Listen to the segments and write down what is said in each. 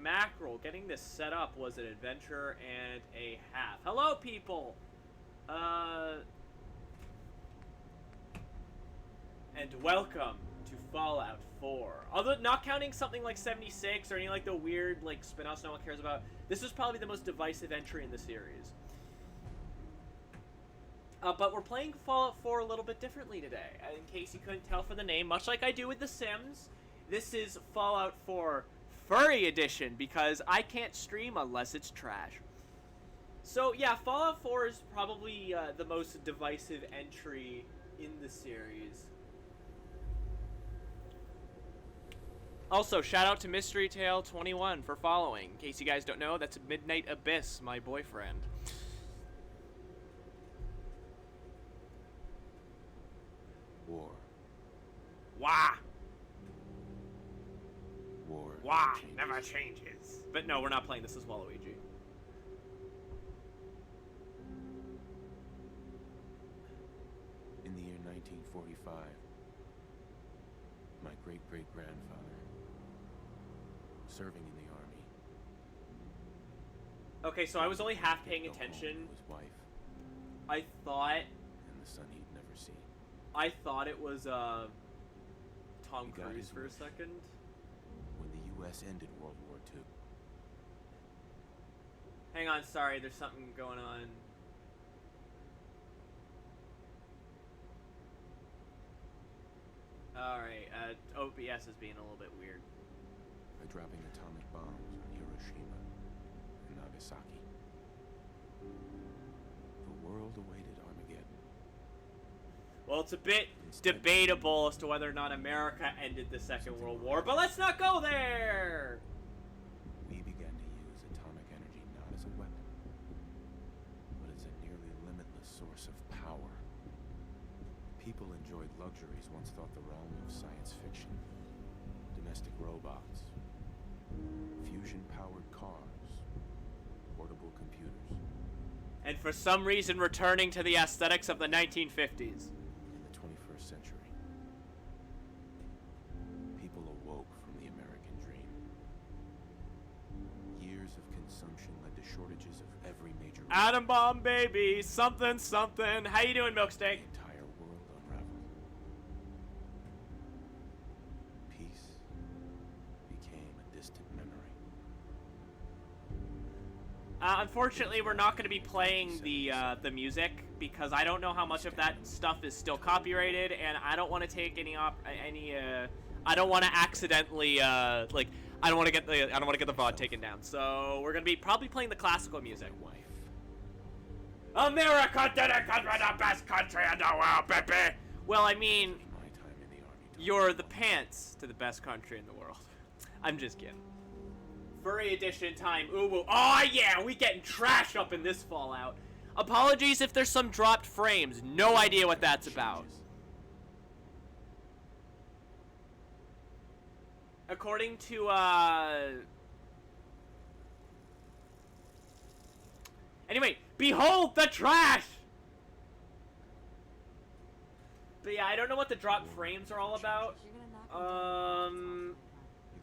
mackerel, getting this set up was an adventure and a half. Hello, people! And welcome to Fallout 4. Although, not counting something like 76 or any like the weird like spin-offs no one cares about, this is probably the most divisive entry in the series. But we're playing Fallout 4 a little bit differently today. In case you couldn't tell from the name, much like I do with The Sims, this is Fallout 4 Furry Edition, because I can't stream unless it's trash. So yeah, Fallout 4 is probably the most divisive entry in the series. Also, shout out to Mystery Tale 21 for following. In case you guys don't know, that's Midnight Abyss, my boyfriend. War. Wah! War. Wah! Never changes. But no, we're not playing this as Waluigi. In the year 1945, my great-great-grandfather, serving in the army. Okay, so I was only half paying attention. To his wife. I thought... And the son he'd never seen. I thought it was, Tom Cruise for a second. When the U.S. ended World War II. Hang on, sorry, there's something going on. Alright, OBS is being a little bit weird. By dropping atomic bombs on Hiroshima and Nagasaki. The world awaited Armageddon. Well, it's a bit debatable as to whether or not America ended the Second World War, but let's not go there! We began to use atomic energy not as a weapon, but as a nearly limitless source of power. People enjoyed luxuries once thought the realm of science fiction. Domestic robots, fusion-powered cars, portable computers. And for some reason returning to the aesthetics of the 1950s. In the 21st century, people awoke from the American dream. Years of consumption led to shortages of every major... Atom bomb, baby! Something, something! How you doing, Milksteak? The entire world unraveled. Peace became a distant memory. Unfortunately, we're not going to be playing the music because I don't know how much of that stuff is still copyrighted, and I don't want to take any I don't want to accidentally I don't want to get the VOD taken down. So we're going to be probably playing the classical music. America did it, we're the best country in the world, baby. Well, I mean, My time in the army. you're the pants to the best country in the world. I'm just kidding. Furry edition time. Ooh, oh yeah, we getting trash up in this Fallout. Apologies if there's some dropped frames. No idea what that's about. According to, Anyway, behold the trash! But yeah, I don't know what the dropped frames are all about. You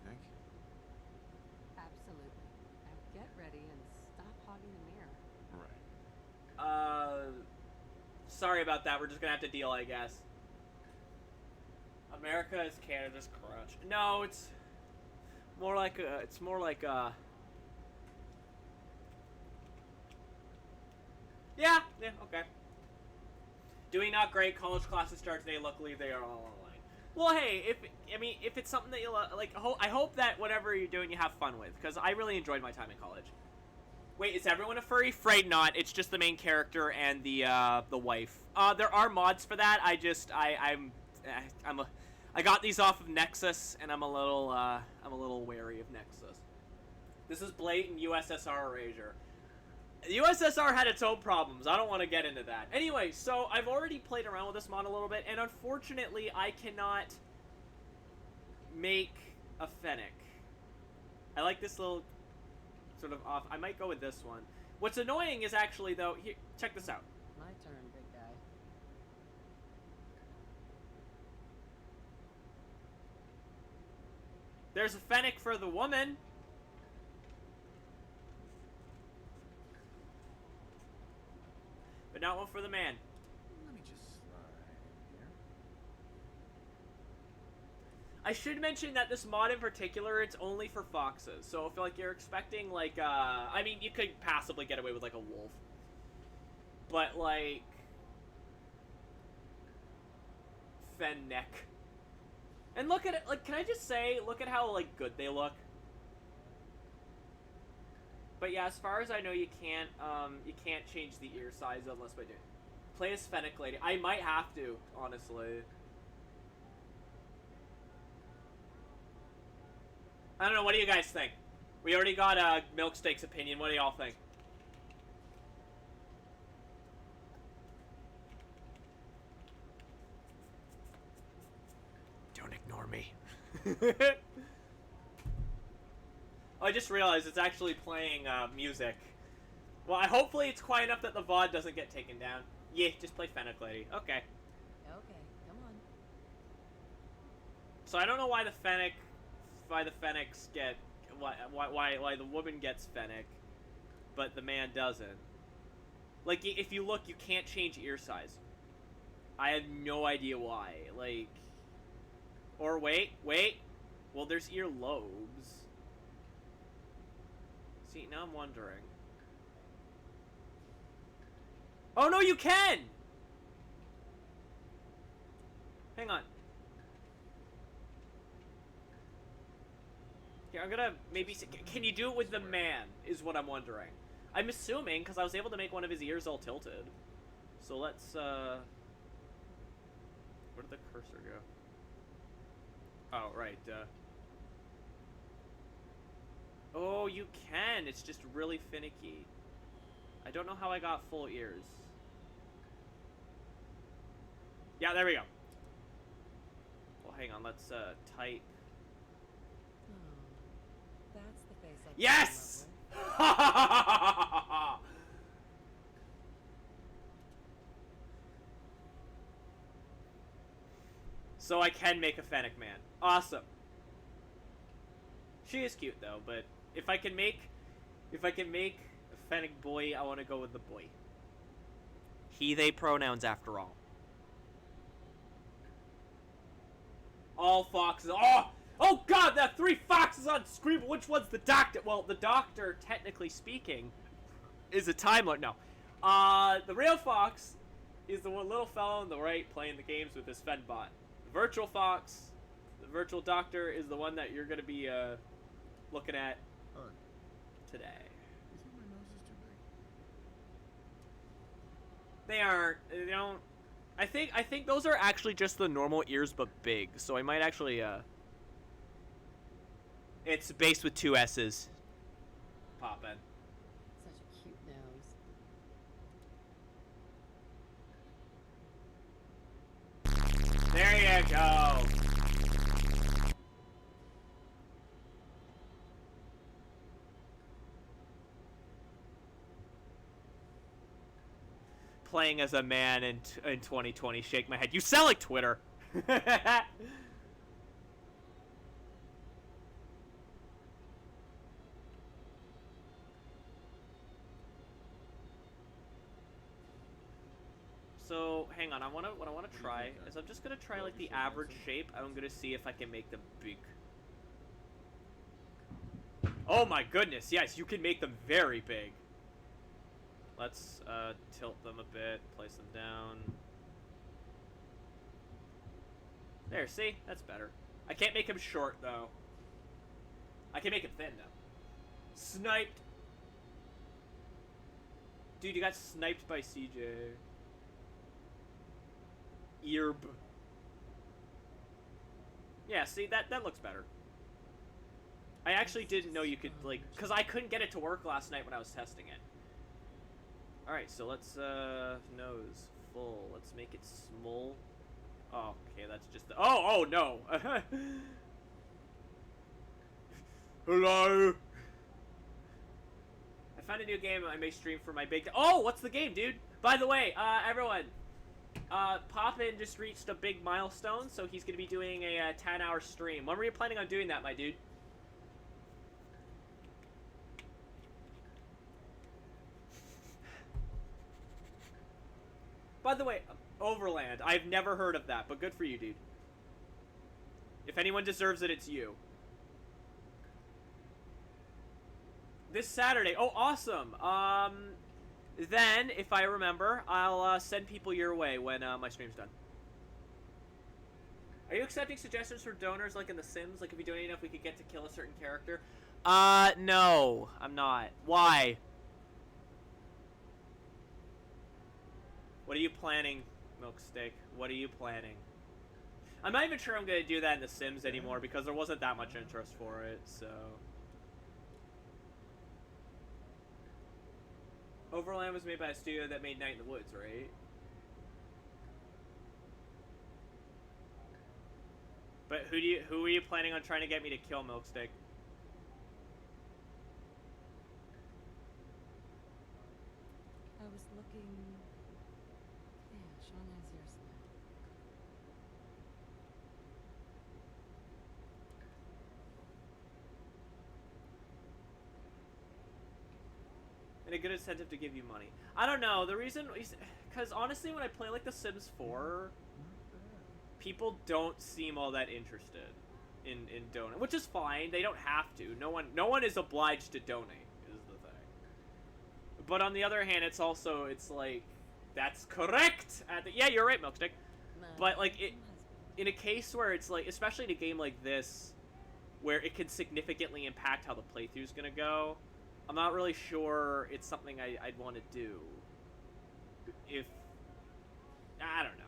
think? Absolutely. Now get ready and stop hogging the mirror. Right. Sorry about that. We're just gonna have to deal, I guess. America is Canada's crutch. No, it's more like yeah, okay. Doing not great. College classes start today. Luckily, they are all online. Well, hey, if it's something that you like, I hope that whatever you're doing, you have fun with, because I really enjoyed my time in college. Wait, is everyone a furry? Afraid not. It's just the main character and the wife. There are mods for that. I got these off of Nexus, and I'm a little wary of Nexus. This is blatant USSR erasure. The USSR had its own problems. I don't want to get into that. Anyway, so I've already played around with this mod a little bit, and unfortunately, I cannot make a fennec. I like this little sort of off. I might go with this one. What's annoying is actually, though, here, check this out. My turn, big guy. There's a fennec for the woman. not one for the man. Let me just slide in here. I should mention that this mod in particular, it's only for foxes. So if like you're expecting like, I mean, you could passably get away with like a wolf. But like, Fennec. And look at it, like, can I just say, look at how like good they look. But yeah, as far as I know, you can't change the ear size unless by doing. Play as Fennec Lady. I might have to, honestly. I don't know, what do you guys think? We already got Milksteak's opinion. What do y'all think? Don't ignore me. I just realized it's actually playing music. Well, hopefully it's quiet enough that the VOD doesn't get taken down. Yeah, just play Fennec Lady. Okay. Okay, come on. So I don't know why the Fennecs get why the woman gets Fennec, but the man doesn't. Like, if you look, you can't change ear size. I have no idea why. Like, or wait. Well, there's ear lobes. See, now I'm wondering. Oh no, you can! Hang on. Here, I'm gonna maybe see, can you do it with the man, is what I'm wondering. I'm assuming, because I was able to make one of his ears all tilted. So let's, where did the cursor go? Oh, right, Oh, you can! It's just really finicky. I don't know how I got full ears. Yeah, there we go. Well, hang on, let's, type. Oh, that's the face I Yes! So I can make a Fennec man. Awesome. She is cute though, but if I can make a Fennec boy, I want to go with the boy. He, they pronouns after all. All foxes. Oh god, there are 3 foxes on screen, but which one's the doctor? Well, the doctor, technically speaking, is a Time Lord. No. The real fox is the one little fellow on the right playing the games with his Fenbot. The virtual fox, the virtual doctor, is the one that you're going to be looking at today. You think my nose is too big? They aren't. They don't. I think those are actually just the normal ears, but big. So I might actually. It's based with 2 S's. Pop in. Such a cute nose. There you go. Playing as a man in 2020. Shake my head. You sound like Twitter. So hang on. What I want to try is I'm just gonna try like the average shape. I'm gonna see if I can make them big. Oh my goodness! Yes, you can make them very big. Let's tilt them a bit, place them down. There, see? That's better. I can't make him short, though. I can make him thin, though. Sniped! Dude, you got sniped by CJ. Earb. Yeah, see? That looks better. I actually didn't know you could, like... Because I couldn't get it to work last night when I was testing it. Alright, so let's, nose, full. Let's make it small. Oh, okay, that's just the... Oh, no! Hello! I found a new game I may stream for my big... Oh, what's the game, dude? By the way, everyone, Poppin just reached a big milestone, so he's gonna be doing a 10-hour stream. When were you planning on doing that, my dude? By the way, Overland. I've never heard of that, but good for you, dude. If anyone deserves it, it's you. This Saturday. Oh, awesome. Then, if I remember, I'll send people your way when my stream's done. Are you accepting suggestions for donors like in The Sims? Like if you donate enough, we could get to kill a certain character? No, I'm not. Why? What are you planning, Milksteak? What are you planning? I'm not even sure I'm going to do that in The Sims anymore because there wasn't that much interest for it, so... Overland was made by a studio that made Night in the Woods, right? But who are you planning on trying to get me to kill, Milksteak? I was looking. Yeah, Sean has yours now. And a good incentive to give you money. I don't know. The reason is because honestly, when I play like The Sims 4, people don't seem all that interested in donating, which is fine. They don't have to. No one is obliged to donate. Is the thing. But on the other hand, it's like that's correct. Yeah, you're right, Milkstick. But like in a case where it's like, especially in a game like this, where it can significantly impact how the playthrough's gonna go, I'm not really sure it's something I'd want to do. If I don't know.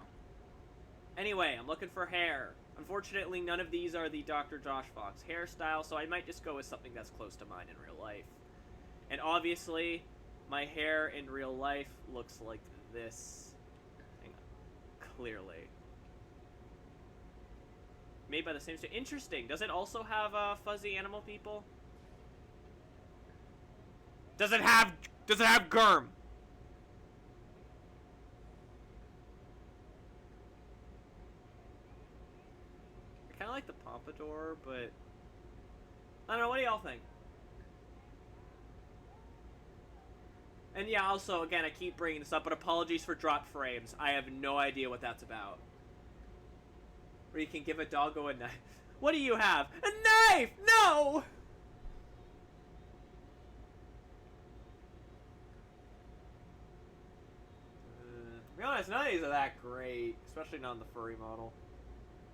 Anyway, I'm looking for hair. Unfortunately, none of these are the Dr. Josh Fox hairstyle, so I might just go with something that's close to mine in real life. And obviously, my hair in real life looks like this. Hang on. Clearly. Made by the same studio. Interesting. Does it also have fuzzy animal people? Does it have Germ? I kind of like the Pompadour, but I don't know. What do y'all think? And yeah, also, again, I keep bringing this up, but apologies for dropped frames. I have no idea what that's about. Or you can give a doggo a knife. What do you have? A knife! No! To be honest, none of these are that great, especially not on the furry model.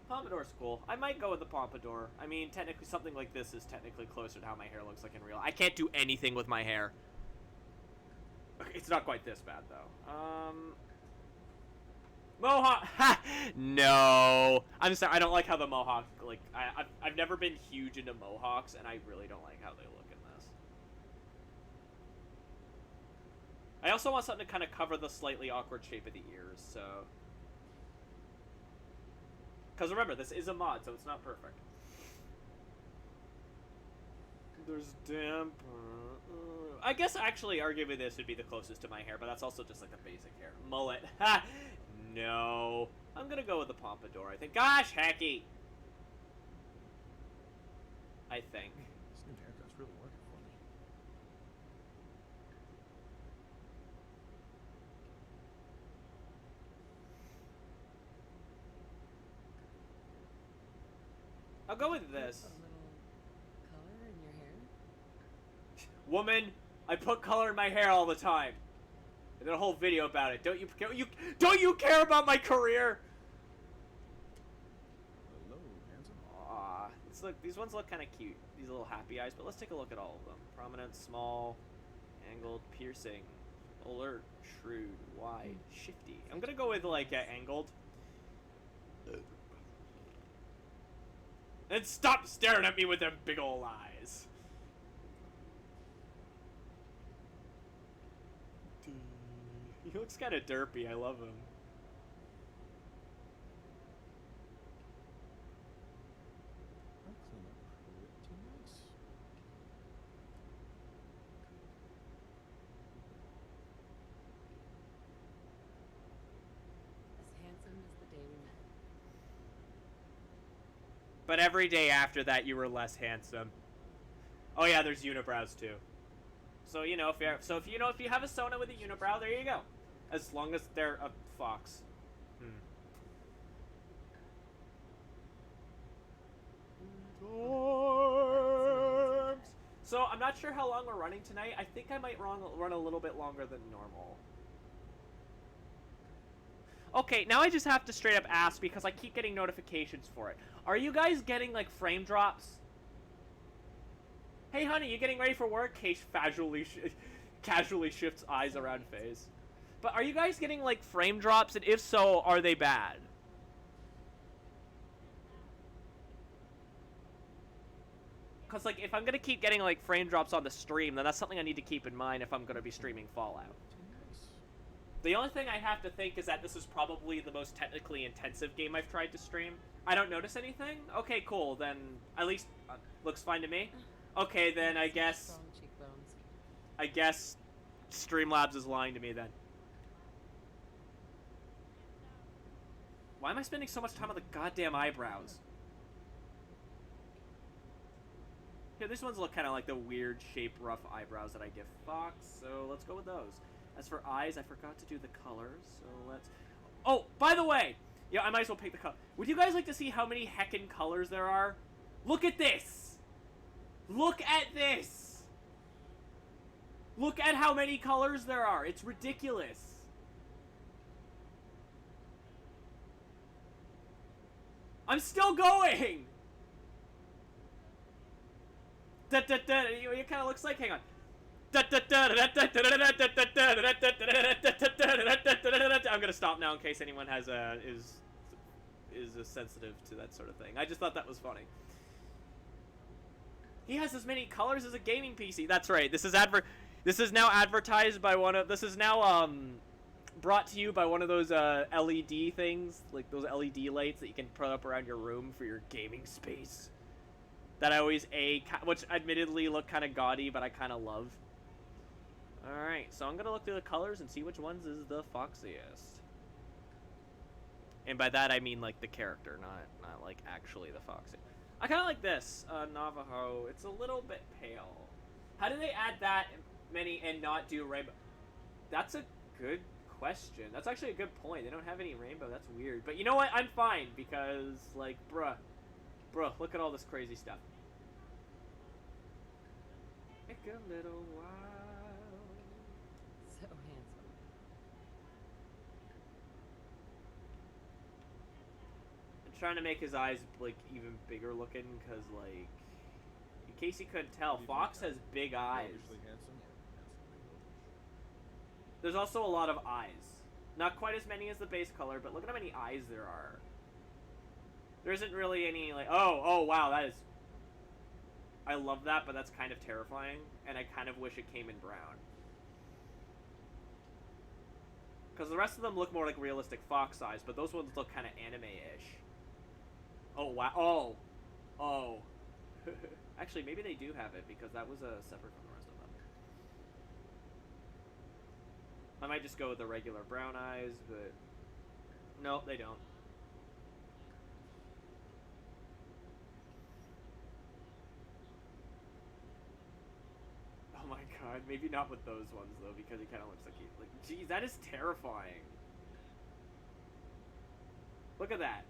Pompadour's cool. I might go with the Pompadour. I mean, technically, something like this is technically closer to how my hair looks like in real. I can't do anything with my hair. It's not quite this bad, though. Mohawk. Ha! No. I'm sorry. I don't like how the Mohawk, like, I've never been huge into Mohawks, and I really don't like how they look in this. I also want something to kind of cover the slightly awkward shape of the ears, so... Because remember, this is a mod, so it's not perfect. There's damp... I guess, actually, arguably this would be the closest to my hair, but that's also just like the basic hair. Mullet. Ha! No. I'm gonna go with the Pompadour, I think. Gosh, hecky! I think. This new haircut's really working for me. I'll go with this. A little color in your hair? Woman, I put color in my hair all the time. I did a whole video about it. Don't you care about my career? Hello, handsome. Aw, these ones look kind of cute. These little happy eyes, but let's take a look at all of them. Prominent, small, angled, piercing, alert, shrewd, wide, shifty. I'm gonna go with like angled. And stop staring at me with them big ol' eyes. He looks kind of derpy. I love him. Actually, pretty nice. As handsome as the day we met. But every day after that, you were less handsome. Oh yeah, there's unibrows too. So you know, if you have a Sona with a unibrow, there you go. As long as they're a fox. So, I'm not sure how long we're running tonight. I think I might run a little bit longer than normal. Okay, now I just have to straight up ask because I keep getting notifications for it. Are you guys getting, like, frame drops? Hey, honey, you getting ready for work? Case casually shifts eyes around phase. But are you guys getting, like, frame drops? And if so, are they bad? Because, like, if I'm going to keep getting, like, frame drops on the stream, then that's something I need to keep in mind if I'm going to be streaming Fallout. The only thing I have to think is that this is probably the most technically intensive game I've tried to stream. I don't notice anything? Okay, cool. Then, at least, looks fine to me. Okay, then I guess Streamlabs is lying to me then. Why am I spending so much time on the goddamn eyebrows? Here, these ones look kind of like the weird shaped rough eyebrows that I give Fox, so let's go with those. As for eyes, I forgot to do the colors, so let's... Oh, by the way! Yeah, I might as well pick the color. Would you guys like to see how many heckin' colors there are? Look at this! Look at this! Look at how many colors there are! It's ridiculous! I'm still going! It kind of looks like... Hang on. I'm gonna stop now in case anyone has is sensitive to that sort of thing. I just thought that was funny. He has as many colors as a gaming PC. That's right. This is now advertised by one of. This is now brought to you by one of those LED things, like those LED lights that you can put up around your room for your gaming space. That I always which admittedly look kind of gaudy, but I kind of love. Alright, so I'm going to look through the colors and see which ones is the foxiest. And by that I mean like the character, not like actually the foxy. I kind of like this, Navajo. It's a little bit pale. How do they add that many and not do rainbow? That's a good question. That's actually a good point. They don't have any rainbow. That's weird. But you know what? I'm fine because, like, bruh, look at all this crazy stuff. Take a little while. So handsome. I'm trying to make his eyes, like, even bigger looking, because, like, in case you couldn't tell, Fox has big eyes. There's also a lot of eyes. Not quite as many as the base color, but look at how many eyes there are. There isn't really any, like, oh, wow, that is... I love that, but that's kind of terrifying, and I kind of wish it came in brown. Because the rest of them look more like realistic fox eyes, but those ones look kind of anime-ish. Oh, wow. Oh. Actually, maybe they do have it, because that was separate from the rest of them. I might just go with the regular brown eyes, but... No, they don't. Oh my god, maybe not with those ones, though, because he kind of looks like he... Like, geez, that is terrifying. Look at that.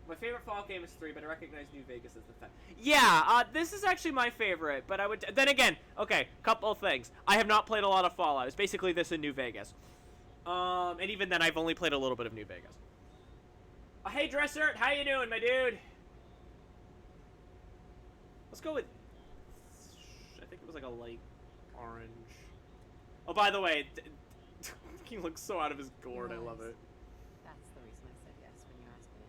My favorite Fallout game is 3, but I recognize New Vegas as the fact. Yeah, this is actually my favorite, but I would... Then again, okay, couple of things. I have not played a lot of Fallout. It's basically this in New Vegas. And even then, I've only played a little bit of New Vegas. Hey, Dressert, how you doing, my dude? Let's go with... I think it was like a light orange. Oh, by the way, he looks so out of his gourd. I love it. That's the reason I said yes when you asked me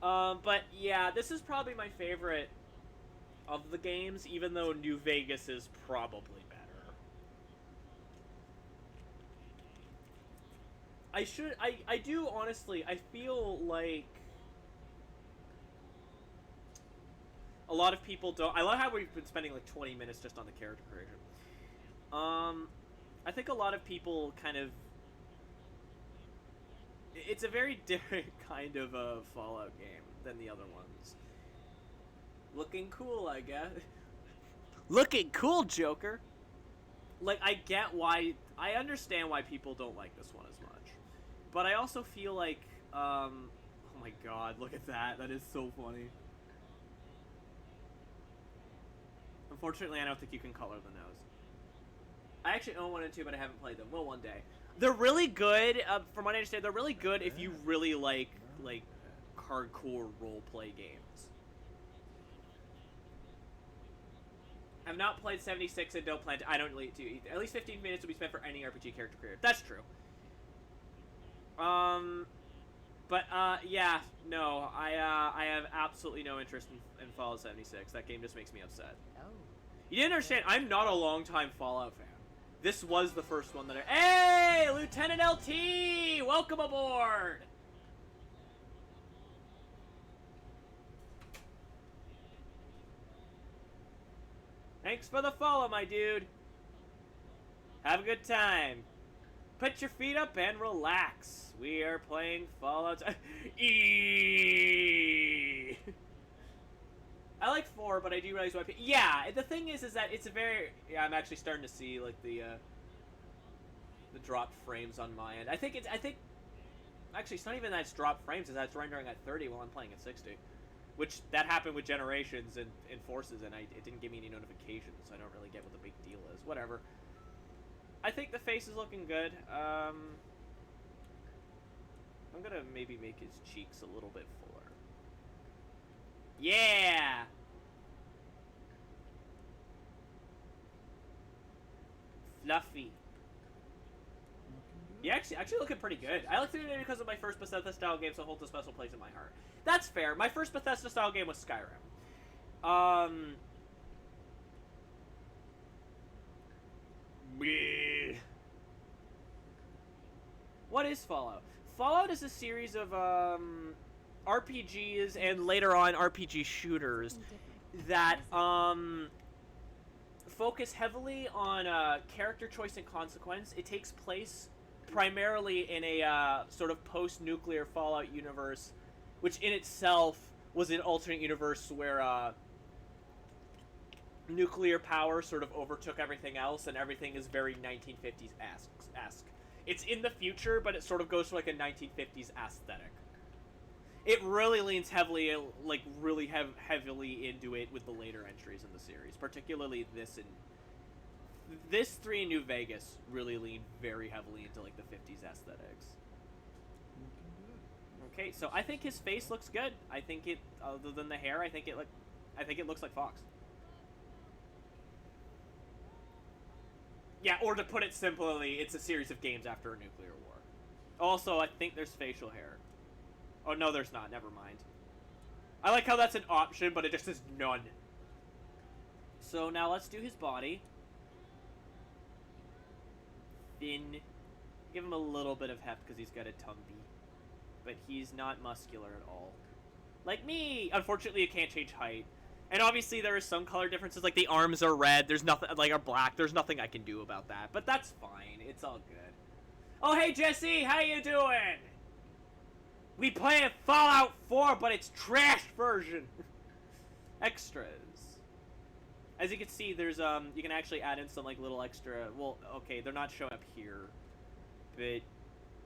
out. But yeah, this is probably my favorite of the games, even though New Vegas is probably better. I do honestly, I feel like a lot of people don't... I love how we've been spending like 20 minutes just on the character creation. I think a lot of people kind of... It's a very different kind of a Fallout game than the other ones. Looking cool, I guess. Looking cool, Joker. Like, I understand why people don't like this one as much. But I also feel like, oh my god, look at that. That is so funny. Unfortunately, I don't think you can color the nose. I actually own 1 and 2, but I haven't played them. Well, one day. They're really good, from what I understand, they're really good if you really like hardcore roleplay games. I've not played 76 and don't plan to. I don't need to either. At least 15 minutes will be spent for any RPG character creator. That's true. Yeah, no, I have absolutely no interest in Fallout 76. That game just makes me upset. Oh. You didn't understand, I'm not a long-time Fallout fan. This was the first one that Hey, Lieutenant LT! Welcome aboard! Thanks for the follow, my dude. Have a good time. Put your feet up and relax. We are playing Fallout. I like 4, but I do realize why. Yeah, the thing is that it's a very. Yeah, I'm actually starting to see like the dropped frames on my end. I think actually it's not even that it's dropped frames; it's that it's rendering at 30 while I'm playing at 60. Which, that happened with Generations and Forces, and it didn't give me any notifications, so I don't really get what the big deal is. Whatever. I think the face is looking good. I'm gonna maybe make his cheeks a little bit fuller. Yeah! Fluffy. Yeah, actually looking pretty good. I like it because of my first Bethesda-style game, so it holds a special place in my heart. That's fair. My first Bethesda-style game was Skyrim. Bleh. What is Fallout? Fallout is a series of RPGs and later on RPG shooters that focus heavily on character choice and consequence. It takes place primarily in a sort of post-nuclear Fallout universe, which in itself was an alternate universe where nuclear power sort of overtook everything else, and everything is very 1950s-esque. It's in the future, but it sort of goes for like a 1950s aesthetic. It really leans heavily, like really heavily into it with the later entries in the series, particularly this and this 3 in New Vegas really leaned very heavily into like the 50s aesthetics. Okay, so I think his face looks good. I think it, other than the hair, I think it looks like Fox. Yeah, or to put it simply, it's a series of games after a nuclear war. Also, I think there's facial hair. Oh, no, there's not. Never mind. I like how that's an option, but it just says none. So now let's do his body. Thin. Give him a little bit of heft because he's got a tumby. But he's not muscular at all. Like me! Unfortunately, you can't change height. And obviously there are some color differences, like the arms are red, there's nothing, like, are black, there's nothing I can do about that. But that's fine, it's all good. Oh, hey Jesse, how you doing? We play Fallout 4, but it's trash version. Extras. As you can see, there's, you can actually add in some, like, little extra, well, okay, they're not showing up here. But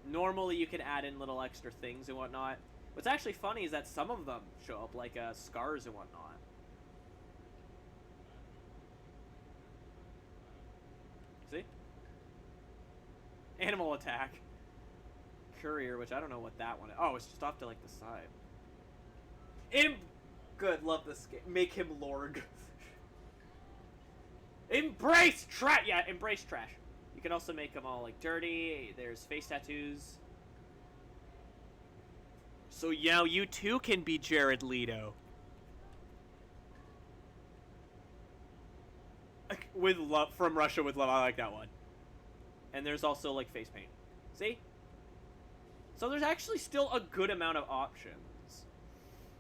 normally you can add in little extra things and whatnot. What's actually funny is that some of them show up, like, scars and whatnot. See? Animal attack. Courier, which I don't know what that one is. Oh, it's just off to, like, the side. Good, love this game. Make him Lord. Embrace trash! Yeah, embrace trash. You can also make them all, like, dirty. There's face tattoos. So, you too can be Jared Leto. With love, from Russia with love, I like that one. And there's also, like, face paint. See? So there's actually still a good amount of options.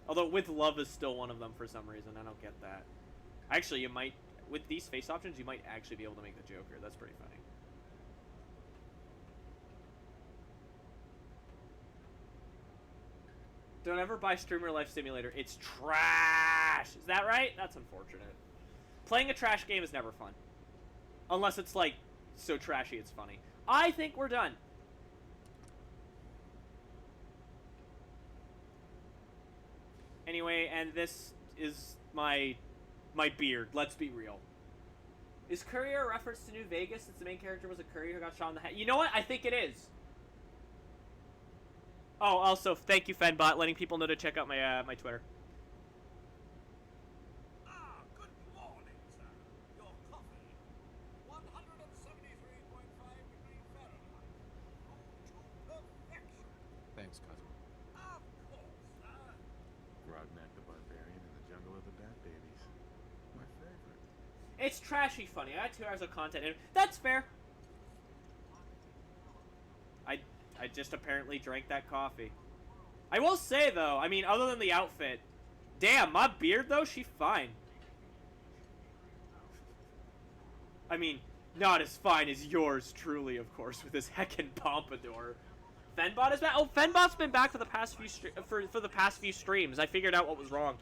Although with love is still one of them for some reason, I don't get that. Actually, you might, with these face options, you might actually be able to make the Joker. That's pretty funny. Don't ever buy Streamer Life Simulator. It's trash! Is that right? That's unfortunate. Playing a trash game is never fun. Unless it's, like, so trashy it's funny. I think we're done. Anyway, and this is my beard. Let's be real. Is Courier a reference to New Vegas since the main character was a courier who got shot in the head? You know what? I think it is. Oh, also, thank you, Fenbot, letting people know to check out my my Twitter. Good morning, sir. Your coffee. 173.5 degrees Fahrenheit. To perfection. Thanks, cousin. Of course, sir. Grognak the Barbarian in the Jungle of the Bat Babies. My favorite. It's trashy funny. I had 2 hours of content, and that's fair. I just apparently drank that coffee. I will say, though, I mean, other than the outfit, damn, my beard, though, she fine. I mean, not as fine as yours, truly, of course, with this heckin' Pompadour. Fenbot is back? Oh, Fenbot's been back for the past few for the past few streams. I figured out what was wrong.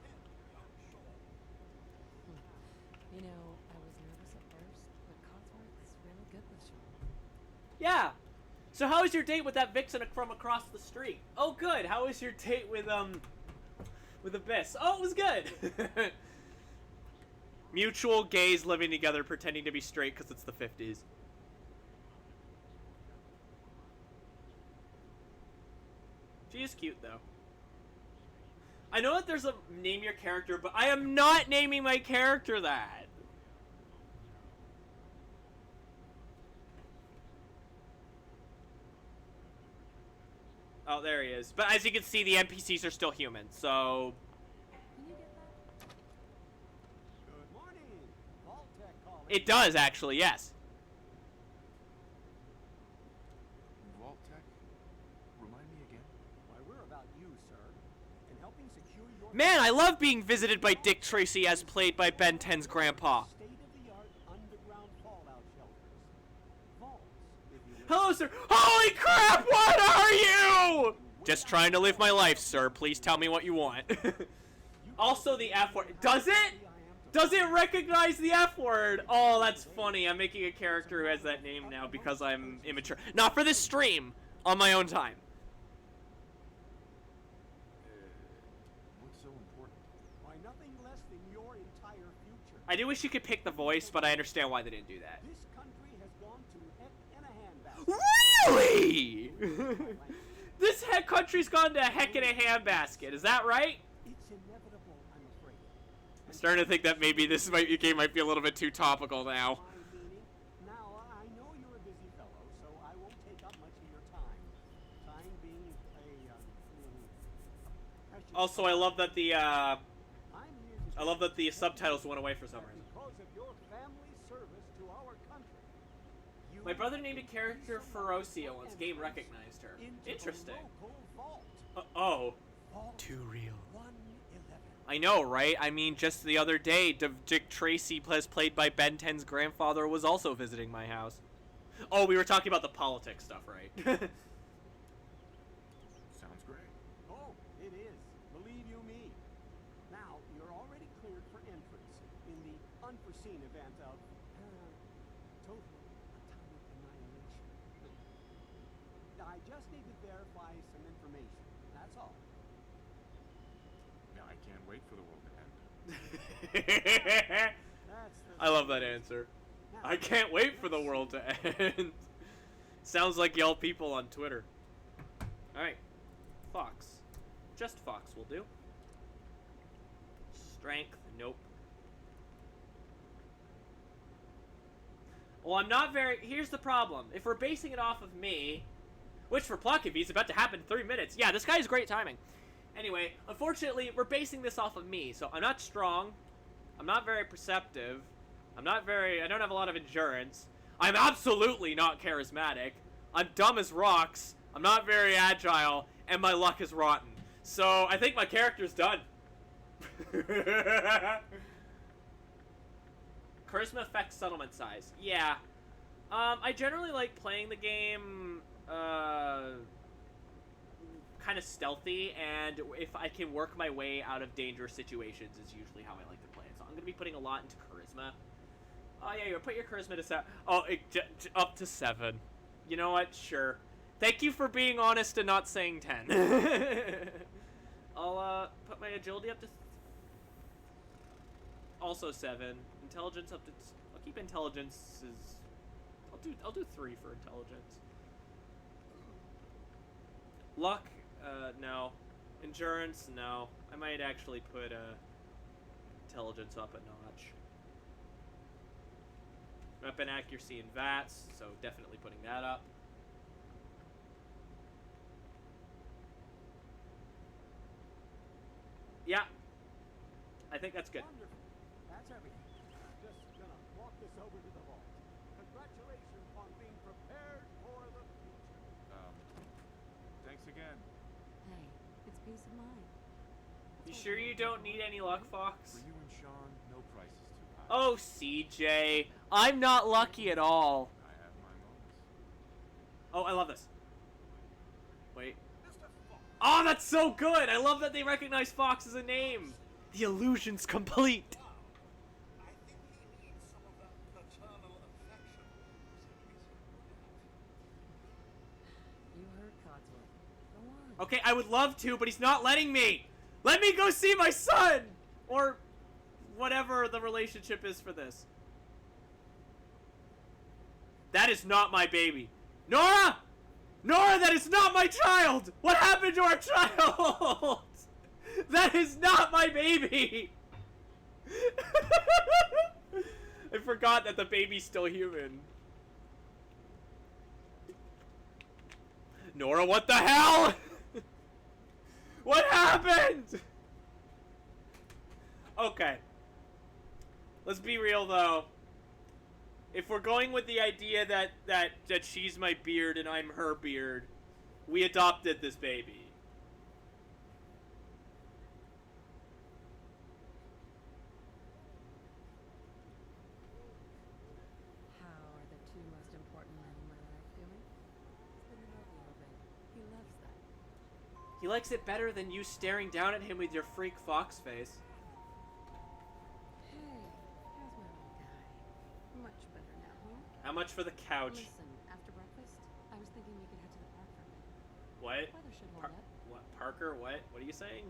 You know, I was nervous at first, but Codsworth's really good with Sean. Yeah. So how was your date with that vixen from across the street? Oh, good. How was your date with Abyss? Oh, it was good. Mutual gays living together, pretending to be straight because it's the 50s. She is cute, though. I know that there's a name your character, but I am not naming my character that. Oh, there he is. But as you can see, the NPCs are still human, so... Can you get that? Good morning. Vault-Tec calling. It does, actually, yes. Vault-Tec? Remind me again? Why, we're about you, sir. And helping secure your... Man, I love being visited by Dick Tracy as played by Ben 10's grandpa. State-of-the-art underground fallout shelters. Vaults, if you will. Hello, sir. Holy crap, what are you? Just trying to live my life, sir. Please tell me what you want. Also, the F word. Does it? Does it recognize the F word? Oh, that's funny. I'm making a character who has that name now because I'm immature. Not for this stream. On my own time. What's so important? Why, nothing less than your entire future. I do wish you could pick the voice, but I understand why they didn't do that. This country has gone to heck in a handbasket. Really? This country's gone to heck in a handbasket. Is that right? It's inevitable, I'm afraid. I'm starting to think that maybe this game might be a little bit too topical now. My meaning. Now, I know you're a busy fellow, so I won't take up much of your time. Time being precious. Also, I love that the I'm here to I love that the subtitles went away for some reason. because of your family service to our country. You My brother named a character Ferrocio once game recognized her. into the Interesting. local vault. Oh. Vault Too real. 111. I know, right? I mean, just the other day, Dick Tracy, played by Ben 10's grandfather, was also visiting my house. Oh, we were talking about the politics stuff, right? Sounds great. Oh, it is. Believe you me. Now, you're already cleared for entrance in the unforeseen event of total atomic annihilation. I just need to verify some information. That's all. Now, I can't wait for the world to end. That's the I love that answer. Now, I can't wait for the world to end. Sounds like y'all people on Twitter. Alright. Fox. Just Fox will do. Strength. Nope. Well, I'm not very... Here's the problem. If we're basing it off of me... Which for Pluckavy is about to happen in 3 minutes. Yeah, this guy has great timing. Anyway, unfortunately, we're basing this off of me. So I'm not strong. I'm not very perceptive. I don't have a lot of endurance. I'm absolutely not charismatic. I'm dumb as rocks. I'm not very agile. And my luck is rotten. So I think my character's done. Charisma affects settlement size. Yeah. I generally like playing the game, kind kind of stealthy, and if I can work my way out of dangerous situations is usually how I like to play it. So I'm going to be putting a lot into charisma. Oh, yeah, you put your charisma to 7. Oh, up to 7. You know what? Sure. Thank you for being honest and not saying 10. I'll put my agility up to also 7. Intelligence up to I'll keep intelligence as I'll do 3 for intelligence. Luck, no. Endurance, no. I might actually put intelligence up a notch. Weapon accuracy and VATS, so definitely putting that up. Yeah. I think that's good. Wonderful. That's everything. Just gonna walk this over to the vault. Congratulations on being prepared for the future. Thanks again. Hey, it's peace of mind. You sure you don't need any luck, Fox? For you and Sean, no price is too high. Oh, CJ. I'm not lucky at all. I have my moments. Oh, I love this. Wait. Oh, that's so good! I love that they recognize Fox as a name. The illusion's complete. I think he needs some of that paternal affection. You heard Codsworth. Go on. Okay, I would love to, but he's not letting me. Let me go see my son! Or whatever the relationship is for this. That is not my baby. Nora! Nora, that is not my child! What happened to our child? That is not my baby! I forgot that the baby's still human. Nora, what the hell? What happened? Okay. Let's be real, though. If we're going with the idea that she's my beard and I'm her beard, we adopted this baby. How are the 2 most important men in my life doing? Spin it over a little bit. He loves that. He likes it better than you staring down at him with your freak fox face. Hey, how's my little guy? Much better now, huh? How much for the couch? Listen, after breakfast, I was thinking we could head to the park for a bit. What? Weather should hold Par up. what? Parker? What? What are you saying?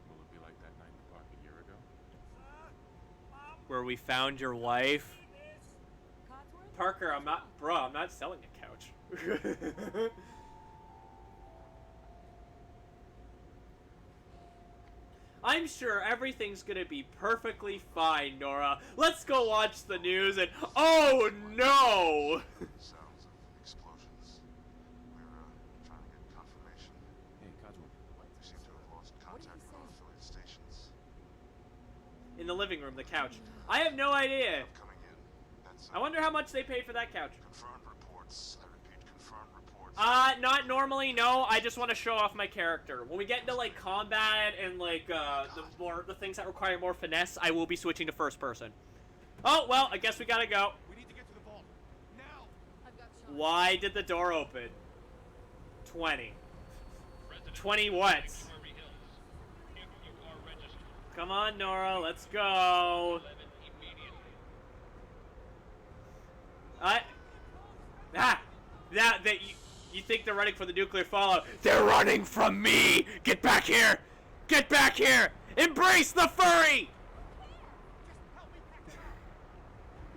Will it be like that night in the park a year ago? Where we found your wife? Codsworth? Parker, I'm not selling a couch. I'm sure everything's gonna be perfectly fine, Nora. Let's go watch the news and oh no! Sounds of explosions. We're trying to get confirmation. Hey, Codsworth. We seem to have lost What did contact he with our say? affiliate stations. In the living room, the couch. I have no idea. Coming in. That's I wonder how much they paid for that couch. confirmed reports. I repeat, confirmed reports. Not normally, no. I just want to show off my character. When we get into, like, combat and, like, the things that require more finesse, I will be switching to first person. Oh, well, I guess we gotta go. We need to get to the vault. Now! I've got Sean. Why did the door open? 20. 20 what? Come on, Nora, let's go. That you think they're running for the nuclear fallout? They're running from me. Get back here! Get back here! Embrace the furry!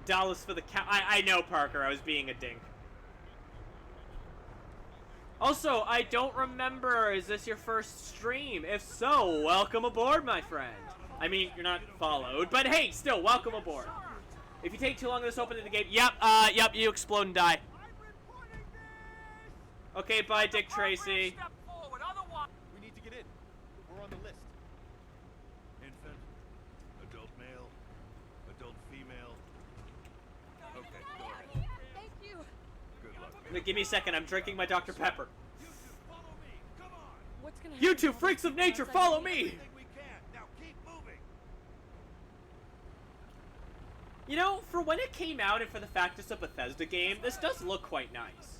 Dallas for the count. I know, Parker. I was being a dink. Also, I don't remember. Is this your first stream? If so, welcome aboard, my friend. I mean, you're not followed, but hey, still, welcome aboard. If you take too long to just open the gate, yep, you explode and die. Okay, bye, Dick Tracy. We need to get in. We're on the list. Infant, adult male, adult female. Okay, go ahead. Thank you. Good luck. Wait, give me a second. I'm drinking my Dr. Pepper. Follow me. Come on. What's gonna You happen two now? freaks of nature, Once I follow get me! Everything we can. Now keep moving. You know, for when it came out and for the fact it's a Bethesda game, this does look quite nice.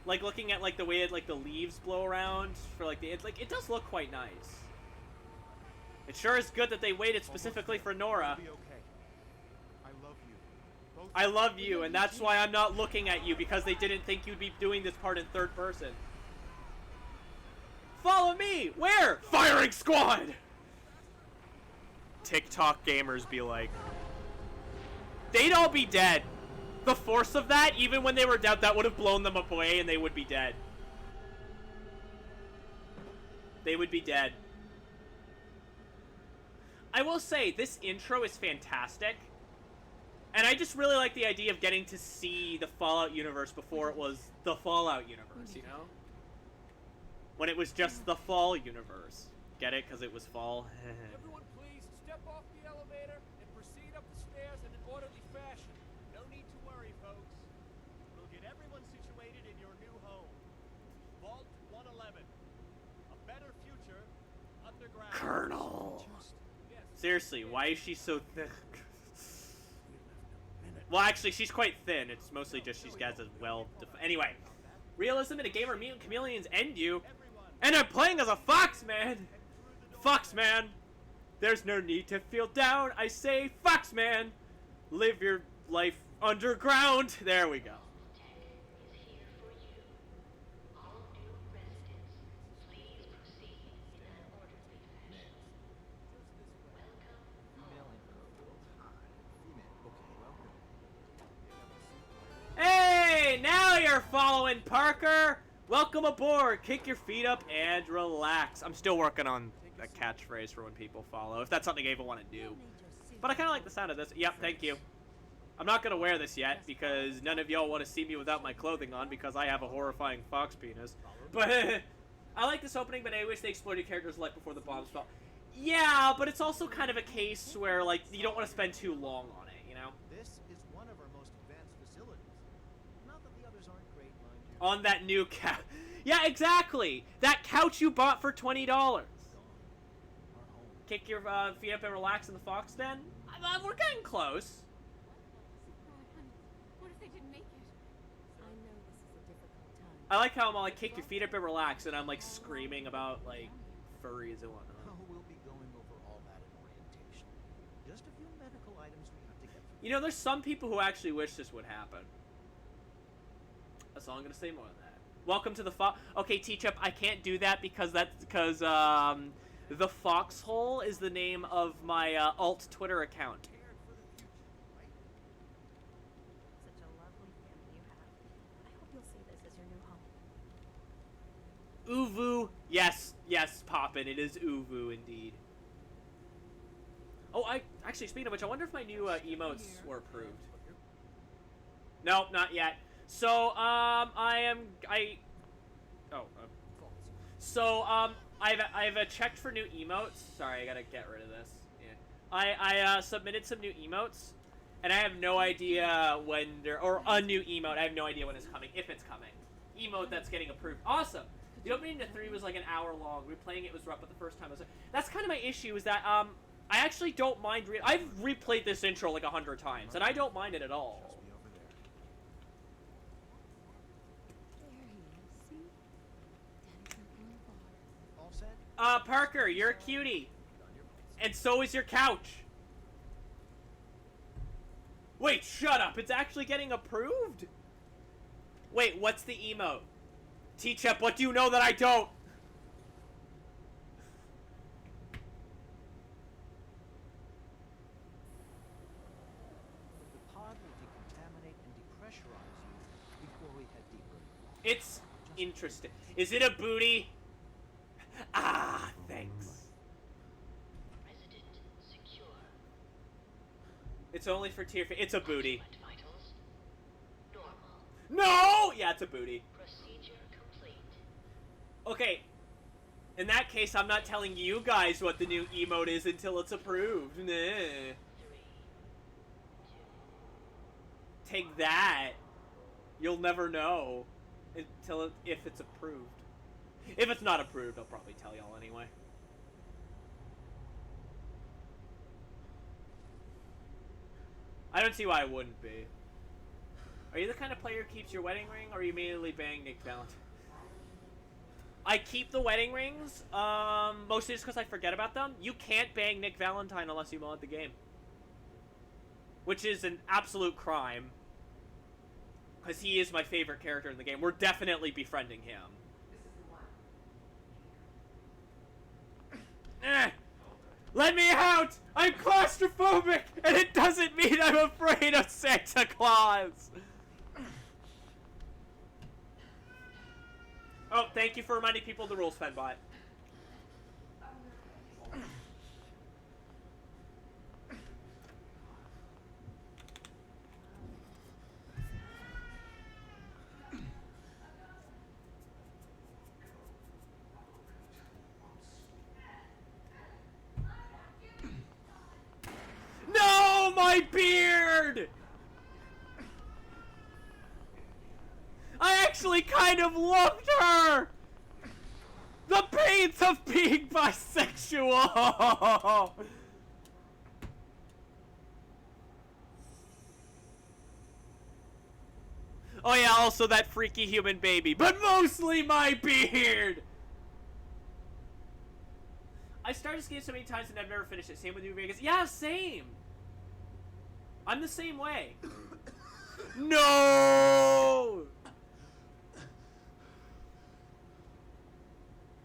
Like looking at like the way it, like the leaves blow around for like the it does look quite nice. It sure is good that they waited specifically for Nora. It'll be okay. I love you. Both I love you, and that's why I'm not looking at you, because they didn't think you'd be doing this part in third person. Follow me! Where? Firing squad! TikTok gamers be like, they'd all be dead. The force of that, even when they were dead, that would have blown them away and they would be dead. They would be dead. I will say, this intro is fantastic. And I just really like the idea of getting to see the Fallout universe before it was the Fallout universe, you know? When it was just the Fall universe. Get it? Because it was fall. Everyone please step off the elevator and proceed up the stairs in an orderly fashion. No need to worry, folks. We'll get everyone situated in your new home. Vault 111. A better future underground. Colonel. Yes. Seriously, why is she so thick? Well, actually, she's quite thin. It's mostly just she's got as well. Anyway, realism in a game where mutant chameleons end you, and I'm playing as a fox man. Fox man. There's no need to feel down. I say, fox man, live your life underground. There we go. Hey, now you're following Parker. Welcome aboard. Kick your feet up and relax. I'm still working on a catchphrase for when people follow, if that's something I even want to do. But I kind of like the sound of this. Yep, thank you. I'm not going to wear this yet because none of y'all want to see me without my clothing on because I have a horrifying fox penis. But I like this opening, but I wish they explored your character's life before the bombs fell. Yeah, but it's also kind of a case where, like, you don't want to spend too long on it, you know? This is one of our most advanced facilities. Not that the others aren't great, mind you. On that new couch. Yeah, exactly. That couch you bought for $20. Our home. Kick your feet up and relax in the fox den. We're getting close. What if they didn't make it? I know this is a difficult time. I like how I'm all like, kick your feet up and relax, and I'm like screaming about like furries and whatnot. Oh, we'll be going over all that in orientation. Just a few medical items we have to get through. You know, there's some people who actually wish this would happen. That's all I'm gonna say more than that. Welcome to the Okay, T-Chip, I can't do that because the Foxhole is the name of my alt Twitter account. Such a lovely family you have. I hope you'll see this as your new home. Uvu. Yes, Poppin'. It is Uvu indeed. Oh, actually, speaking of which, I wonder if my new emotes were approved. No, not yet. So, I have checked for new emotes. Sorry, I gotta get rid of this. Yeah. I submitted some new emotes, and I have no idea when or a new emote. I have no idea when it's coming, if it's coming. Emote that's getting approved. Awesome. The opening to 3 was like an hour long. Replaying it was rough, but the first time I was. That's kind of my issue. Is that I actually don't mind. I've replayed this intro like 100 times, and I don't mind it at all. Just be over there. There he is, see? Daddy's not going far. All set? Parker, you're a cutie. And so is your couch. Wait, shut up. It's actually getting approved? Wait, what's the emote? T-Chep, what do you know that I don't? The pod will decontaminate and depressurize you before we head deeper. It's interesting. Is it a booty? Ah, thanks. Resident secure. It's only for tier. It's a booty. Vitals normal. No! Yeah, it's a booty. Procedure complete. Okay. In that case, I'm not telling you guys what the new emote is until it's approved. Nah. 3, 2. Take that. You'll never know until if it's approved. If it's not approved, I'll probably tell y'all anyway. I don't see why it wouldn't be. Are you the kind of player who keeps your wedding ring, or you immediately bang Nick Valentine? I keep the wedding rings, mostly just because I forget about them. You can't bang Nick Valentine unless you mod the game. Which is an absolute crime. Because he is my favorite character in the game. We're definitely befriending him. Let me out! I'm claustrophobic! And it doesn't mean I'm afraid of Santa Claus! Oh, thank you for reminding people of the rules, Fenbot. No, my beard! I actually kind of loved her! The pains of being bisexual! Oh yeah, also that freaky human baby, but mostly my beard! I started this game so many times and I've never finished it. Same with New Vegas. Yeah, same! I'm the same way. No!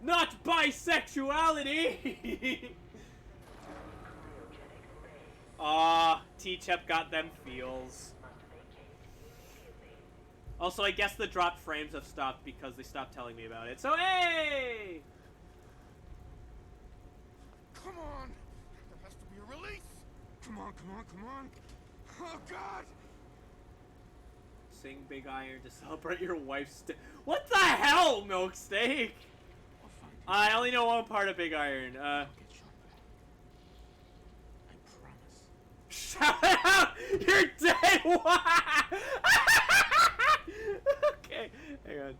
Not bisexuality! Ah, T-Chep got them feels. Also, I guess the dropped frames have stopped because they stopped telling me about it. So, hey! Come on! There has to be a release! Come on, come on, come on! Oh, God! Sing Big Iron to celebrate your wife's What the hell, Milksteak? I only know one part of Big Iron. I'll get Sean back. I promise. Shout out! You're dead! Okay, hang on.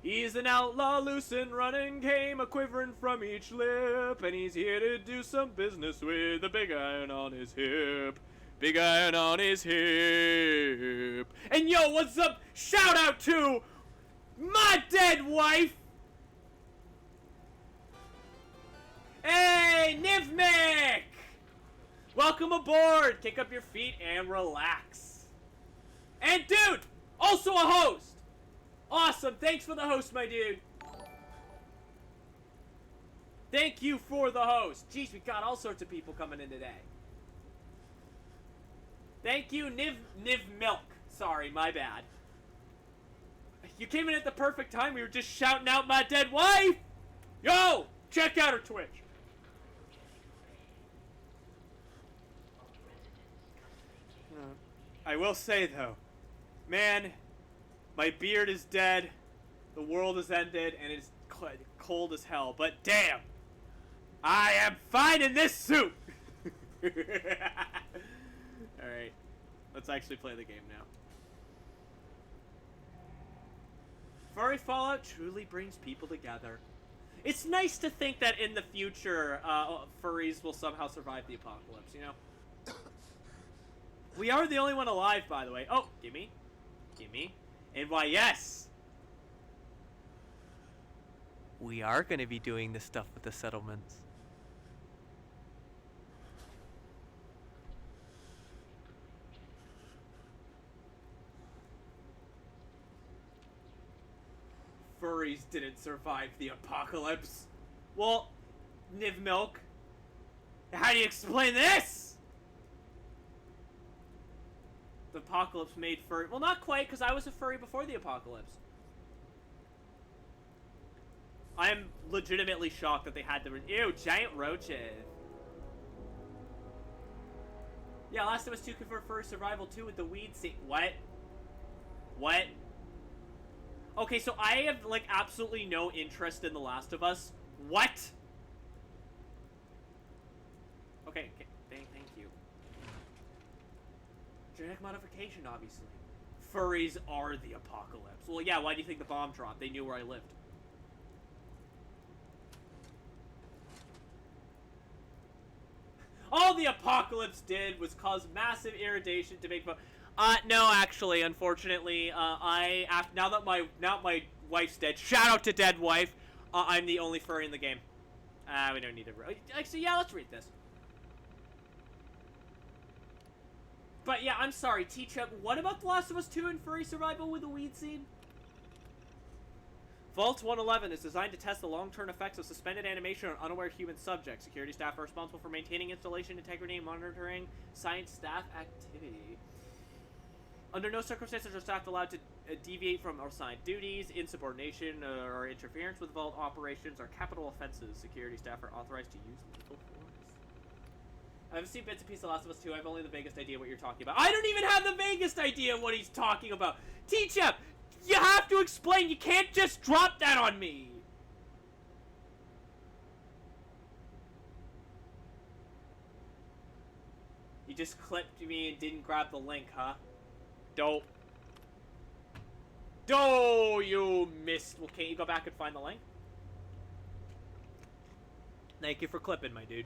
He's an outlaw, loose and running, came a quivering from each lip, and he's here to do some business with the big iron on his hip. Big iron on his hip. And yo, what's up? Shout out to my dead wife! Hey, Nivmic! Welcome aboard! Kick up your feet and relax. And dude, also a host! Awesome, thanks for the host, my dude. Thank you for the host. Jeez, we got all sorts of people coming in today. Thank you, Niv Milk. Sorry, my bad. You came in at the perfect time. We were just shouting out my dead wife. Yo, check out her Twitch. I will say, though, man, my beard is dead, the world has ended, and it's cold as hell, but damn, I am fine in this suit! Alright, let's actually play the game now. Furry Fallout truly brings people together. It's nice to think that in the future, furries will somehow survive the apocalypse, you know? We are the only one alive, by the way. Oh, gimme. Gimme. And why, yes! We are going to be doing this stuff with the settlements. Furries didn't survive the apocalypse. Well, Niv Milk, how do you explain this? The apocalypse made furry. Well, not quite, because I was a furry before the apocalypse. I am legitimately shocked that they had the. Ew, giant roaches. Yeah, last time was 2 for furry survival 2 with the weed seed. What? What? Okay, so I have, like, absolutely no interest in The Last of Us. What? Okay, thank you. Genetic modification, obviously. Furries are the apocalypse. Well, yeah, why do you think the bomb dropped? They knew where I lived. All the apocalypse did was cause massive irritation to make... No, actually, unfortunately, now that my wife's dead, shout out to dead wife, I'm the only furry in the game. We don't need to. Actually, yeah, let's read this. But yeah, I'm sorry, T-Chip, what about The Last of Us 2 and furry survival with the weed scene? Vault 111 is designed to test the long-term effects of suspended animation on unaware human subjects. Security staff are responsible for maintaining installation integrity and monitoring science staff activity. Under no circumstances are staff allowed to deviate from assigned duties. Insubordination or interference with vault operations are capital offenses. Security staff are authorized to use lethal force. I've seen bits and pieces of Last of Us 2. I have only the vaguest idea what you're talking about. I don't even have the vaguest idea what he's talking about. T-Chep, you have to explain. You can't just drop that on me. You just clipped me and didn't grab the link, huh? Dope. Oh, you missed. Well, can't you go back and find the link? Thank you for clipping, my dude.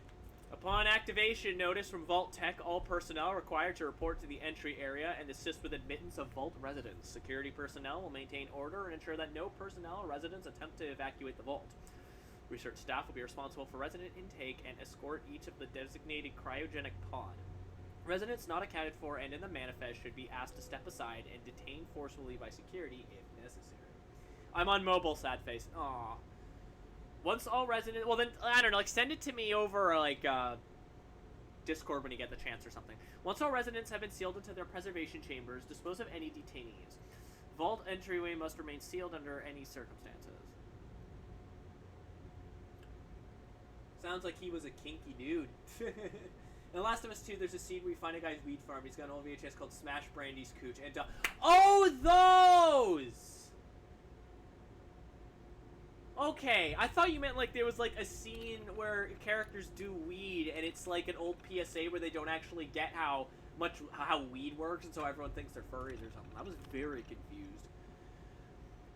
Upon activation notice from Vault Tech, all personnel are required to report to the entry area and assist with admittance of Vault residents. Security personnel will maintain order and ensure that no personnel or residents attempt to evacuate the vault. Research staff will be responsible for resident intake and escort each of the designated cryogenic pod. Residents not accounted for and in the manifest should be asked to step aside and detained forcefully by security if necessary. I'm on mobile, sad face. Aww. Once all residents... Well, then, I don't know, like, send it to me over, like, Discord when you get the chance or something. Once all residents have been sealed into their preservation chambers, dispose of any detainees. Vault entryway must remain sealed under any circumstances. Sounds like he was a kinky dude. In The Last of Us 2, there's a scene where you find a guy's weed farm. He's got an old VHS called Smash Brandy's Cooch. And, oh, those! Okay, I thought you meant like there was like a scene where characters do weed and it's like an old PSA where they don't actually get how weed works and so everyone thinks they're furries or something. I was very confused.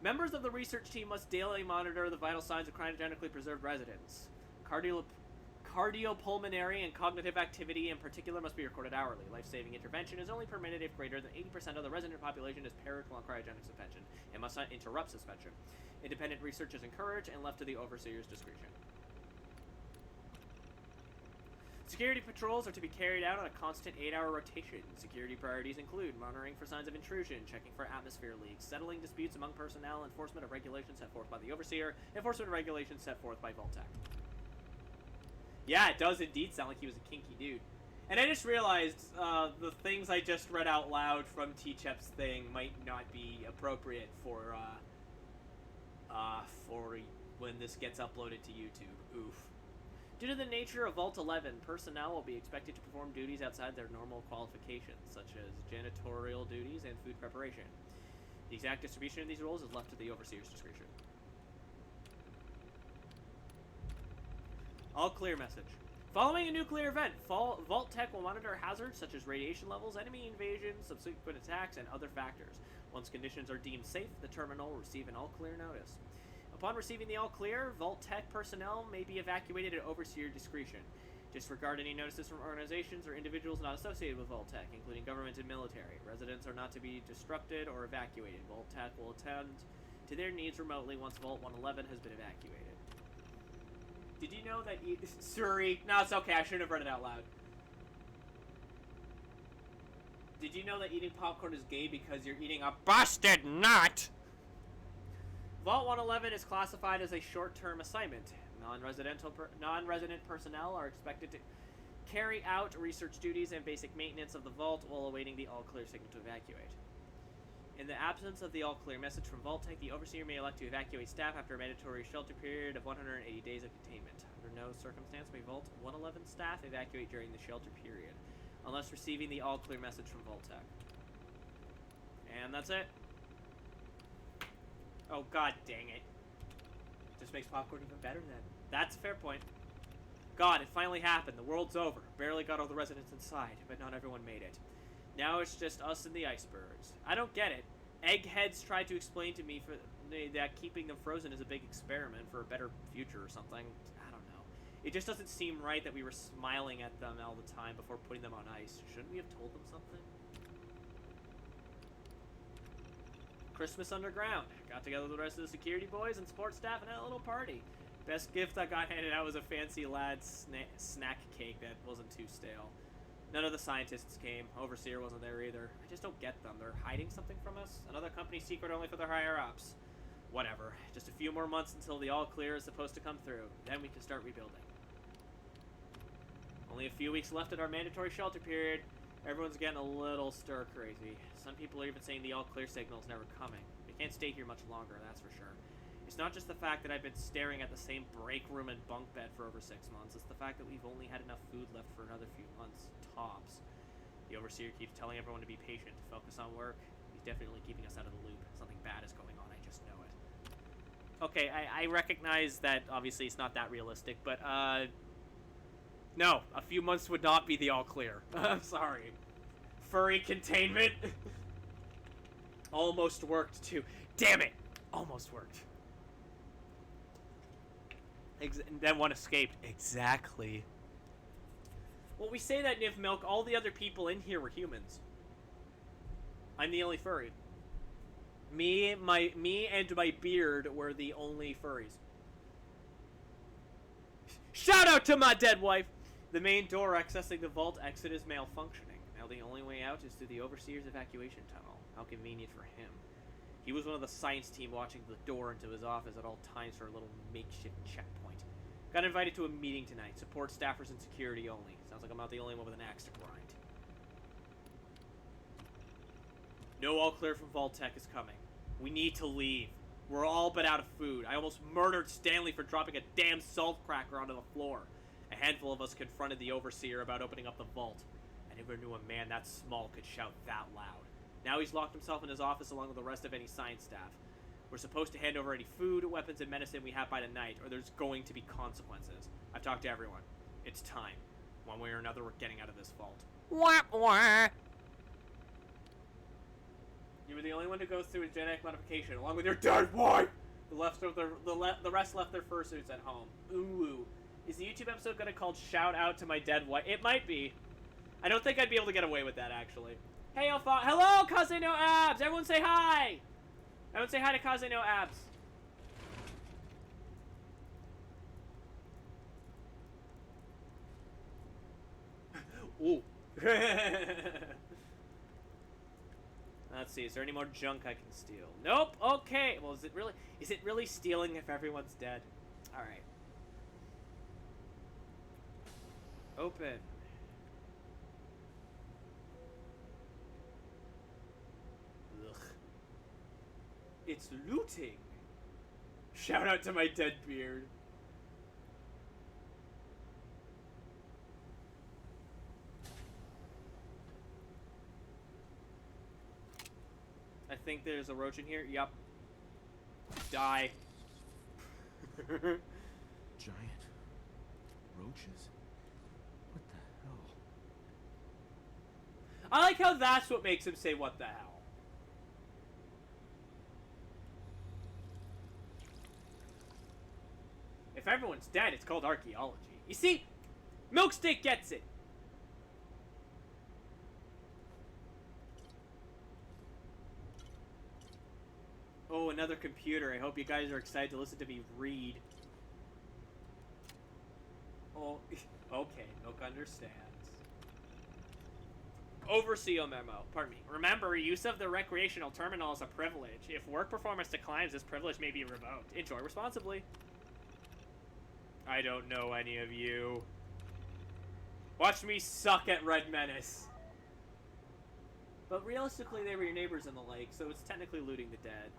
Members of the research team must daily monitor the vital signs of cryogenically preserved residents. Cardiopulmonary and cognitive activity in particular must be recorded hourly. Life-saving intervention is only permitted if greater than 80% of the resident population is paired while cryogenic suspension and must not interrupt suspension. Independent research is encouraged and left to the overseer's discretion. Security patrols are to be carried out on a constant 8-hour rotation. Security priorities include monitoring for signs of intrusion, checking for atmosphere leaks, settling disputes among personnel, enforcement of regulations set forth by the overseer, enforcement of regulations set forth by Vault Tech. Yeah, it does indeed sound like he was a kinky dude. And I just realized the things I just read out loud from T-Chep's thing might not be appropriate for when this gets uploaded to YouTube. Oof. Due to the nature of Vault 11, personnel will be expected to perform duties outside their normal qualifications, such as janitorial duties and food preparation. The exact distribution of these roles is left to the overseer's discretion. All clear message. Following a nuclear event, Vault Tech will monitor hazards such as radiation levels, enemy invasion, subsequent attacks, and other factors. Once conditions are deemed safe, the terminal will receive an all-clear notice. Upon receiving the all-clear, Vault Tech personnel may be evacuated at overseer discretion. Disregard any notices from organizations or individuals not associated with Vault Tech, including government and military. Residents are not to be disrupted or evacuated. Vault Tech will attend to their needs remotely once Vault 111 has been evacuated. Did you know that Surrey... No, it's okay. I shouldn't have read it out loud. Did you know that eating popcorn is gay because you're eating a busted nut? Vault 111 is classified as a short-term assignment. Non-resident personnel are expected to carry out research duties and basic maintenance of the vault while awaiting the all-clear signal to evacuate. In the absence of the all-clear message from Vault Tech, the overseer may elect to evacuate staff after a mandatory shelter period of 180 days of containment. Under no circumstance may Vault 111 staff evacuate during the shelter period, unless receiving the all-clear message from Vault Tech. And that's it. Oh, god dang it. Just makes popcorn even better then. That's a fair point. God, it finally happened. The world's over. Barely got all the residents inside, but not everyone made it. Now it's just us and the icebergs. I don't get it. Eggheads tried to explain to me that keeping them frozen is a big experiment for a better future or something. I don't know. It just doesn't seem right that we were smiling at them all the time before putting them on ice. Shouldn't we have told them something? Christmas underground. Got together with the rest of the security boys and sports staff and had a little party. Best gift I got handed out was a fancy lad's snack cake that wasn't too stale. None of the scientists came. Overseer wasn't there either. I just don't get them. They're hiding something from us? Another company secret only for their higher-ups. Whatever. Just a few more months until the all-clear is supposed to come through. Then we can start rebuilding. Only a few weeks left in our mandatory shelter period. Everyone's getting a little stir-crazy. Some people are even saying the all-clear signal's never coming. We can't stay here much longer, that's for sure. It's not just the fact that I've been staring at the same break room and bunk bed for over 6 months. It's the fact that we've only had enough food left for another few months, tops. The Overseer keeps telling everyone to be patient, to focus on work. He's definitely keeping us out of the loop. Something bad is going on, I just know it. Okay, I recognize that obviously it's not that realistic, but, no, a few months would not be the all-clear. I'm sorry. Furry containment? Almost worked, too. Damn it! Almost worked. Then one escaped. Exactly. Well, we say that, Niv Milk, all the other people in here were humans. I'm the only furry. Me and my beard were the only furries. Shout out to my dead wife! The main door accessing the vault exit is malfunctioning. Now the only way out is through the Overseer's evacuation tunnel. How convenient for him. He was one of the science team watching the door into his office at all times for a little makeshift checkpoint. Got invited to a meeting tonight. Support staffers and security only. Sounds like I'm not the only one with an axe to grind. No all clear from Vault-Tec is coming. We need to leave. We're all but out of food. I almost murdered Stanley for dropping a damn salt cracker onto the floor. A handful of us confronted the Overseer about opening up the vault. I never knew a man that small could shout that loud. Now he's locked himself in his office along with the rest of any science staff. We're supposed to hand over any food, weapons, and medicine we have by tonight, or there's going to be consequences. I've talked to everyone. It's time. One way or another, we're getting out of this vault. Wah, wah. You were the only one to go through a genetic modification, along with your dead wife! The rest left their fursuits at home. Ooh. Is the YouTube episode gonna called Shout Out to My Dead Wife? It might be. I don't think I'd be able to get away with that, actually. Hey, hello, Kaze no Abs! Everyone say hi! Everyone say hi to Kaze no Abs. Ooh. Let's see, is there any more junk I can steal? Nope, okay. Well, is it really stealing if everyone's dead? Alright. Open. Ugh. It's looting. Shout out to my dead beard. I think there's a roach in here. Yup. Die. Giant roaches? What the hell? I like how that's what makes him say what the hell. If everyone's dead, it's called archaeology. You see? Milksteak gets it. Oh, another computer. I hope you guys are excited to listen to me read. Oh, okay. Milk understands. Overseer memo. Pardon me. Remember, use of the recreational terminal is a privilege. If work performance declines, this privilege may be revoked. Enjoy responsibly. I don't know any of you. Watch me suck at Red Menace. But realistically, they were your neighbors in the lake, so it's technically looting the dead.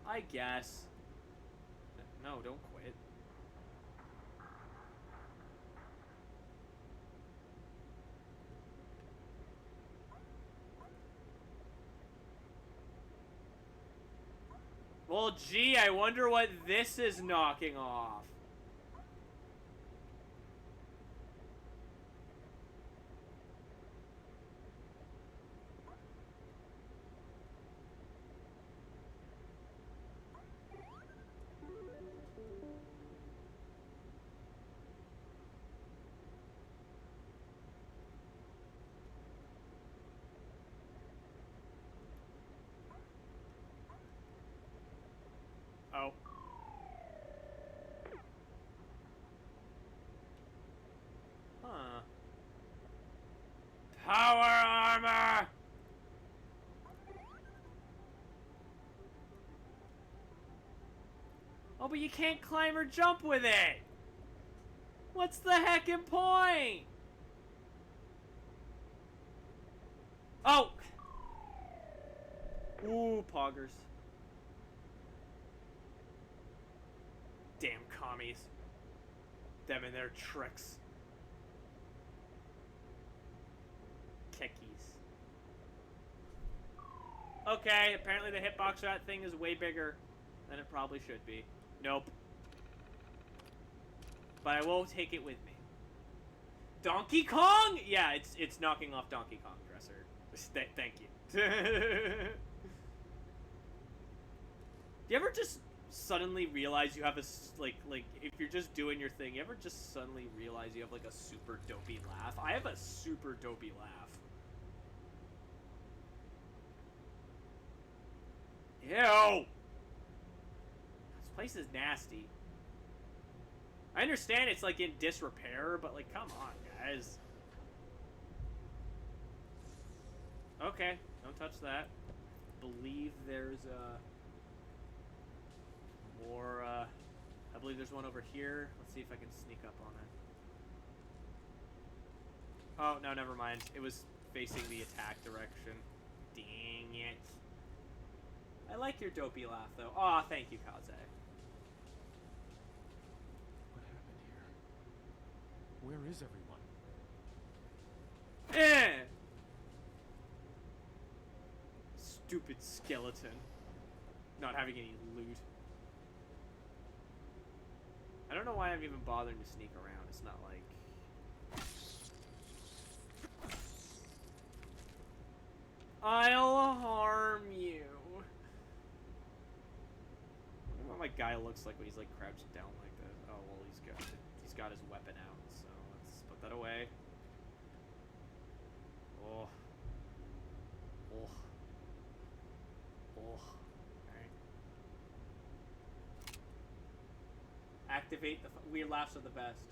I guess. No, don't quit. Well, gee, I wonder what this is knocking off. but you can't climb or jump with it. What's the heckin' point? Oh! Ooh, poggers. Damn commies. Them and their tricks. Kickies. Okay, apparently the hitbox for that thing is way bigger than it probably should be. Nope. But I will take it with me. Donkey Kong? Yeah, it's knocking off Donkey Kong Dresser. Thank you. Do you ever just suddenly realize you have a, like, if you're just doing your thing, you ever just suddenly realize you have, like, a super dopey laugh? I have a super dopey laugh. Ew! This place is nasty. I understand it's, like, in disrepair, but, like, come on, guys. Okay, don't touch that. Believe there's, more, I believe there's one over here. Let's see if I can sneak up on it. Oh, no, never mind. It was facing the attack direction. Dang it. I like your dopey laugh, though. Aw, thank you, Kaze. What happened here? Where is everyone? Eh! Stupid skeleton. Not having any loot. I don't know why I'm even bothering to sneak around. It's not like... I'll harm you. I wonder what my guy looks like when he's like crouched down like that. Oh, well, he's got his weapon out, so let's put that away. Oh. Oh. Oh. Alright. Activate the... Weird laughs are the best.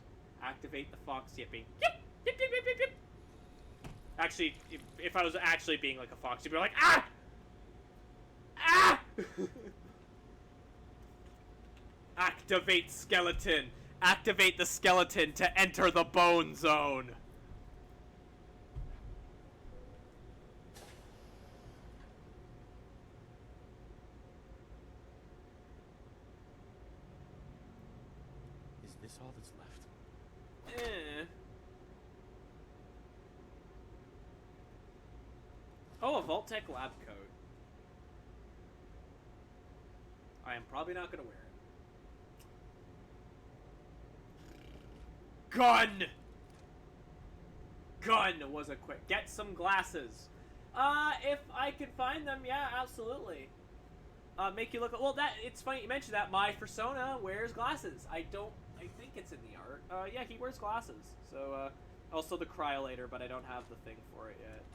Activate the fox yipping. Yip! Yip, yip, yip, yip, yip! Actually, if I was actually being like a fox, you'd be like, ah! Ah! Activate skeleton. Activate the skeleton to enter the bone zone. Is this all that's left? Eh. Oh, a Vault-Tec lab coat. I am probably not gonna wear it. Gun! Gun was a quick... Get some glasses. If I can find them, yeah, absolutely. Make you look... Well, it's funny you mentioned that. My persona wears glasses. I think it's in the art. Yeah, he wears glasses. So, also the cryolator, but I don't have the thing for it yet.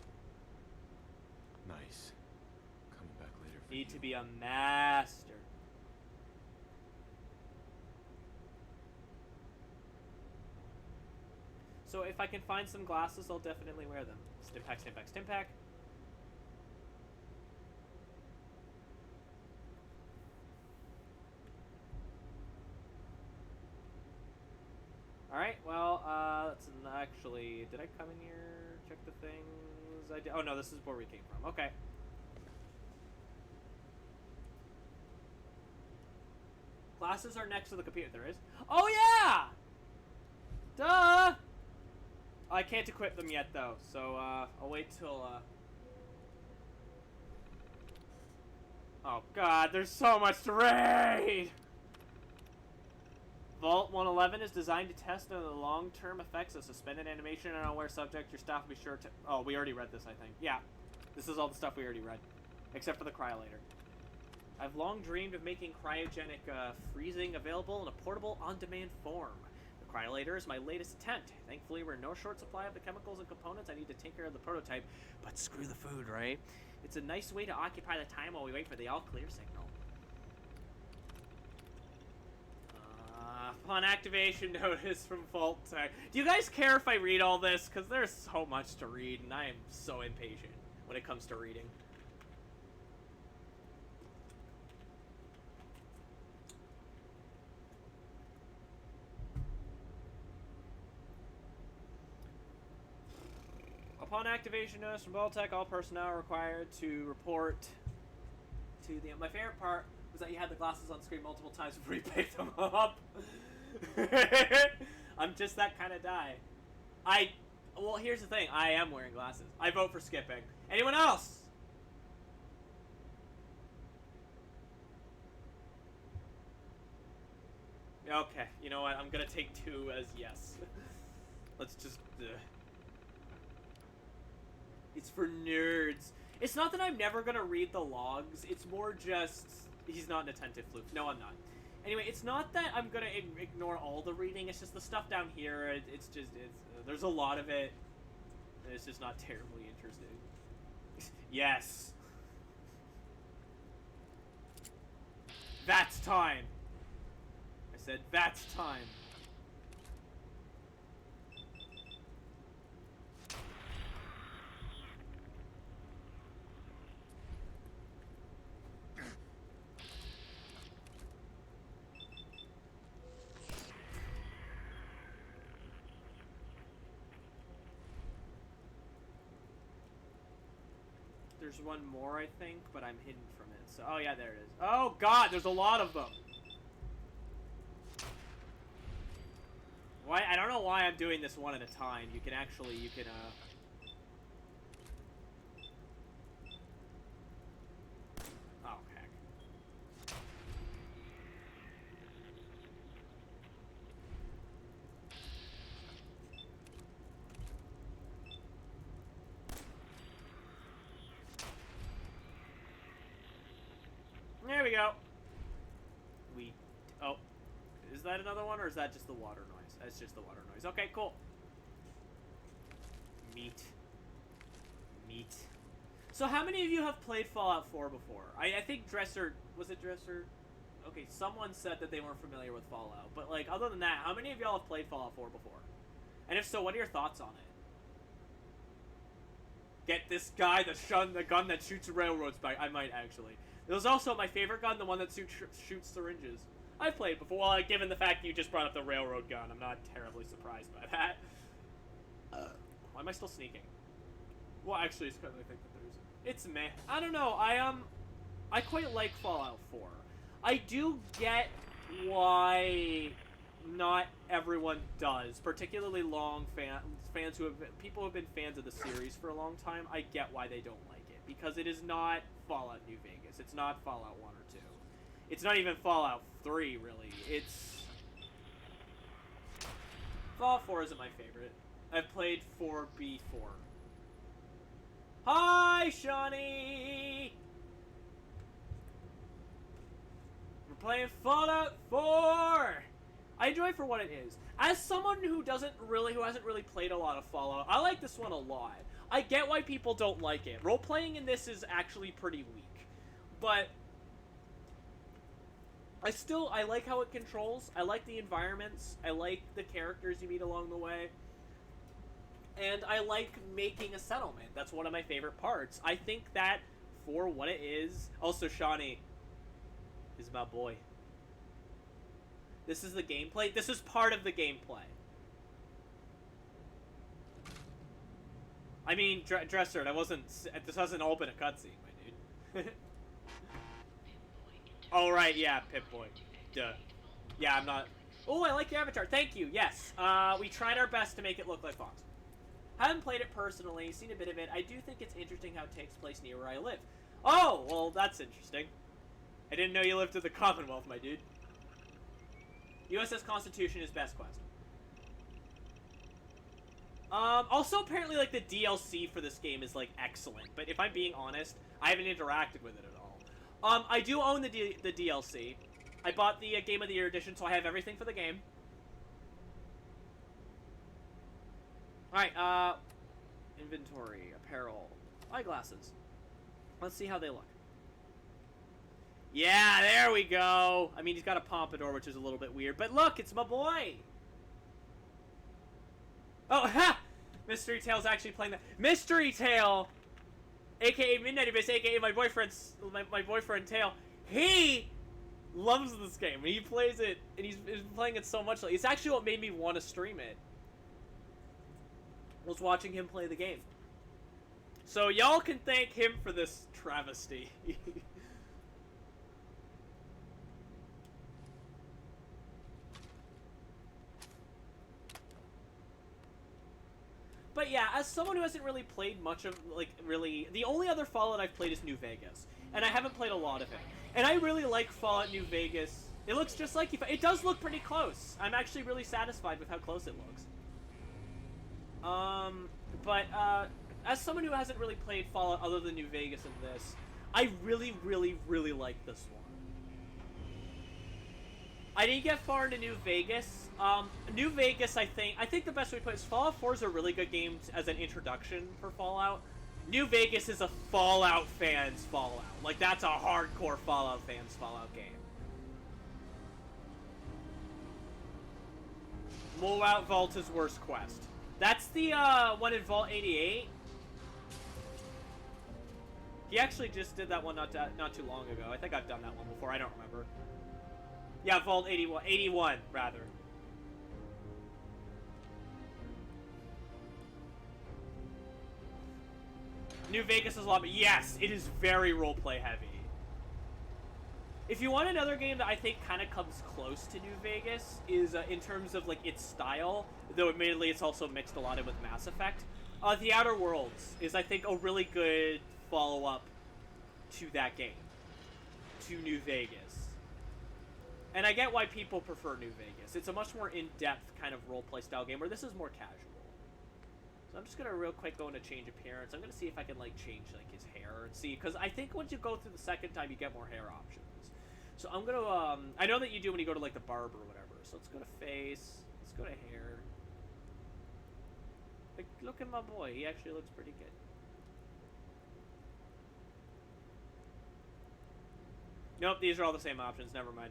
Nice. Coming back later for Need you. to be a master. So if I can find some glasses, I'll definitely wear them. Stimpack, Stimpack, Stimpack. Alright, well, let's actually... Did I come in here? Check the things? I did. Oh no, this is where we came from. Okay. Glasses are next to the computer. There is? Oh yeah! Duh! I can't equip them yet, though, so, I'll wait till, Oh, God, there's so much to raid! Vault 111 is designed to test the long-term effects of suspended animation and unaware subject. Your staff will be sure to... Oh, we already read this, I think. Yeah, this is all the stuff we already read, except for the cryolator. I've long dreamed of making cryogenic, freezing available in a portable, on-demand form. Cryolator is my latest attempt. Thankfully, we're in no short supply of the chemicals and components I need to tinker of the prototype, but screw the food, right? It's a nice way to occupy the time while we wait for the all-clear signal. Upon activation notice from Vault-Tec. Do you guys care if I read all this? Because there's so much to read, and I am so impatient when it comes to reading. Upon activation notice from Baltech, all personnel are required to report to the... My favorite part was that you had the glasses on screen multiple times before you picked them up. I'm just that kind of guy. Well, here's the thing. I am wearing glasses. I vote for skipping. Anyone else? Okay, you know what? I'm gonna take 2 as yes. Let's just... It's for nerds. It's not that I'm never gonna read the logs. It's more just... He's not an attentive floof. No, I'm not. Anyway, it's not that I'm gonna ignore all the reading. It's just the stuff down here. It's just... there's a lot of it. And it's just not terribly interesting. Yes. That's time. I said, that's time. There's one more, I think, but I'm hidden from it. So, oh yeah, there it is. Oh god, there's a lot of them. Why? I don't know why I'm doing this one at a time. You can, oh, heck. There we go. Oh. Is that another one, or is that just the water noise? That's just the water noise. Okay, cool. Meat. So how many of you have played Fallout 4 before? I think Dresser... Was it Dresser? Okay, someone said that they weren't familiar with Fallout. But, like, other than that, how many of y'all have played Fallout 4 before? And if so, what are your thoughts on it? Get this guy, the gun that shoots railroads back. I might, actually. There's also my favorite gun, the one that shoots syringes. I've played before. Well, given the fact that you just brought up the railroad gun, I'm not terribly surprised by that. Why am I still sneaking? Well, actually, it's kind of think that there's... It's meh. I don't know. I quite like Fallout 4. I do get why not everyone does, particularly fans who have people who have been fans of the series for a long time. I get why they don't like it, because it is not Fallout New Vegas. It's not Fallout 1 or 2. It's not even Fallout 3, really. It's... Fallout 4 isn't my favorite. I've played 4B4. Hi, Shawnee! We're playing Fallout 4! I enjoy it for what it is. As someone who hasn't really played a lot of Fallout, I like this one a lot. I get why people don't like it. Role-playing in this is actually pretty weak. But... I like how it controls. I like the environments. I like the characters you meet along the way. And I like making a settlement. That's one of my favorite parts. I think that for what it is... Also, Shawnee is my boy. This is the gameplay. This is part of the gameplay. I mean, Dresser, this hasn't all been a cutscene, my dude. Oh, right, yeah, Pip-Boy. Duh. Yeah, I'm not... Oh, I like your avatar. Thank you, yes. We tried our best to make it look like Fox. Haven't played it personally, seen a bit of it. I do think it's interesting how it takes place near where I live. Oh, well, that's interesting. I didn't know you lived in the Commonwealth, my dude. USS Constitution is best quest. Also, apparently, like, the DLC for this game is, like, excellent. But if I'm being honest, I haven't interacted with it at all. I do own the DLC. I bought the Game of the Year edition, so I have everything for the game. Alright, inventory, apparel, eyeglasses. Let's see how they look. Yeah, there we go! I mean, he's got a Pompadour, which is a little bit weird, but look, it's my boy! Oh, ha! Mystery Tail's actually playing that. Mystery Tail! AKA Midnight Abyss, AKA my boyfriend Tail. He loves this game. He plays it, and he's playing it so much. It's actually what made me want to stream it. Was watching him play the game. So y'all can thank him for this travesty. But yeah, as someone who hasn't really played much of, like, really... The only other Fallout I've played is New Vegas. And I haven't played a lot of it. And I really like Fallout New Vegas. It looks just like... It does look pretty close. I'm actually really satisfied with how close it looks. As someone who hasn't really played Fallout other than New Vegas and this, I really, really, really like this one. I didn't get far into New Vegas. New Vegas, I think the best way to put it is Fallout 4 is a really good game as an introduction for Fallout. New Vegas is a Fallout fan's Fallout. Like, that's a hardcore Fallout fan's Fallout game. Mowout Vault is worst quest. That's the one in Vault 88. He actually just did that one not too long ago. I think I've done that one before. I don't remember. Yeah, Vault 81, rather. New Vegas is a lot, but yes, it is very roleplay heavy. If you want another game that I think kind of comes close to New Vegas, is in terms of like its style, though admittedly it's also mixed a lot in with Mass Effect. The Outer Worlds is, I think, a really good follow-up to that game, to New Vegas. And I get why people prefer New Vegas. It's a much more in-depth kind of roleplay style game, where this is more casual. So I'm just gonna real quick go into change appearance. I'm gonna see if I can like change like his hair and see, because I think once you go through the second time, you get more hair options. So I'm gonna I know that you do when you go to like the barber or whatever. So let's go to face. Let's go to hair. Like, look at my boy. He actually looks pretty good. Nope, these are all the same options. Never mind.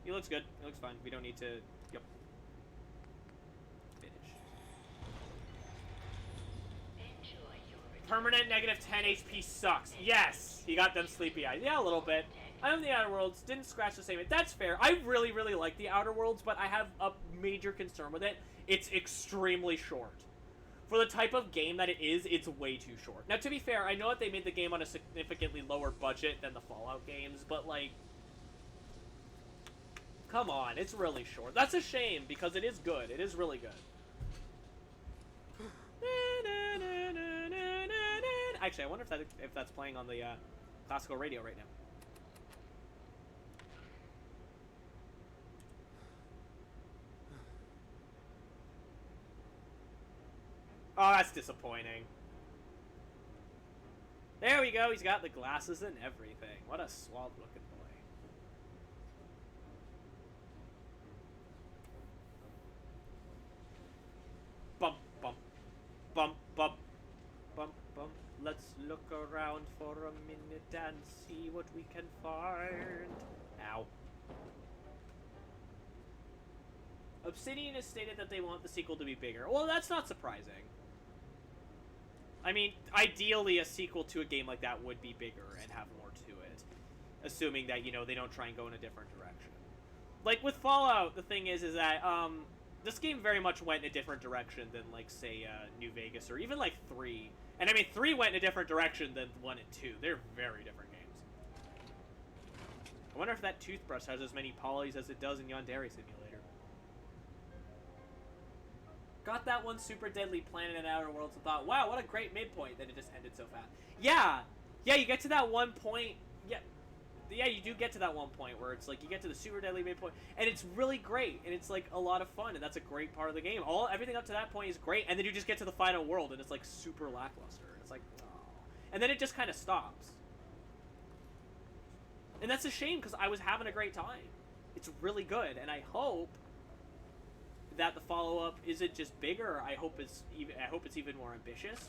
He looks good. He looks fine. We don't need to... Yep. Finish. Permanent negative 10 HP sucks. Yes! He got them sleepy eyes. Yeah, a little bit. I own the Outer Worlds. Didn't scratch the same. That's fair. I really, really like the Outer Worlds, but I have a major concern with it. It's extremely short. For the type of game that it is, it's way too short. Now, to be fair, I know that they made the game on a significantly lower budget than the Fallout games, but, like... Come on, it's really short. That's a shame, because it is good. It is really good. Actually, I wonder if that's playing on the classical radio right now. Oh, that's disappointing. There we go. He's got the glasses and everything. What a suave looking boy. Bump, bump, bump, bump, bump, bump. Let's look around for a minute and see what we can find. Ow. Obsidian has stated that they want the sequel to be bigger. Well, that's not surprising. I mean, ideally a sequel to a game like that would be bigger and have more to it. Assuming that, you know, they don't try and go in a different direction. Like, with Fallout, the thing is that, this game very much went in a different direction than, like, say, New Vegas, or even, like, 3. And, I mean, 3 went in a different direction than 1 and 2. They're very different games. I wonder if that toothbrush has as many polys as it does in Yandere Simulator. Got that one super deadly planet in Outer Worlds and thought, wow, what a great midpoint. Then it just ended so fast. Yeah, you get to that one point. Yeah, you do get to that one point where it's like you get to the super deadly midpoint, and it's really great, and it's like a lot of fun, and that's a great part of the game. Everything up to that point is great, and then you just get to the final world, and it's like super lackluster. And it's like, oh. And then it just kind of stops. And that's a shame because I was having a great time. It's really good, and I hope that the follow-up isn't just bigger. I hope it's even more ambitious.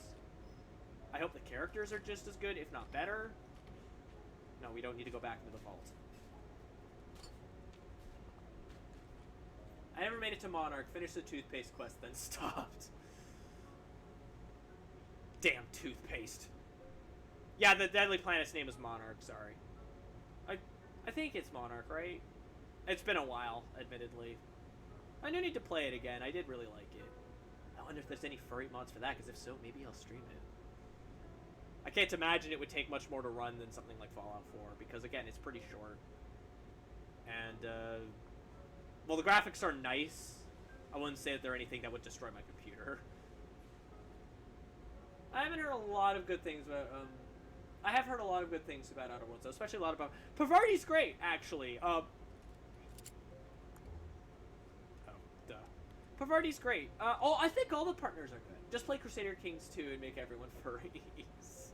I hope the characters are just as good, if not better. No, we don't need to go back into the vault. I never made it to Monarch. Finished the toothpaste quest, then stopped. Damn toothpaste. Yeah, the deadly planet's name is Monarch. Sorry. I think it's Monarch, right? It's been a while, admittedly. I do need to play it again. I did really like it. I wonder if there's any furry mods for that, because if so, maybe I'll stream it. I can't imagine it would take much more to run than something like Fallout 4, because again, it's pretty short. And, well, the graphics are nice. I wouldn't say that they're anything that would destroy my computer. I haven't heard a lot of good things about, I have heard a lot of good things about Outer Worlds, though, especially a lot about... Pompadour's great, actually. Pompadour's great. I think all the partners are good. Just play Crusader Kings 2 and make everyone furries.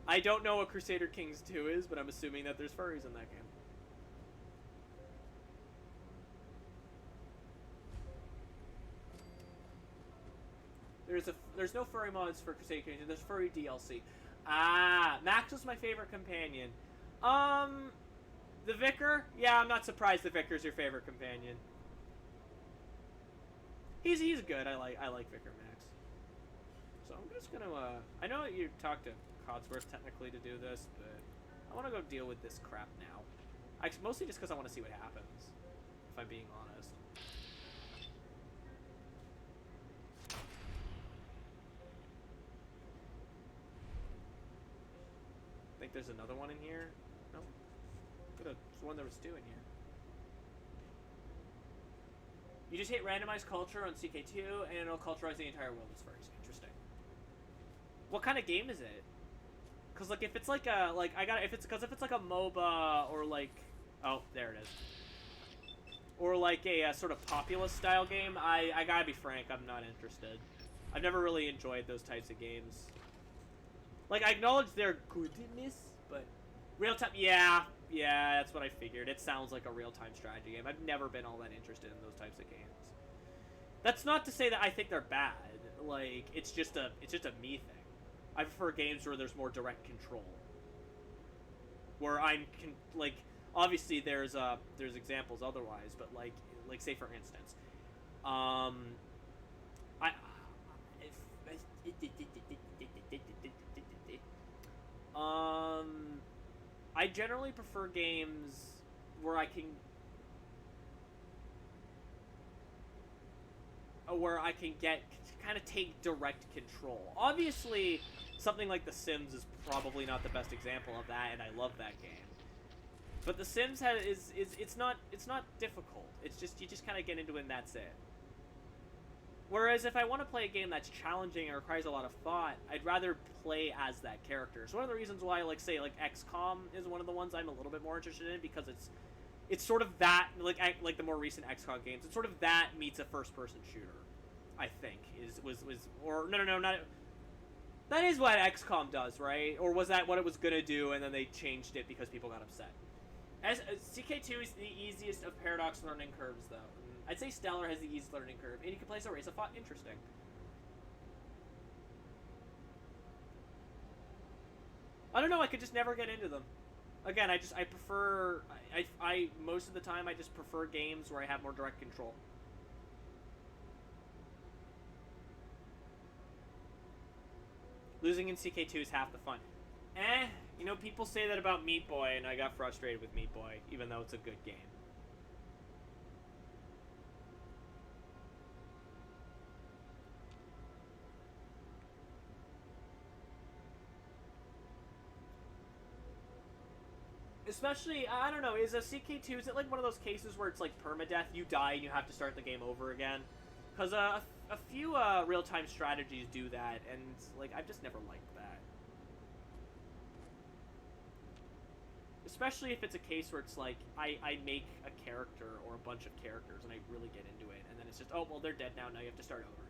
I don't know what Crusader Kings 2 is, but I'm assuming that there's furries in that game. There's no furry mods for Crusader Kings. There's furry DLC. Ah, Max was my favorite companion. The Vicar? Yeah, I'm not surprised the Vicar's your favorite companion. He's good. I like Vicar Max. So I'm just gonna I know you talked to Codsworth technically to do this, but I want to go deal with this crap now. Mostly just because I want to see what happens. If I'm being honest. I think there's another one in here. No, there's one there was two in here. You just hit randomized culture on CK2, and it'll culturize the entire world as furries. Interesting. What kind of game is it? Cause like if it's like a if it's like a MOBA or like there it is. Or like a sort of populist style game, I gotta be frank, I'm not interested. I've never really enjoyed those types of games. Like I acknowledge their goodness, but real time, yeah, that's what I figured. It sounds like a real-time strategy game. I've never been all that interested in those types of games. That's not to say that I think they're bad. Like it's just a me thing. I prefer games where there's more direct control. Where like obviously there's examples otherwise, but like say for instance, I generally prefer games where I can kind of take direct control. Obviously, something like The Sims is probably not the best example of that, and I love that game. But The Sims it's not difficult. It's just you just kind of get into it and that's it. Whereas if I want to play a game that's challenging and requires a lot of thought, I'd rather play as that character. So one of the reasons why say Xcom is one of the ones I'm a little bit more interested in, because it's sort of that like the more recent Xcom games. It's sort of that meets a first-person shooter. I think not. That is what XCOM does, right? Or was that what it was gonna do, and then they changed it because people got upset? CK2 is the easiest of Paradox learning curves, though. I'd say Stellar has the easiest learning curve, and you can play as a race of thought. Interesting. I don't know. I could just never get into them. Again, I prefer. I most of the time I just prefer games where I have more direct control. Losing in CK2 is half the fun. You know, people say that about Meat Boy, and I got frustrated with Meat Boy, even though it's a good game. Especially, I don't know, is a CK2, is it like one of those cases where it's like permadeath, you die and you have to start the game over again? Because a few real-time strategies do that, and like I've just never liked that. Especially if it's a case where it's like, I make a character or a bunch of characters and I really get into it, and then it's just, oh, well, they're dead now you have to start over.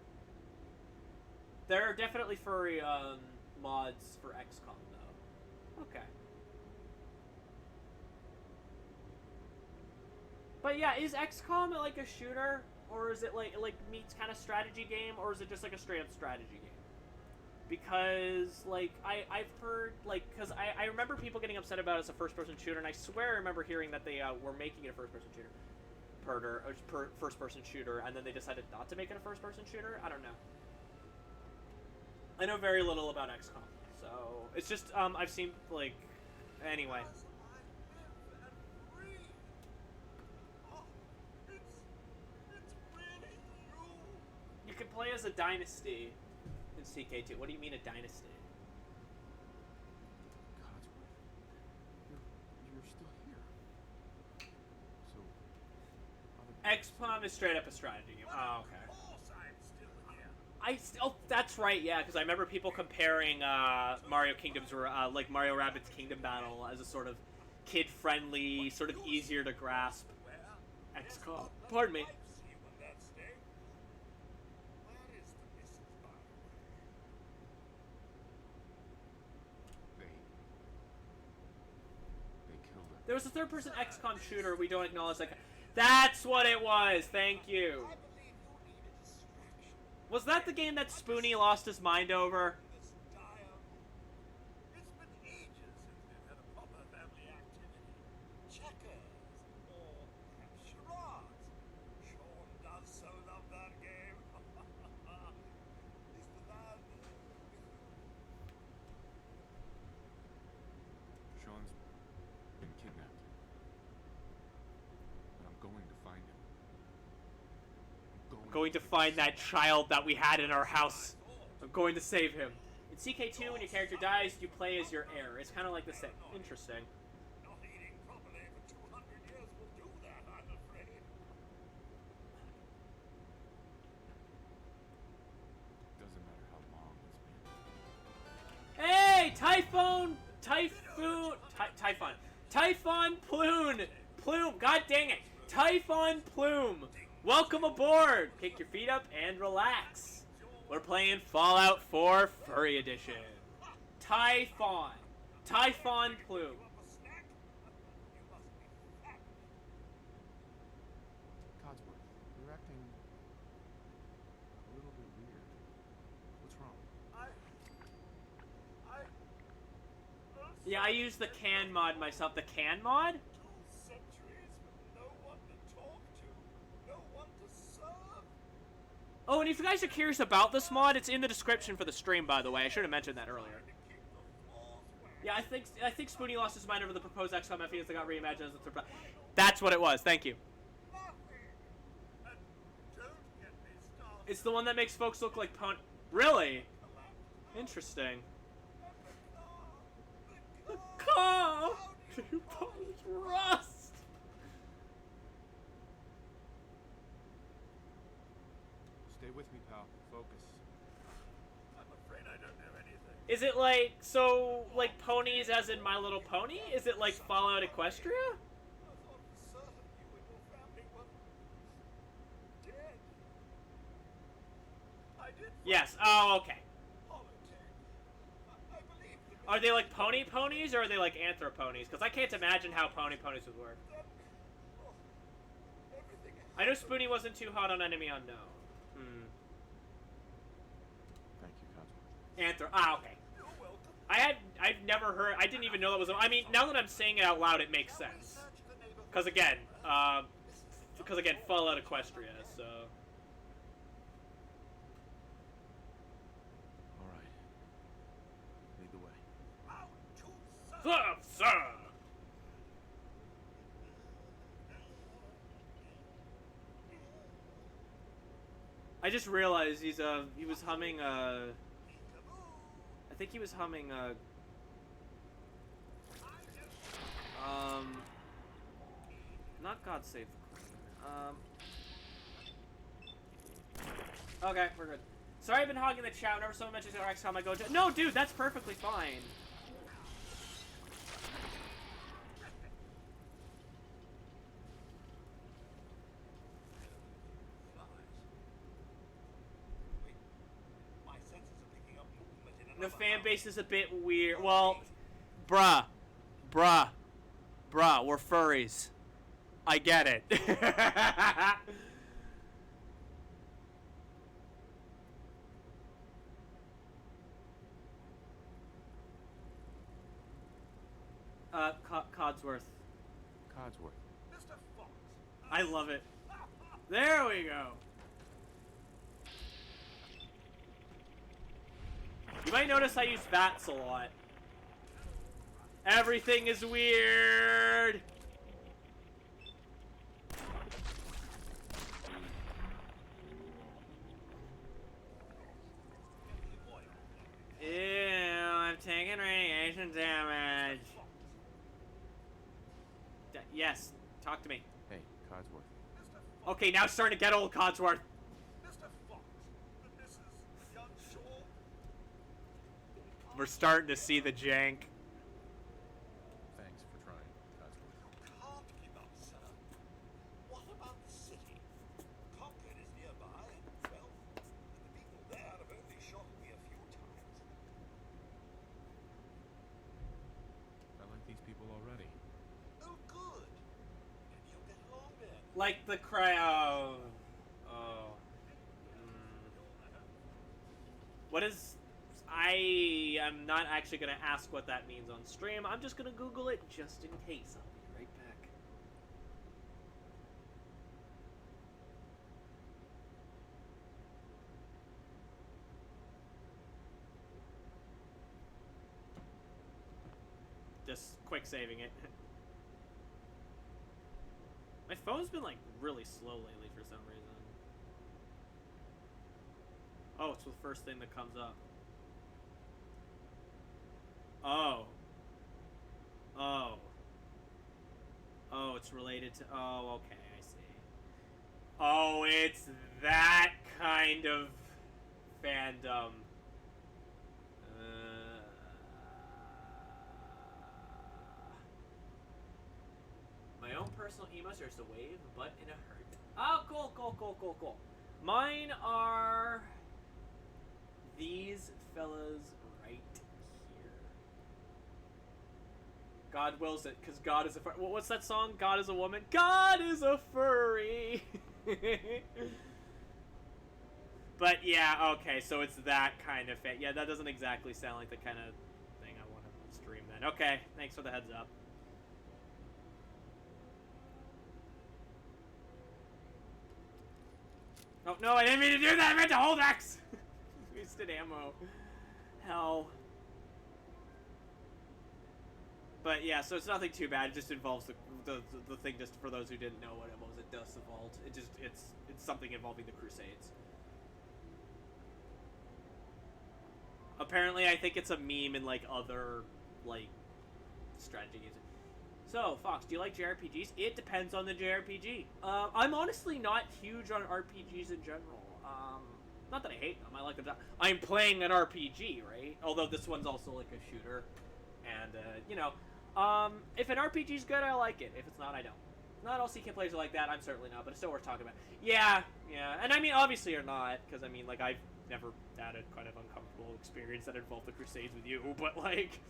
There are definitely furry mods for XCOM, though. Okay. But yeah, is XCOM like a shooter? Or is it like meets kind of strategy game? Or is it just like a straight up strategy game? Because, like, I've heard, like, because I remember people getting upset about it as a first-person shooter, and I swear I remember hearing that they were making it a first-person shooter. First-person shooter, and then they decided not to make it a first-person shooter? I don't know. I know very little about XCOM, so it's just, I've seen, like, anyway. You can play as a dynasty in CK2. What do you mean a dynasty? XCOM is straight up a strategy game. Oh, okay. Of course I'm still here. Oh, that's right, yeah, because I remember people comparing Mario Kingdoms or like Mario Rabbids Kingdom Battle as a sort of kid-friendly, sort of easier to grasp Where? XCOM. Pardon me. I've seen when that's day. Where is the missus, by the way? They killed her. There was a third-person XCOM shooter we don't acknowledge. Like, that's what it was. Thank you. I believe you need a distraction. Was that the game that Spoonie lost his mind over? This dire. It's been ages since we've had a proper family activity. Checkers, or perhaps charades. Sean does so love that game. Is the lad with you? Sean's been kidnapped. And I'm going to find him. I'm Going to find that child that we had in our house. I'm going to save him. In CK2, when your character dies, you play as your heir. It's kind of like the same. Interesting. Not eating properly for 200 years will do that, I'm afraid. Doesn't matter how long it's been. Hey, Typhon Plume. God dang it, Typhon Plume. Welcome aboard. Kick your feet up and relax. We're playing Fallout 4 Furry Edition. Typhon Plume. A snack? You must be fat. Codsworth, you're acting a little bit weird. What's wrong? Yeah, I use the can mod myself. The can mod? 2 centuries with no one to talk to, no one to serve. Oh, and if you guys are curious about this mod, it's in the description for the stream, by the way. I should have mentioned that earlier. To keep the floors wet. Yeah, I think Spoonie lost his mind over the proposed XCOM FPS that got reimagined as a third. That's what it was. Thank you. Nothing. And don't get me started. It's the one that makes folks look like pony. Really? Interesting. The The car. car. Two ponies rust. Stay with me, pal. Focus. I'm afraid I don't know anything. Is it like like ponies as in My Little Pony? Is it like Fallout Equestria? I thought for certain you and your family were dead. I did Yes. Oh, okay. politics. I believe the Are they like ponies or are they like anthroponies? Because I can't imagine how ponies would work. everything I know Spoonie wasn't too hot on Enemy Unknown. Thank you, Codsworth. Okay. you're welcome. I've never heard. I didn't even know that was. I mean, now that I'm saying it out loud, it makes sense. Search the neighborhood. Because again, Fallout Equestria. So. All right. Lead the way. Out to serve. Sir. I just realized he was humming I think he was humming not God Save the Queen. Okay, we're good. Sorry I've been hogging the chat. Whenever someone mentions our XCOM, I go, no, dude, that's perfectly fine. My senses are picking up movement in The another fan house. base is a bit weird. Well, bruh, we're furries. I get it. Codsworth. Codsworth. Mr. Fox. I love it. There we go. You might notice I use VATS a lot. Everything is weird. Ew, I'm taking radiation damage. Yes, talk to me. Hey, Codsworth. Mr. Okay, now it's starting to get old, Codsworth. Mr. Fox, this is young Shaw. We're starting to see the jank. Thanks for trying, Codsworth. You can't give up, sir. What about the city? Concord is nearby, and, well, the people there have only shocked me a few times. I like these people already. Oh, good. Maybe you'll get along then. Like the crowd. Oh. What is... I am not actually going to ask what that means on stream. I'm just going to Google it just in case. I'll be right back. Just quick saving it. My phone's been like really slow lately for some reason. Oh, it's the first thing that comes up. Oh. Oh. Oh, it's related to... Oh, okay, I see. Oh, it's that kind of fandom. My own personal emos are just a wave, but in a hurt. Oh, cool, cool, cool, cool, cool. Mine are... these fellas right here. God wills it, because God is a furry. What's that song? God is a woman? God is a furry! But yeah, okay, so it's that kind of yeah, that doesn't exactly sound like the kind of thing I want to stream then. Okay, thanks for the heads up. Oh, no, I didn't mean to do that! I meant to hold X! Wasted ammo. Hell. But yeah, so it's nothing too bad. It just involves the thing, just for those who didn't know what it was, it does evolve. It's something involving the Crusades. Apparently, I think it's a meme in, like, other, like, strategy games. So, Fox, do you like JRPGs? It depends on the JRPG. I'm honestly not huge on RPGs in general. Not that I hate them, I like them. I'm playing an RPG, right? Although this one's also, like, a shooter. And, you know, if an RPG's good, I like it. If it's not, I don't. Not all CK players are like that, I'm certainly not, but it's still worth talking about. Yeah, yeah. And I mean, obviously you're not, because, I mean, like, I've never had a kind of uncomfortable experience that involved the Crusades with you, but, like...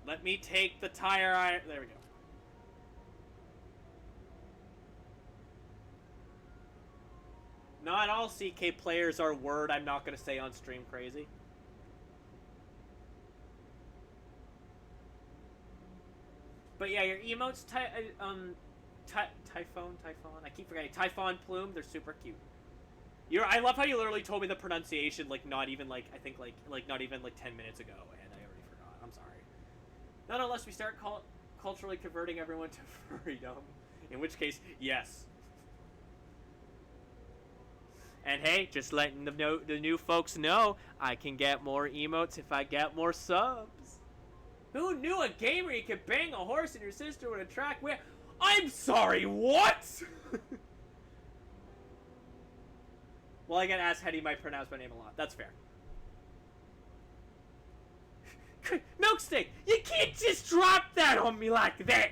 Let me take the tire iron. There we go. Not all CK players are word I'm not going to say on stream crazy. But yeah, your emotes, Typhon, I keep forgetting. Typhon Plume, they're super cute. I love how you literally told me the pronunciation, like, not even, like, I think, like not even, like, 10 minutes ago, and I already forgot. I'm sorry. Not unless we start culturally converting everyone to freedom. In which case, yes. And hey, just letting the new folks know, I can get more emotes if I get more subs. Who knew a gamer you could bang a horse and your sister would attract where? I'm sorry, what? Well, I get asked how do you might pronounce my name a lot. That's fair. Milksteak, you can't just drop that on me like that.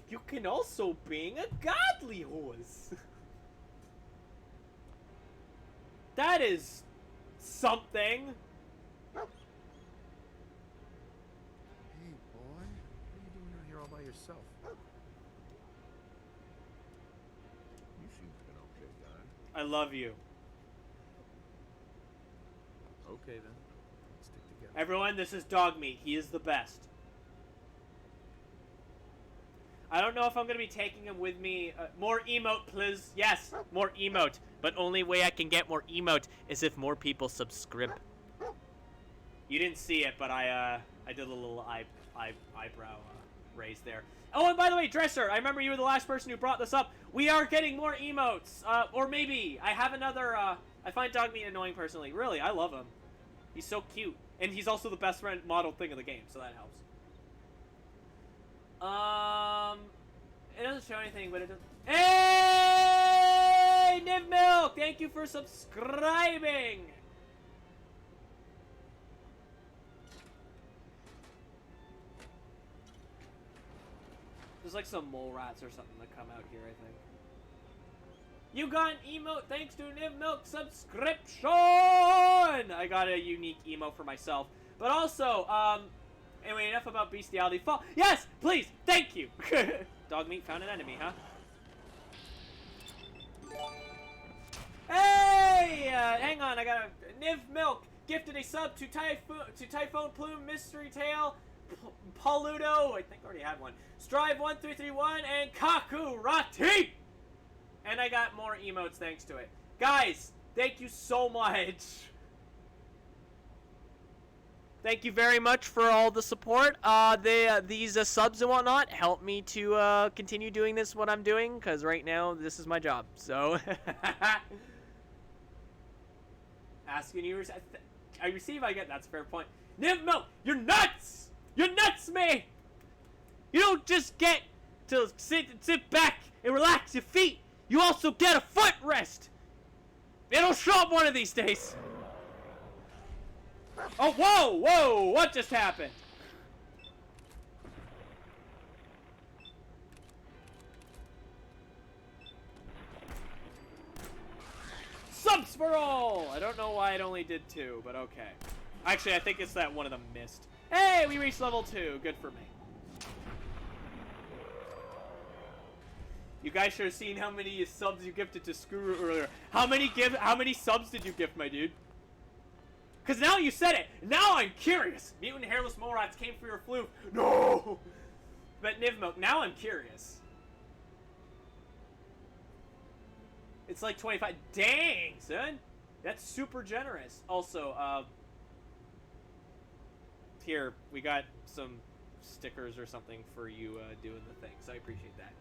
You can also bang a godly horse. That is something. Hey, boy. What are you doing out here all by yourself? You seem like an okay guy. I love you. Okay, then. Let's stick together. Everyone, this is Dog Meat. He is the best. I don't know if I'm going to be taking him with me. More emote, please. Yes, more emote. But only way I can get more emote is if more people subscribe. You didn't see it, but I did a little eyebrow raise there. Oh, and by the way, Dresser, I remember you were the last person who brought this up. We are getting more emotes. Or maybe I have another I find Dogmeat annoying personally. Really, I love him. He's so cute. And he's also the best modeled thing in the game, so that helps. It doesn't show anything, but it does. Hey, Niv Milk! Thank you for subscribing! There's like some mole rats or something that come out here, I think. You got an emote thanks to Niv Milk subscription! I got a unique emote for myself. But also, anyway, enough about bestiality. Fall. Yes, please, thank you! Dogmeat found an enemy, huh? Hey! Hang on, I got a Niv Milk gifted a sub to Typhoon Plume, Mystery Tail, Paludo, I think I already had one, Strive1331, and Kakurati! And I got more emotes thanks to it. Guys, thank you so much. Thank you very much for all the support. These subs and whatnot help me to continue doing this, what I'm doing, because right now this is my job. So, asking you, I receive, I get. That's a fair point. Niv Milk, you're nuts! You're nuts, man! You don't just get to sit back and relax your feet. You also get a foot rest. It'll show up one of these days. Oh, whoa, whoa, what just happened? Subs for all! I don't know why it only did 2, but okay. Actually, I think it's that one of them missed. Hey, we reached level 2. Good for me. You guys should have seen how many subs you gifted to Skuru earlier. How many subs did you gift, my dude? Because now you said it. Now I'm curious. Mutant Hairless Mole Rats came for your floof. No! But Niv Milk, now I'm curious. It's like 25. Dang, son. That's super generous. Also, here, we got some stickers or something for you doing the thing, so I appreciate that.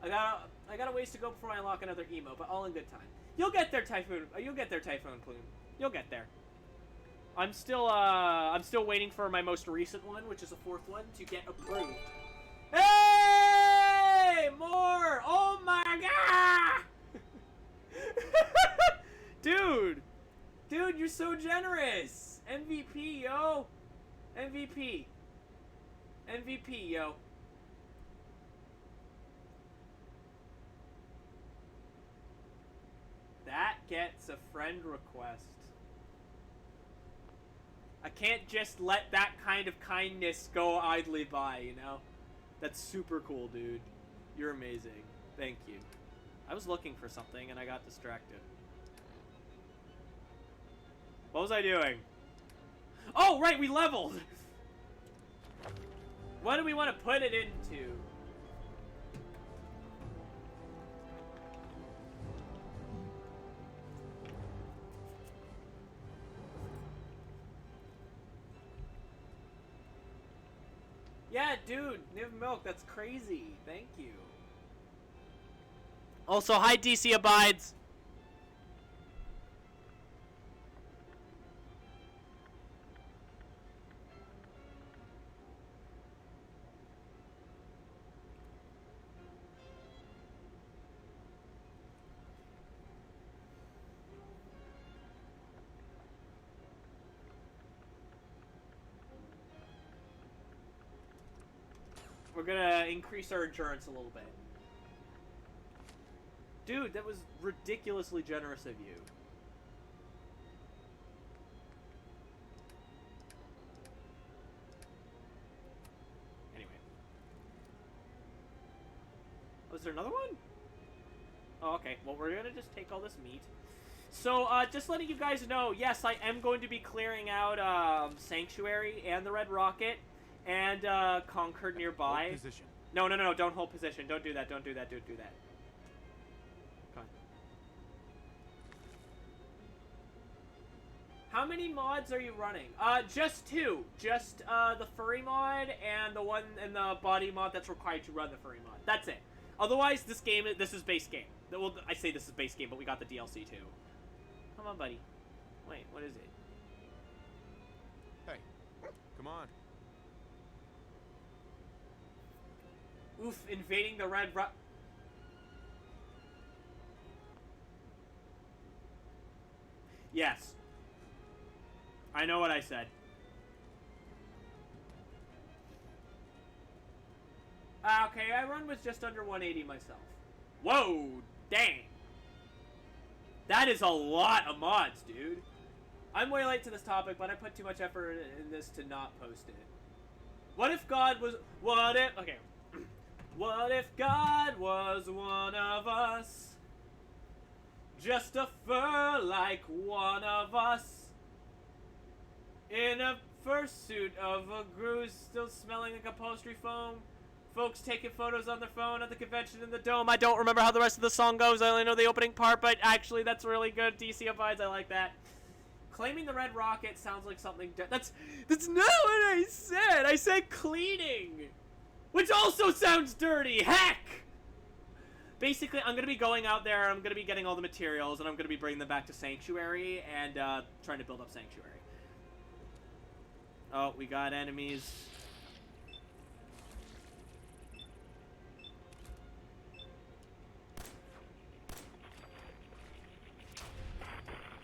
I got a ways to go before I unlock another emo, but all in good time. You'll get there, Typhoon. You'll get there, Typhoon Plume. You'll get there. I'm still waiting for my most recent one, which is a 4th one, to get approved. Hey! More! Oh my god! Dude! Dude, you're so generous! MVP, yo! MVP. MVP, yo. That gets a friend request. I can't just let that kind of kindness go idly by, you know? That's super cool, dude. You're amazing. Thank you. I was looking for something and I got distracted. What was I doing? Oh, right, we leveled! What do we want to put it into? Yeah, dude, Niv Milk, that's crazy. Thank you. Also, hi, DC Abides. We're gonna increase our endurance a little bit. Dude, that was ridiculously generous of you. Anyway. Was there another one? Oh, okay. Well, we're gonna just take all this meat. So, just letting you guys know, yes, I am going to be clearing out, Sanctuary and the Red Rocket. And, Concord nearby. Hold position. No, don't hold position. Don't do that, don't do that. Come on. How many mods are you running? Just 2. Just, the furry mod and the one and the body mod that's required to run the furry mod. That's it. Otherwise, this is base game. Well, I say this is base game, but we got the DLC too. Come Come on, buddy. Wait, what is it? Hey, come on. Oof, invading the red rock. Yes. I know what I said. Okay, I run with just under 180 myself. Whoa, dang. That is a lot of mods, dude. I'm way late to this topic, but I put too much effort in this to not post it. What if God was... What if... Okay. What if God was one of us? Just a fur like one of us. In a fursuit of a Grooze, still smelling like upholstery foam. Folks taking photos on their phone at the convention in the dome. I don't remember how the rest of the song goes. I only know the opening part, but actually that's really good. DC abides, I like that. Claiming the red rocket sounds like something... That's not what I said. I said cleaning. Which also sounds dirty. Heck! Basically, I'm going to be going out there. I'm going to be getting all the materials, and I'm going to be bringing them back to Sanctuary and trying to build up Sanctuary. Oh, we got enemies.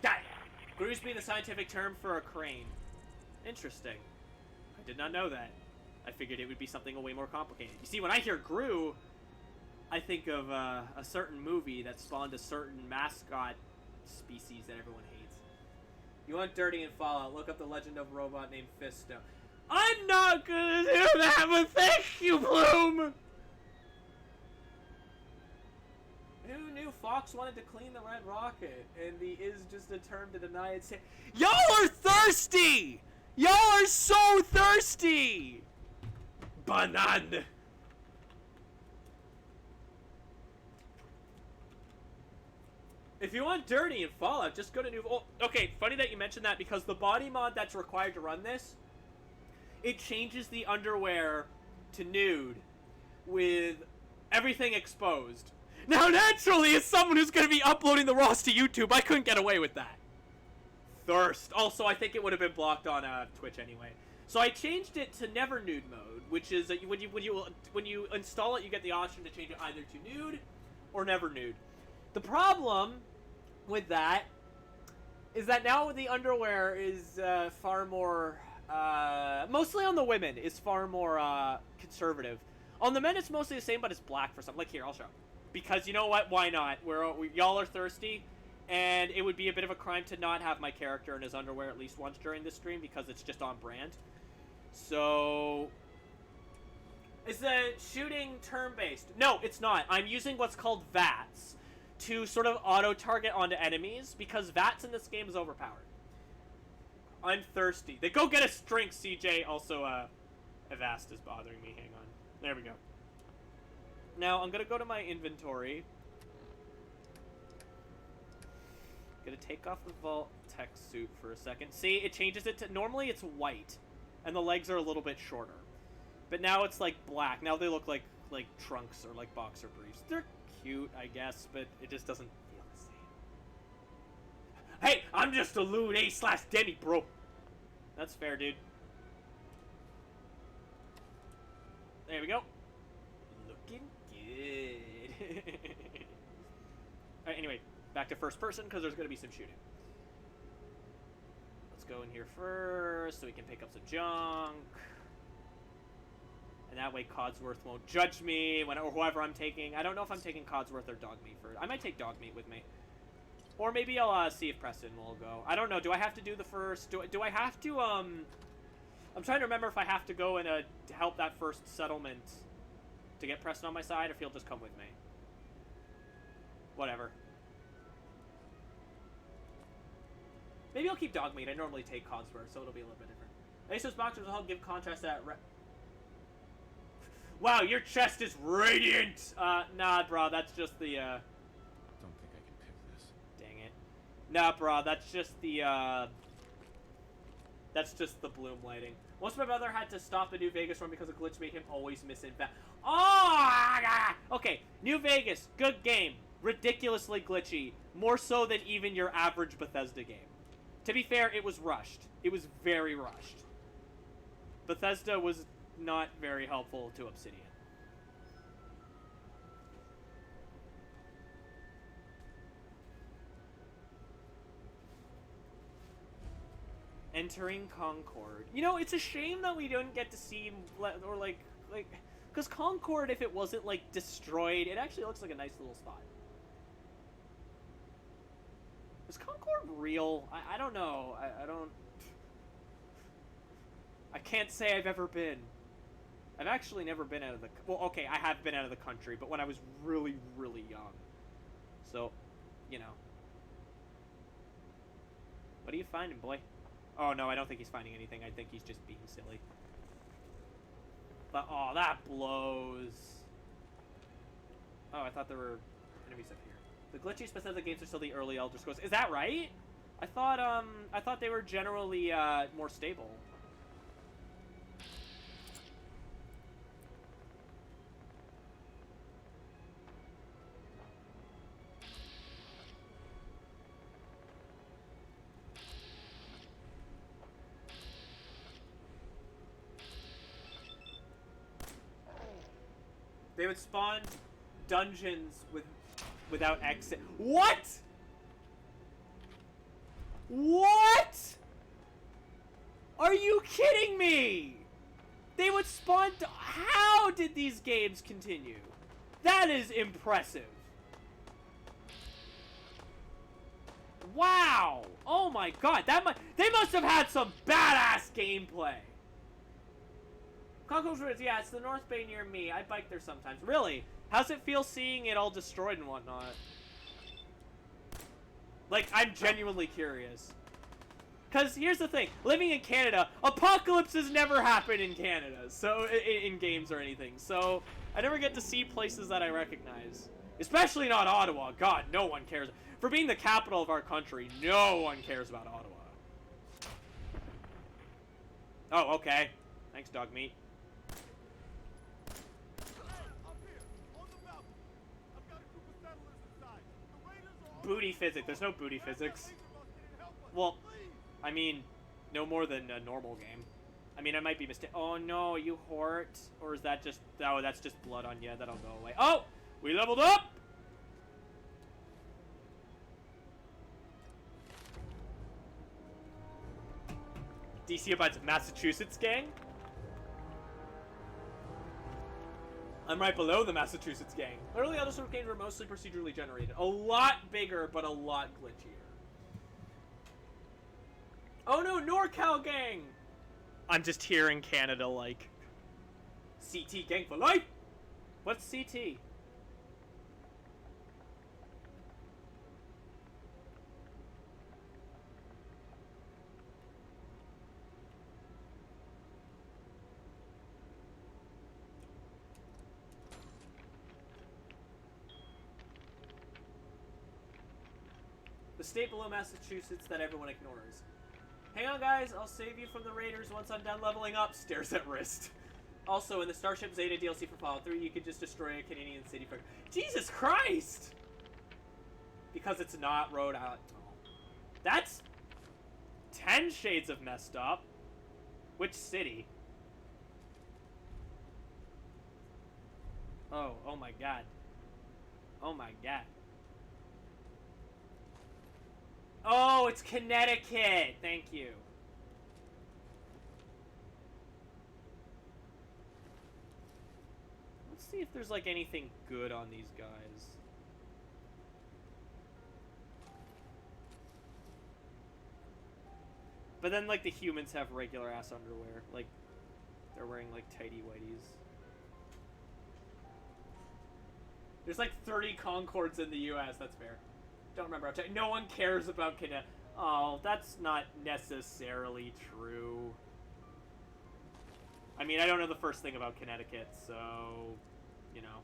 Got it! Grooze being the scientific term for a crane. Interesting. I did not know that. I figured it would be something way more complicated. You see, when I hear Groo, I think of a certain movie that spawned a certain mascot species that everyone hates. You want dirty in Fallout, look up the legend of a robot named Fisto. I'm not gonna do that, but thank you, Bloom! Who knew Fox wanted to clean the red rocket? And the is just a term to deny its... Y'all are thirsty! Y'all are so thirsty! Banan! If you want dirty in Fallout, just go to new... Oh, okay, funny that you mentioned that, because the body mod that's required to run this, it changes the underwear to nude with everything exposed. Now, naturally, as someone who's going to be uploading the RAWs to YouTube, I couldn't get away with that. Thirst. Also, I think it would have been blocked on Twitch anyway. So I changed it to never nude mode, which is when you install it, you get the option to change it either to nude or never nude. The problem with that is that now the underwear is far more, mostly on the women, is far more conservative. On the men, it's mostly the same, but it's black for something. Like here, I'll show. Because you know what? Why not? Y'all are thirsty, and it would be a bit of a crime to not have my character in his underwear at least once during this stream because it's just on brand. So, is the shooting turn-based? No, it's not. I'm using what's called VATS to sort of auto-target onto enemies because VATS in this game is overpowered. I'm thirsty. Then go get a drink, CJ. Also, Avast is bothering me. Hang on. There we go. Now, I'm gonna go to my inventory. Gonna take off the Vault Tech suit for a second. See, it changes it to... Normally, it's white. And the legs are a little bit shorter. But now it's, like, black. Now they look like trunks or, like, boxer briefs. They're cute, I guess, but it just doesn't feel the same. Hey, I'm just a lewd A/Demi, bro. That's fair, dude. There we go. Looking good. Alright, anyway, back to first person, because there's going to be some shooting. Let's go in here first, so we can pick up some junk. And that way Codsworth won't judge me, or whoever I'm taking. I don't know if I'm taking Codsworth or Dogmeat first. I might take Dogmeat with me. Or maybe I'll see if Preston will go. I don't know. Do I have to do the first... Do I have to, I'm trying to remember if I have to go and to help that first settlement to get Preston on my side, or if he'll just come with me. Whatever. Maybe I'll keep Dogmeat. I normally take Codsworth, so it'll be a little bit different. Asos Boxers will help give contrast to that... Wow, your chest is radiant! Nah, bro, that's just the, Don't think I can pick this. Dang it. Nah, bro, that's just the, That's just the bloom lighting. Once my brother had to stop the New Vegas run because a glitch made him always miss it. Oh! Okay, New Vegas, good game. Ridiculously glitchy. More so than even your average Bethesda game. To be fair, it was rushed. It was very rushed. Bethesda was not very helpful to Obsidian. Entering Concord. You know, it's a shame that we don't get to see, or like, because Concord, if it wasn't, like, destroyed, it actually looks like a nice little spot. Is Concord real? I don't know. I can't say I've ever been. I've actually never been out of the... Well, okay, I have been out of the country, but when I was really, really young. So, you know. What are you finding, boy? Oh, no, I don't think he's finding anything. I think he's just being silly. But, oh, that blows. Oh, I thought there were enemies up here. The glitchy specific games are still the early Elder Scrolls. Is that right? I thought they were generally, more stable. They would spawn dungeons without exit. What? What? Are you kidding me? They would spawn... How did these games continue? That is impressive. Wow. Oh my god. They must have had some badass gameplay. Conco's Ridge, yeah, it's the North Bay near me. I bike there sometimes. Really? How's it feel seeing it all destroyed and whatnot? Like, I'm genuinely curious. Because here's the thing. Living in Canada, apocalypses never happen in Canada. So, in games or anything. So, I never get to see places that I recognize. Especially not Ottawa. God, no one cares. For being the capital of our country, no one cares about Ottawa. Oh, okay. Thanks, dog meat. Booty physics. There's no booty physics. Well, I mean, no more than a normal game. I mean, I might be mistaken. Oh no, you hort? Or is that just... Oh, that's just blood on you. That'll go away. Oh! We leveled up! DC abides Massachusetts gang? I'm right below the Massachusetts gang. Early other sort of games were mostly procedurally generated. A lot bigger, but a lot glitchier. Oh no, NorCal gang! I'm just hearing Canada like... CT gang for life? What's CT? The state below Massachusetts that everyone ignores. Hang on, guys. I'll save you from the raiders once I'm done leveling up. Stares at wrist. Also, in the Starship Zeta DLC for Fallout 3, you could just destroy a Canadian city for... Jesus Christ! Because it's not Rhode Island. Oh. That's 10 shades of messed up. Which city? Oh my god. Oh my god. Oh, it's Connecticut! Thank you. Let's see if there's, like, anything good on these guys. But then, like, the humans have regular-ass underwear. Like, they're wearing, like, tighty-whities. There's, like, 30 Concords in the U.S., that's fair. Don't remember. No one cares about Connecticut. Oh, that's not necessarily true. I mean, I don't know the first thing about Connecticut, so, you know.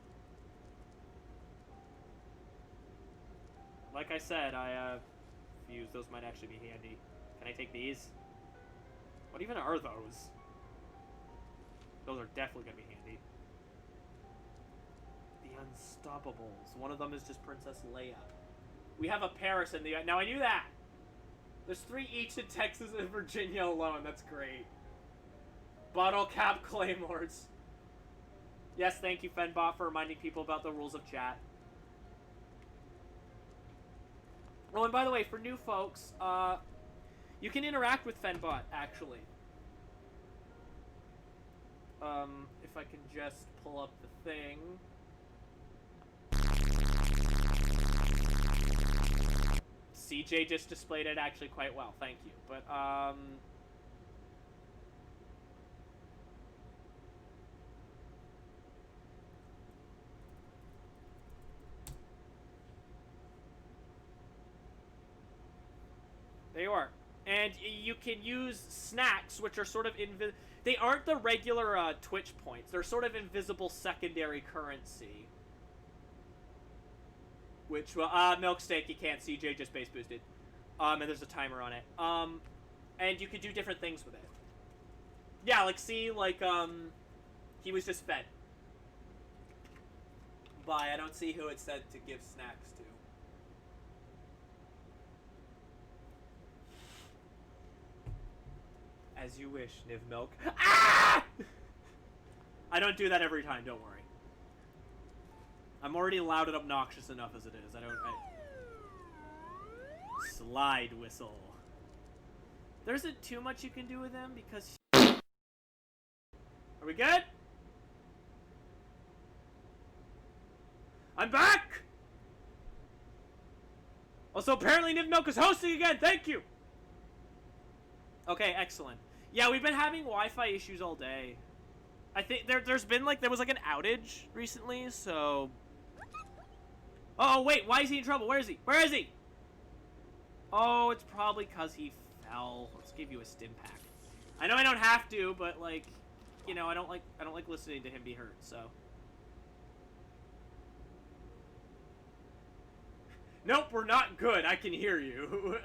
Like I said, fuse. Those might actually be handy. Can I take these? What even are those? Those are definitely gonna be handy. The Unstoppables. One of them is just Princess Leia. We have a Paris in the... Now, I knew that. There's 3 each in Texas and Virginia alone. That's great. Bottle cap claymores. Yes, thank you, Fenbot, for reminding people about the rules of chat. Oh, and by the way, for new folks, you can interact with Fenbot, actually. If I can just pull up the thing. CJ just displayed it actually quite well, thank you. But, there you are. And you can use snacks, which are sort of they aren't the regular Twitch points. They're sort of invisible secondary currency. Which, Milksteak, you can't. CJ just base boosted. And there's a timer on it. And you could do different things with it. Yeah, like, see, like, he was just fed. Bye, I don't see who it said to give snacks to. As you wish, Niv Milk. Ah! I don't do that every time, don't worry. I'm already loud and obnoxious enough as it is. Slide whistle. There isn't too much you can do with them because... Are we good? I'm back! Also, apparently Niv Milk is hosting again. Thank you! Okay, excellent. Yeah, we've been having Wi-Fi issues all day. I think there's been like, there was like an outage recently, so... Oh, wait, why is he in trouble? Where is he? Where is he? Oh, it's probably because he fell. Let's give you a stim pack. I know I don't have to, but like, you know, I don't like listening to him be hurt, so. Nope, we're not good. I can hear you.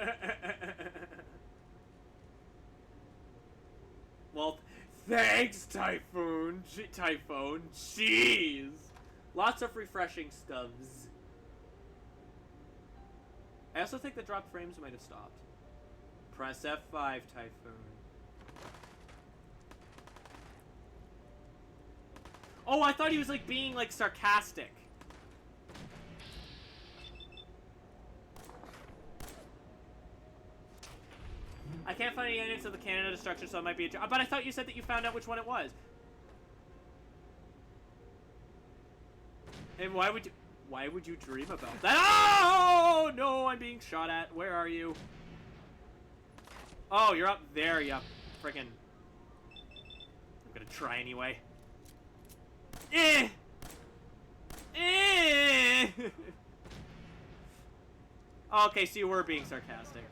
Well, thanks, Typhoon. Typhoon. Jeez. Lots of refreshing stubs. I also think the drop frames might have stopped. Press F5, Typhoon. Oh, I thought he was like being like sarcastic. I can't find any evidence of the Canada destruction, so it might be a... But I thought you said that you found out which one it was. And why would you dream about that? Oh, no, I'm being shot at. Where are you? Oh, you're up there, you frickin'... I'm gonna try anyway. Eh! Eh! Okay, so you were being sarcastic.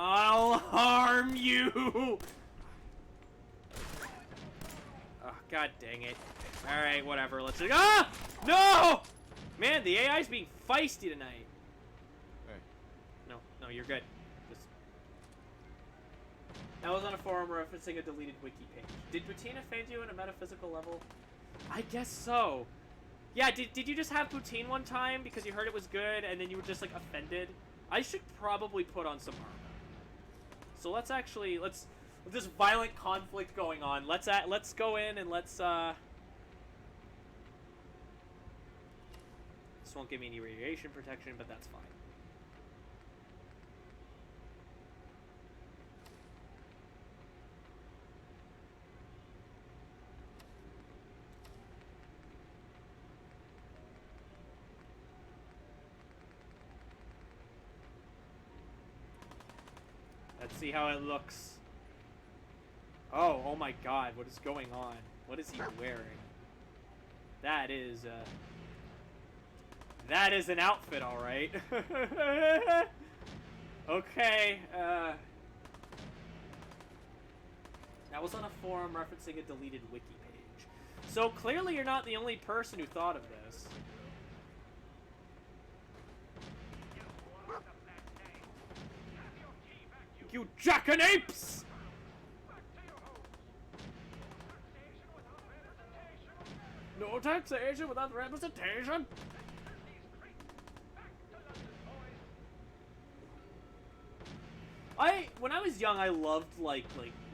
I'll harm you! Oh, god dang it. Alright, whatever, let's just... Ah! No! Man, the AI's being feisty tonight. Hey. No, you're good. Just... That was on a forum referencing a deleted wiki page. Did Butina offend you on a metaphysical level? I guess so. Yeah, did you just have poutine one time because you heard it was good and then you were just, like, offended? I should probably put on some armor. So let's actually, with this violent conflict going on, let's go in and let's, this won't give me any radiation protection, but that's fine. Let's see how it looks. Oh my god, what is going on? What is he wearing? That is an outfit, alright. Okay, that was on a forum referencing a deleted wiki page. So clearly you're not the only person who thought of this. You jackanapes! No. No taxation without representation. When I was young, I loved like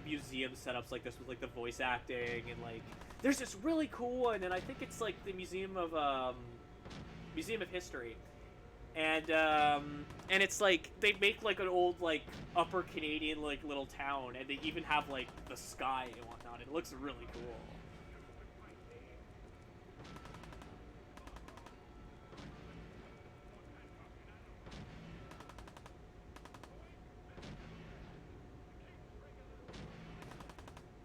museum setups like this with like the voice acting and like there's this really cool one, and I think it's like the Museum of History, and it's like they make like an old like upper Canadian like little town, and they even have like the sky and whatnot. It looks really cool.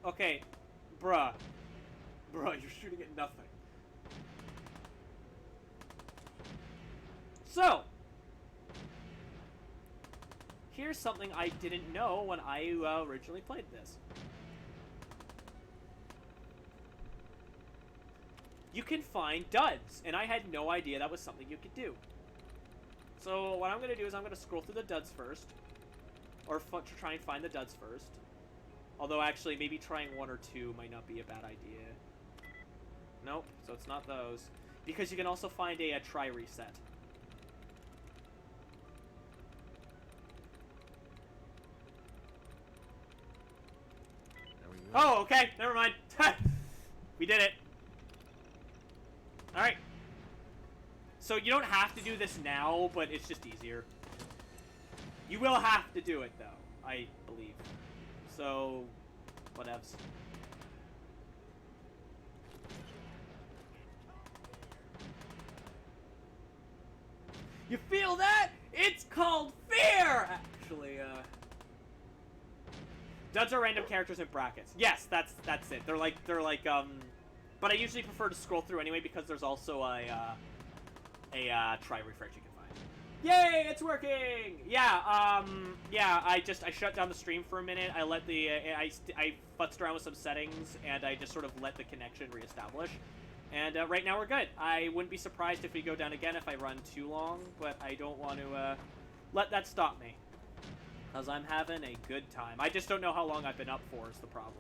Okay, bruh, you're shooting at nothing. So, here's something I didn't know when I originally played this. You can find duds, and I had no idea that was something you could do. So what I'm going to do is I'm going to scroll through the duds first, or try and find the duds first. Although, actually, maybe trying one or two might not be a bad idea. Nope, so it's not those. Because you can also find a try reset. Oh, okay, never mind. We did it. Alright. So you don't have to do this now, but it's just easier. You will have to do it, though, I believe. So, whatevs. You feel that? It's called fear! Actually, duds are random characters in brackets. Yes, that's it. They're like, but I usually prefer to scroll through anyway because there's also a try refresh you can find. Yay, it's working! Yeah, yeah, I shut down the stream for a minute. I let I futzed around with some settings, and I just sort of let the connection reestablish. And right now we're good. I wouldn't be surprised if we go down again if I run too long, but I don't want to let that stop me. Because I'm having a good time. I just don't know how long I've been up for is the problem.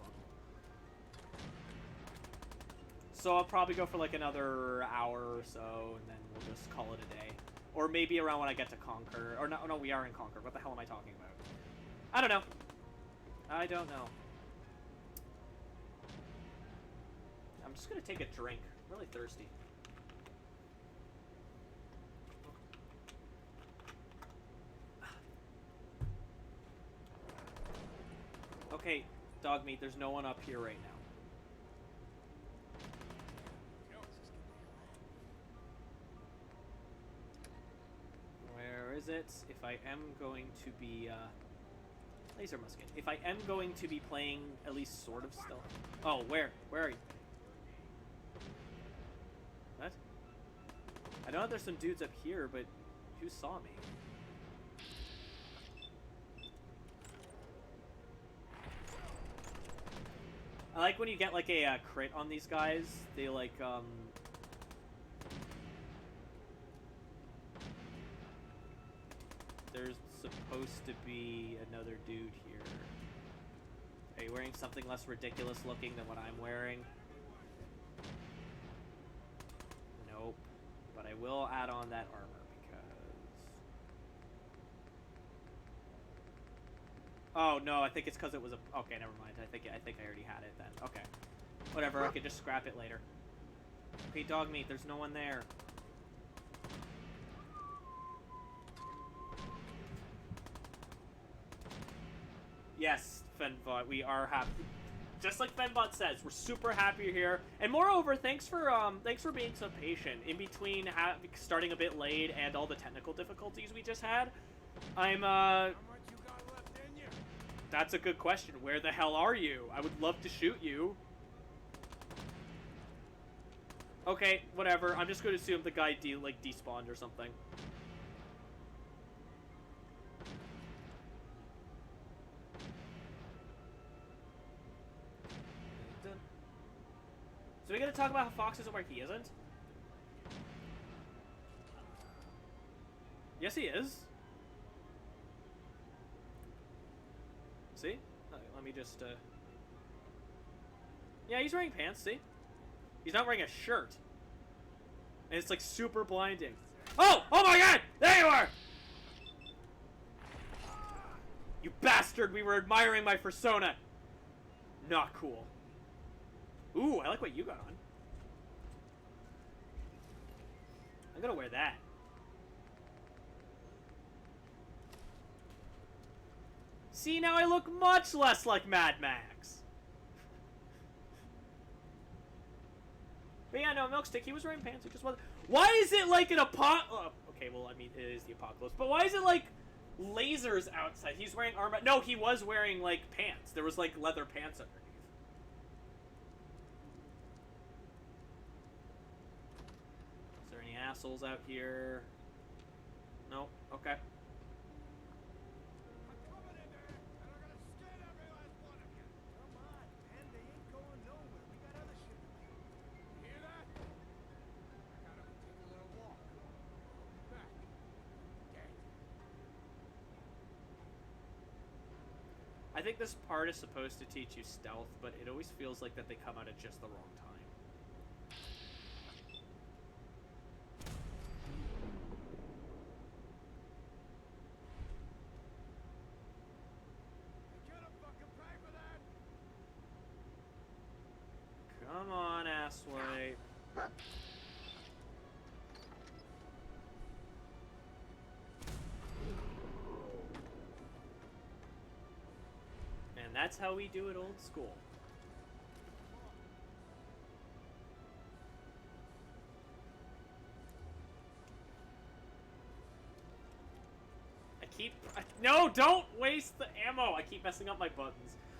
So I'll probably go for like another hour or so, and then we'll just call it a day. Or maybe around when I get to Conquer. Or no, we are in Conquer. What the hell am I talking about? I don't know. I don't know. I'm just going to take a drink. I'm really thirsty. Okay, dog meat, there's no one up here right now. Where is it? If I am going to be, laser musket. If I am going to be playing at least sort of stealth. Oh, where? Where are you? What? I know there's some dudes up here, but who saw me? I like when you get like a crit on these guys. They like there's supposed to be another dude here. Are you wearing something less ridiculous looking than what I'm wearing? Nope. But I will add on that armor because... Oh, no, I think it's because it was a... Okay, never mind. I think I already had it then. Okay. Whatever, I could just scrap it later. Okay, dog meat, there's no one there. Yes, Fenbot, we are happy. Just like Fenbot says, we're super happy you're here. And moreover, thanks for being so patient in between starting a bit late and all the technical difficulties we just had. I'm How much you got left in you? That's a good question. Where the hell are you? I would love to shoot you. Okay, whatever. I'm just going to assume the guy despawned or something. So we're going to talk about how Fox isn't where he isn't? Yes, he is. See? Let me just, Yeah, he's wearing pants, see? He's not wearing a shirt. And it's like super blinding. Oh! Oh my god! There you are! You bastard! We were admiring my persona! Not cool. Ooh, I like what you got on. I'm gonna wear that. See, now I look much less like Mad Max. But yeah, no, Milkstick, he was wearing pants. He just wasn't. Why is it like an apocalypse? Okay, well, I mean, it is the apocalypse. But why is it like lasers outside? He's wearing armor. No, he was wearing like pants. There was like leather pants underneath. Is there any assholes out here? No. Okay. I think this part is supposed to teach you stealth, but it always feels like that they come out at just the wrong time. Come on, asswipe. And that's how we do it old school. No, don't waste the ammo! I keep messing up my buttons.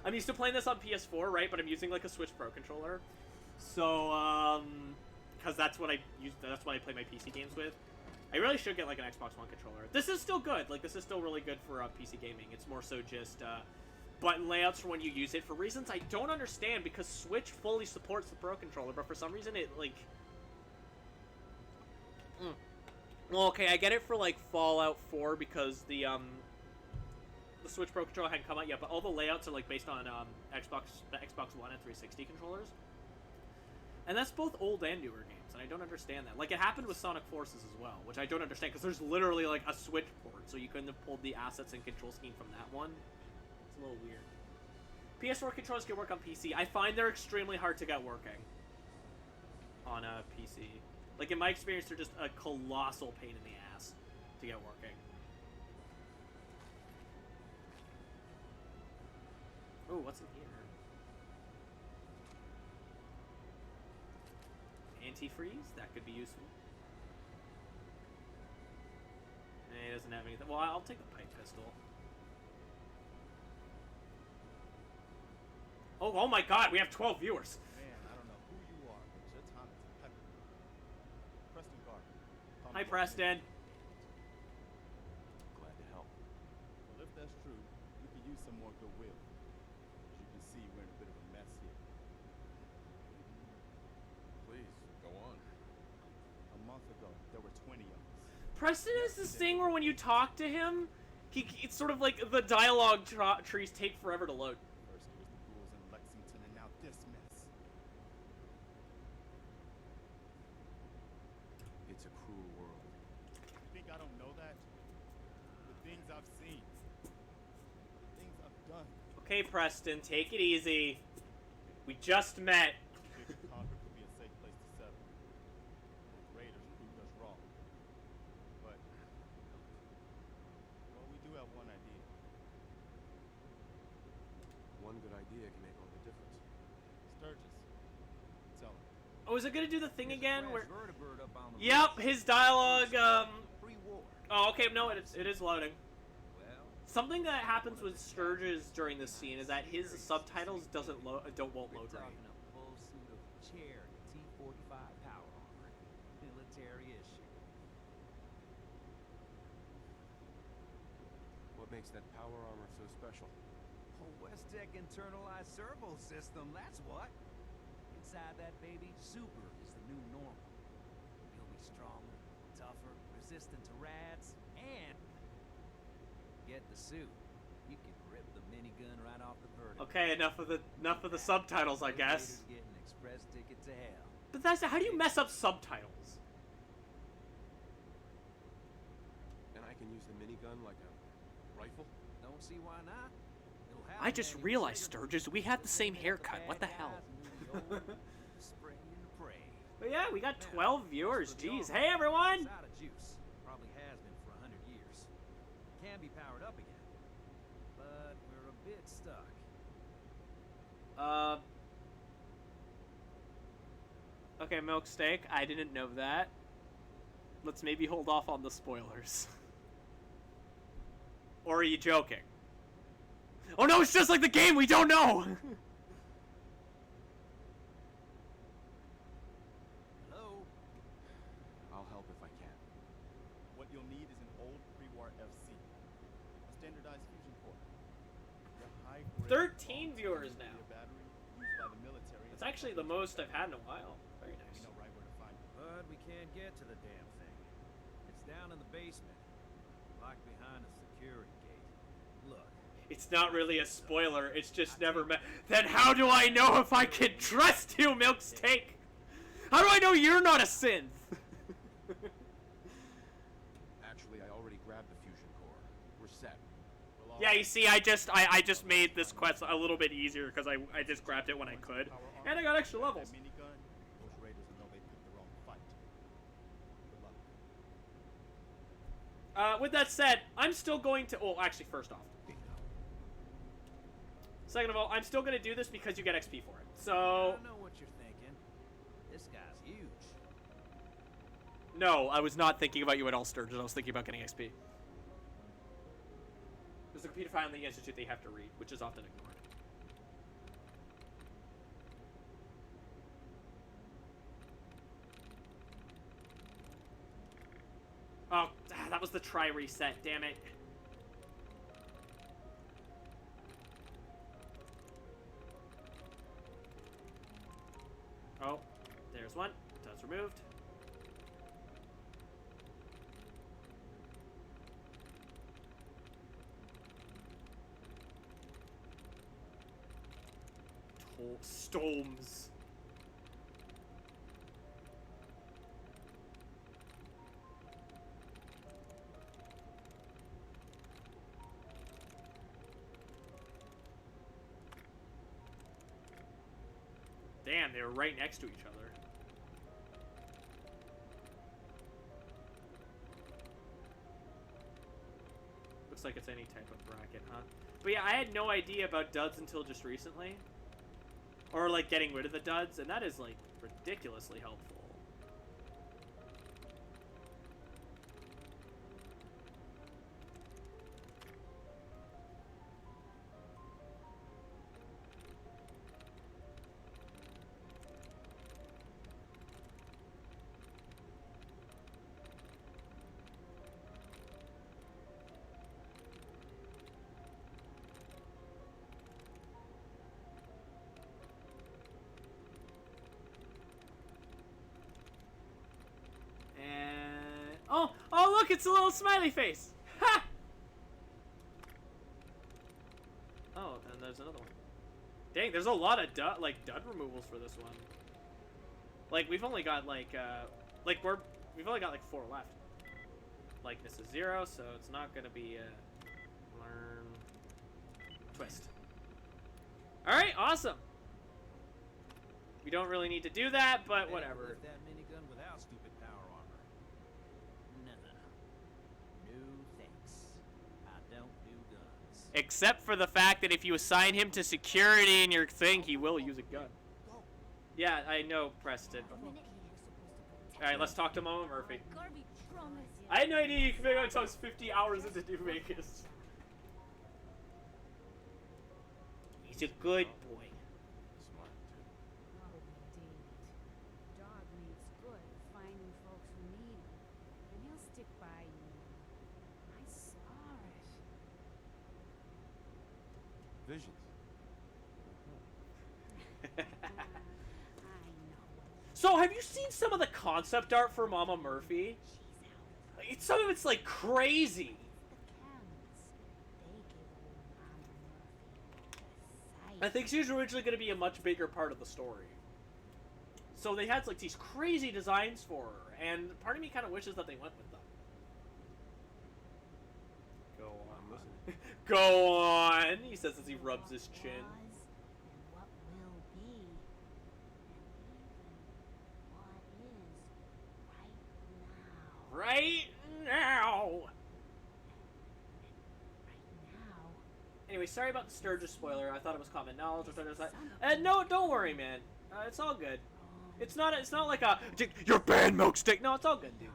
I'm used to playing this on PS4, right? But I'm using like a Switch Pro controller. So, because that's what I play my PC games with. I really should get like an Xbox One controller. This is still good. Like, this is still really good for PC gaming. It's more so just button layouts for when you use it for reasons I don't understand, because Switch fully supports the Pro controller, but for some reason it like. Well, okay, I get it for like Fallout 4 because the Switch Pro controller hadn't come out yet, but all the layouts are like based on the Xbox One and 360 controllers, and that's both old and newer games, and I don't understand that. Like, it happened with Sonic Forces as well, which I don't understand because there's literally like a Switch port, so you couldn't have pulled the assets and control scheme from that one. It's a little weird. PS4 controllers can work on PC. I find they're extremely hard to get working on a PC. Like, in my experience, they're just a colossal pain in the ass to get working. Oh, what's in here? Antifreeze? That could be useful. He doesn't have anything. Well, I'll take the pipe pistol. Oh my god, we have 12 viewers. Man, I don't know who you are, but your time is impeccable. Preston Garber. Hi, Preston. Glad to help. Well, if that's true, we could use some more goodwill. As you can see, we're in a bit of a mess here. Please, go on. A month ago, there were 20 of us. Preston has this thing where when you talk to him, it's sort of like the dialogue trees take forever to load. First it was the ghouls in Lexington, and now this mess. It's a cruel world. You think I don't know that? The things I've seen. The things I've done. Okay, Preston, take it easy. We just met. Big Concord could be a safe place to settle. Those raiders proved us wrong. But, well, we do have one idea. One good idea can make all the difference. Sturgis. Tell him. Oh, is it gonna do the thing again? Where? Vertibird up on the Yep, his dialogue. Pre-war. Oh, okay. No, it is loading. Well, Something that happens with Sturgis during this scene is that his subtitles won't load we're right. talking a full suit of chair T-45 power armor. Military issue. What makes that power armor so special? A West-Tech internalized servo system, that's what. Inside that baby, super is the new normal. You'll be stronger, tougher, resistant to rats, and get the suit. You can rip the minigun right off the vertical. Okay, enough of the subtitles, I guess. Get an express ticket to hell. But how do you mess up subtitles? use the minigun like a rifle? Don't see why not. It'll have I a just manual realized, trigger. Sturgis, we had the same Get haircut. What the bad hell? guys and do the old spray and pray. But yeah, we got Now, 12 viewers. as for the Jeez. armor, Hey, everyone! it's out of juice. Probably has been for 100 years. Can be powered up again. But we're a bit stuck. Okay, Milk Steak. I didn't know that. Let's maybe hold off on the spoilers. Or are you joking? Oh no, it's just like the game! We don't know! Hello? I'll help if I can. What you'll need is an old pre-war FC, a standardized fusion core. The high-grade 13 viewers now. nuclear battery used by the military. It's actually the most I've had in a while. Very We nice. know right where to find it. But we can't get to the damn thing. It's down in the basement. Locked behind a security gate. Look. It's not really a spoiler, it's just never met. Then how do I know if I can trust you, Milk Steak? How do I know you're not a synth? Actually, I already grabbed the fusion core. We're set. We'll all Yeah, you see, I just made this quest a little bit easier because I just grabbed it when I could. And I got extra levels. that minigun, those raiders will know they picked the wrong fight. Good luck. With that said, I'm still going to... Oh, actually, first off. Second of all, I'm still going to do this because you get XP for it. I So, don't know what you're thinking. This guy's huge. no, I was not thinking about you at all, Sturgis. I was thinking about getting XP. There's a computer file in the Institute they have to read, which is often ignored. Oh, that was the try reset, damn it. Oh, there's one. That's removed. Storms. Damn, they were right next to each other. Looks like it's any type of bracket, huh? But yeah, I had no idea about duds until just recently. Or, like, getting rid of the duds, and that is, like, ridiculously helpful. Oh, look, it's a little smiley face. Ha! Oh, and there's another one. Dang, there's a lot of dud removals for this one. Like, we've only got we've only got like 4 left. Likeness is 0, so it's not gonna be a learn twist. All right, awesome. We don't really need to do that, but Hey, whatever. lift that minigun without stupid power armor. No thanks. I don't do guns. Except for the fact that if you assign him to security in your thing, he will use a gun. Yeah, I know, Preston. Alright, let's talk to Mama Murphy. I had no idea you could make until I was 50 hours into New Vegas. He's a good boy. Smart, too. Oh, indeed. Dog needs good at finding folks who need him, and he'll stick by you. I saw it. Visions. I know. So, have you seen some of the concept art for Mama Murphy? She's out. Some of it's like crazy. The camels. They give old Mama Murphy the sight. I think she was originally going to be a much bigger part of the story. So they had like these crazy designs for her, and part of me kind of wishes that they went with them. Go on, he says as he rubs his chin. Was and what will be, and even what is Right now. right now. Anyway, sorry about the Sturgis spoiler. I thought it was common knowledge. No, don't worry, man. It's all good. It's not like a your band milk stick. No, it's all good, dude.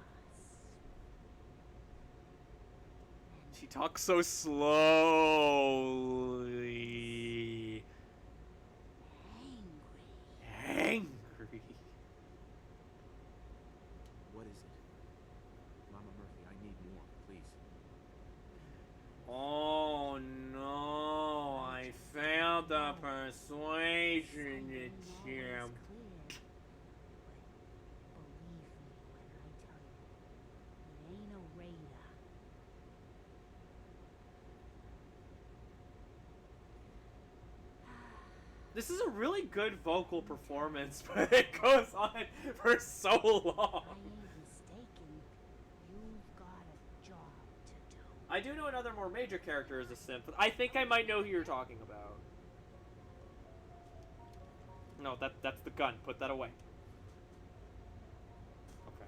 She talks so slowly. Angry. What is it? Mama Murphy, I need more, please. Oh no, I failed the persuasion attempt. Believe me when I tell you, it ain't a radar. This is a really good vocal performance, but it goes on for so I long. ain't mistaken. You've got a job to do. I do know another more major character as a synth. I think I might know who you're talking about. No, that's the gun. Put that away. Okay.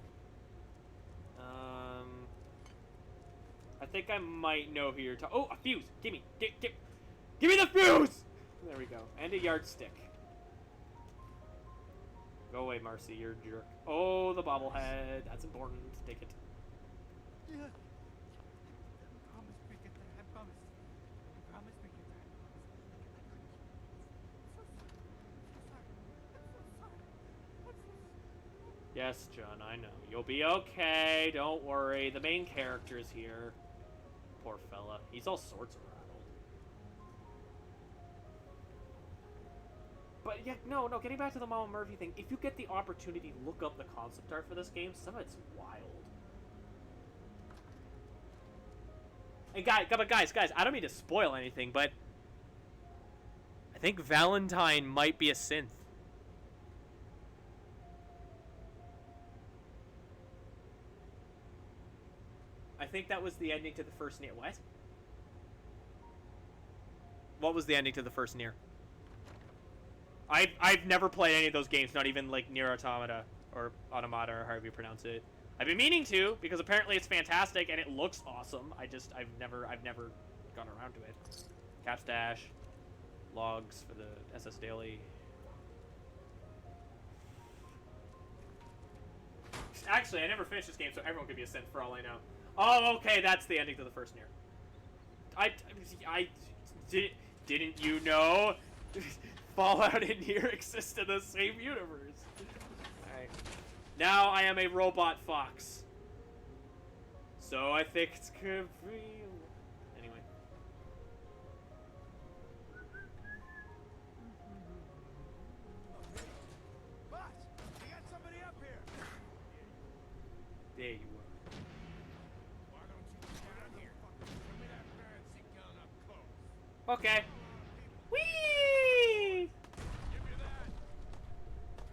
I think I might know who you're talking. Oh, a fuse! Give me the fuse! There we go. And a yardstick. Go away, Marcy. You're a jerk. Oh, the bobblehead. That's important. Take it. Yeah. I promise we get that. I promise. I promise we get that. Yes, John, I know. You'll be okay. Don't worry. The main character's here. Poor fella. He's all sorts of rattled. But yeah, no, getting back to the Mama Murphy thing, if you get the opportunity to look up the concept art for this game, some of it's wild. And guys, I don't mean to spoil anything, but I think Valentine might be a synth. I think that was the ending to the first Nier. What? What was the ending to the first Nier? I've never played any of those games, not even like Nier Automata or Automata or however you pronounce it. I've been meaning to because apparently it's fantastic and it looks awesome. I've never gone around to it. Capstash, logs for the SS Daily. Actually, I never finished this game, so everyone could be a synth for all I know. Oh, okay, that's the ending to the first Nier. Didn't you know? Fallout and Nier exist in the same universe. Alright. Now I am a robot fox. So I think it's good for you. Anyway. Boss, we got somebody up here. There you are. Why don't you get down here? Give me that fancy gun up close. Okay. Whee! Give me that.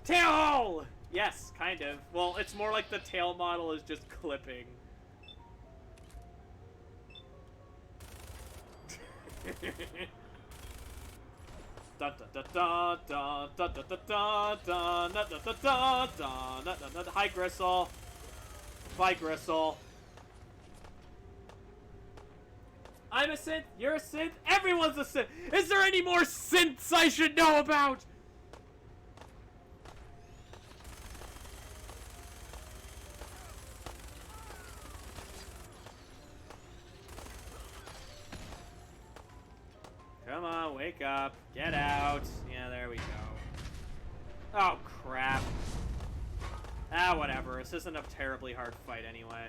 Tail! Yes, kind of. Well, it's more like the tail model is just clipping. Hi, Gristle. Bye, Gristle. I'm a synth. You're a synth. Everyone's a synth. Is there any more synths I should know about? Come on, wake up. Get out. Yeah, there we go. Oh, crap. Ah, whatever. This isn't a terribly hard fight anyway.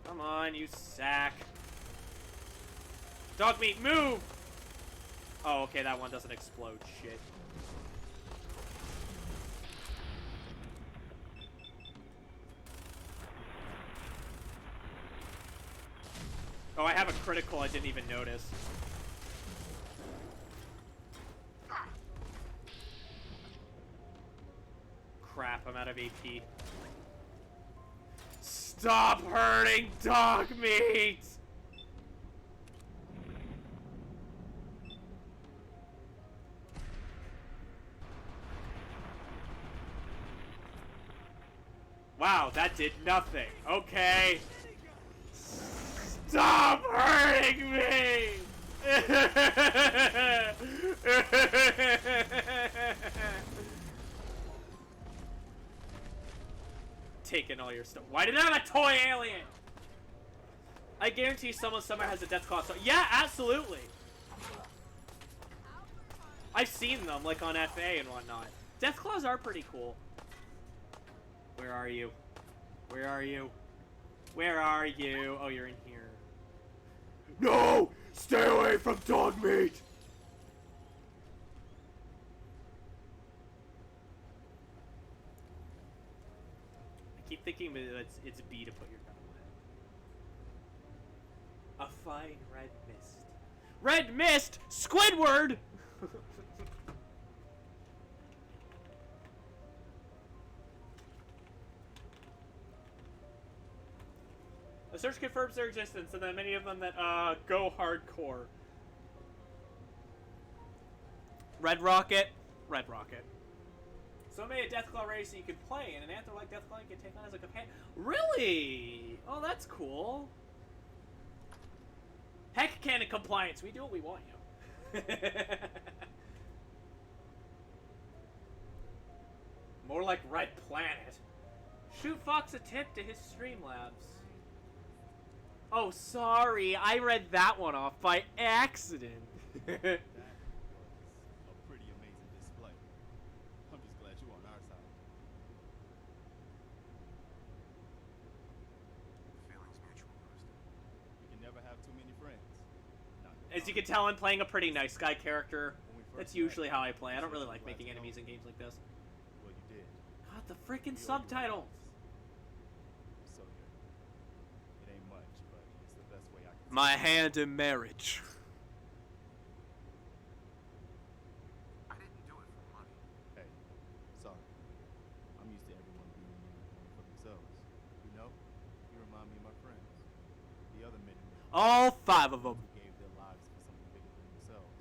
Come on, you sack. Dog meat, move! Oh, okay, that one doesn't explode. Shit. Oh, I have a critical I didn't even notice. Crap, I'm out of AP. Stop hurting dog meat! Wow, that did nothing. Okay. Stop hurting me! Taking all your stuff. Why did I have a toy alien? I guarantee someone somewhere has a Deathclaw. So yeah, absolutely. I've seen them, like on FA and whatnot. Deathclaws are pretty cool. Where are you? Where are you? Where are you? Oh, you're in here. No! Stay away from dog meat! I keep thinking that it's B to put your gun away. A fine red mist. Red mist! Squidward! The search confirms their existence, and then many of them that go hardcore. Red Rocket. Red Rocket. So made a Deathclaw race that you can play, and an Anther like Deathclaw you can take on as a companion. Really? Oh, that's cool. Heck cannon compliance. We do what we want, you. More like Red Planet. Shoot Fox a tip to his Streamlabs. Oh, sorry. I read that one off by accident. That was a pretty amazing display. I'm just glad you're on our side. Feelings mutual, Master. We can never have too many friends. As you can tell, I'm playing a pretty nice guy character. When we first That's met, usually how I play. I don't really I'm like glad making to know enemies in games like this. Well, you did. God, the freaking We owe you subtitles. repentance. So here. It ain't much, but it's the best way I can. My hand in marriage. I didn't do it for money. Hey, sorry. I'm used to everyone being in it for themselves. You know, you remind me of my friends. The other men and women All 5 of them. who gave their lives for something bigger than themselves.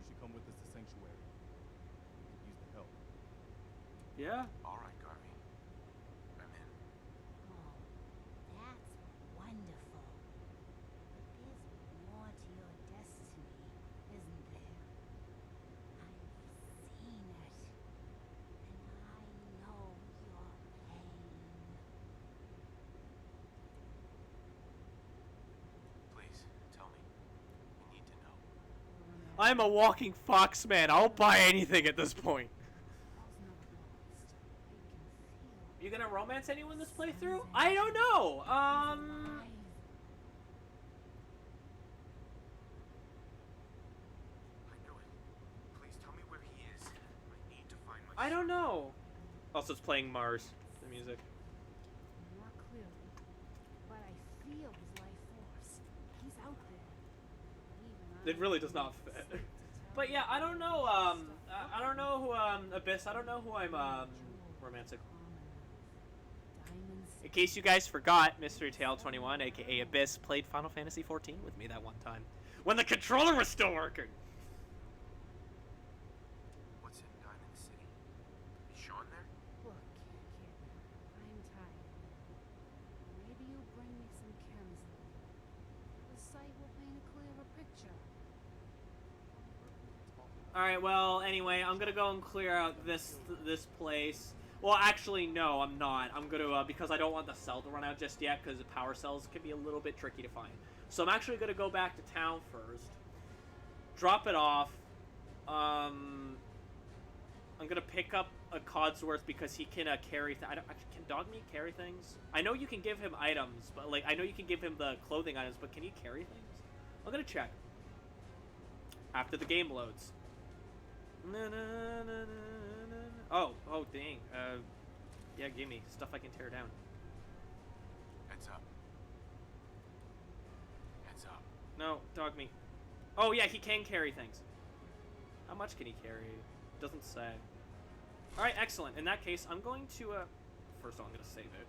You should come with us to Sanctuary. We could use the help. Yeah. All right, Garvey. I'm in. Oh, that's wonderful. But there's more to your destiny, isn't there? I've seen it. And I know your pain. Please, tell me. We need to know. I'm a walking fox man. I'll buy anything at this point. You gonna romance anyone this playthrough? I don't know. I knew it. Please tell me where he is. I need to find my I don't know. Also, it's playing Mars, the music. More clearly, but I feel his life force. He's out there. It really does not fit. But yeah, I don't know. I don't know who Abyss. I don't know who I'm romancing. In case you guys forgot, Mystery Tale 21, aka Abyss, played Final Fantasy 14 with me that one time when the controller was still working. What's in Diamond City? Is Sean there? Look, kid, I'm tired. Maybe you'll bring me some chems later. The sight will paint a clearer picture. Alright, well, anyway, I'm gonna go and clear out this place. Well, actually, no, I'm not. I'm gonna, because I don't want the cell to run out just yet, because the power cells can be a little bit tricky to find. So I'm actually gonna go back to town first, drop it off. I'm gonna pick up a Codsworth because he can carry. Can Dog Meat carry things? I know you can give him items, but like I know you can give him the clothing items, but can he carry things? I'm gonna check after the game loads. Oh, dang. Yeah, give me stuff I can tear down. Heads up. Heads up. No, Dog Meat. Oh, yeah, he can carry things. How much can he carry? Doesn't say. Alright, excellent. In that case, I'm going to, first of all, I'm going to save it.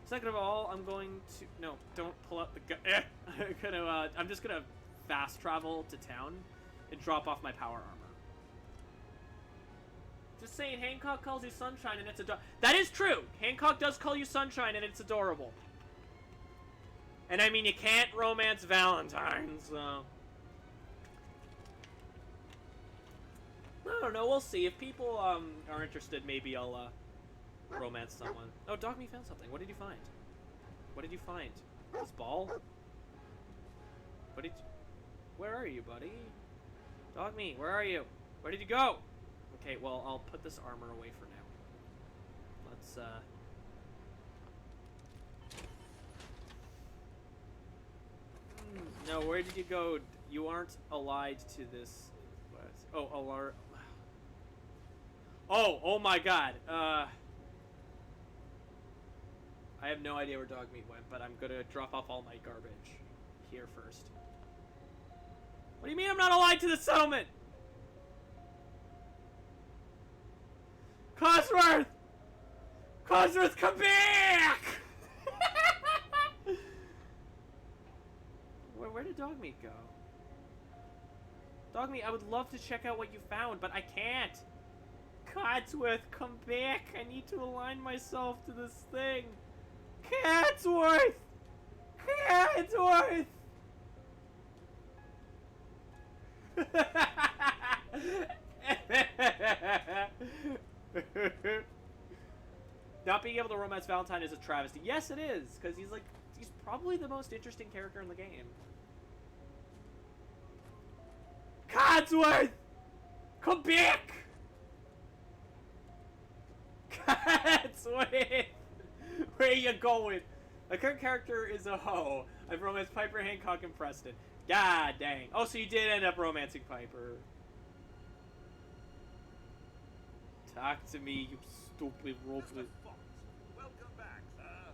Second of all, I'm going to, no, don't pull out the gun. I'm just going to fast travel to town and drop off my power armor. Just saying, Hancock calls you Sunshine and it's adorable. That is true! Hancock does call you Sunshine and it's adorable. And I mean, you can't romance Valentine, so... I don't know, we'll see. If people are interested, maybe I'll romance someone. Oh, Dogme found something. What did you find? What did you find? His ball? What did you... Where are you, buddy? Dogme, where are you? Where did you go? Okay, well, I'll put this armor away for now. Let's, No, where did you go? You aren't allied to this... Oh, alert. Oh my god. I have no idea where Dogmeat went, but I'm gonna drop off all my garbage here first. What do you mean I'm not allied to the settlement? Cosworth! Cosworth, come back! Where did Dogmeat go? Dogmeat, I would love to check out what you found, but I can't. Codsworth, come back. I need to align myself to this thing. Codsworth! Codsworth! Not being able to romance Valentine is a travesty. Yes, it is, because he's probably the most interesting character in the game. Codsworth! Come back! Codsworth! Where are you going? My current character is a hoe. I've romanced Piper, Hancock, and Preston. God dang. Oh, so you did end up romancing Piper. Talk to me, you stupid robot. Mr. Fox, welcome back, sir.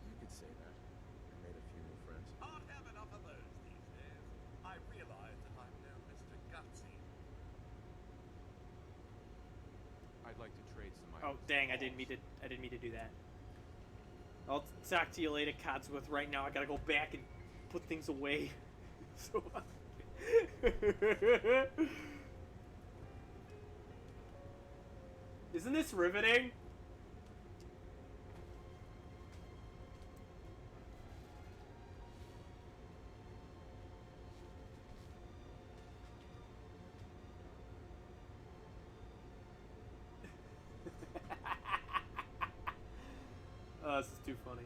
You could say that. I made a few new friends. Can't have enough of those these days. I realize that I'm no Mr. Gutsy. I'd like to trade some Oh items. dang, I didn't mean to do that. I'll talk to you later, Codsworth. Right now I gotta go back and put things away. So isn't this riveting? Oh, this is too funny.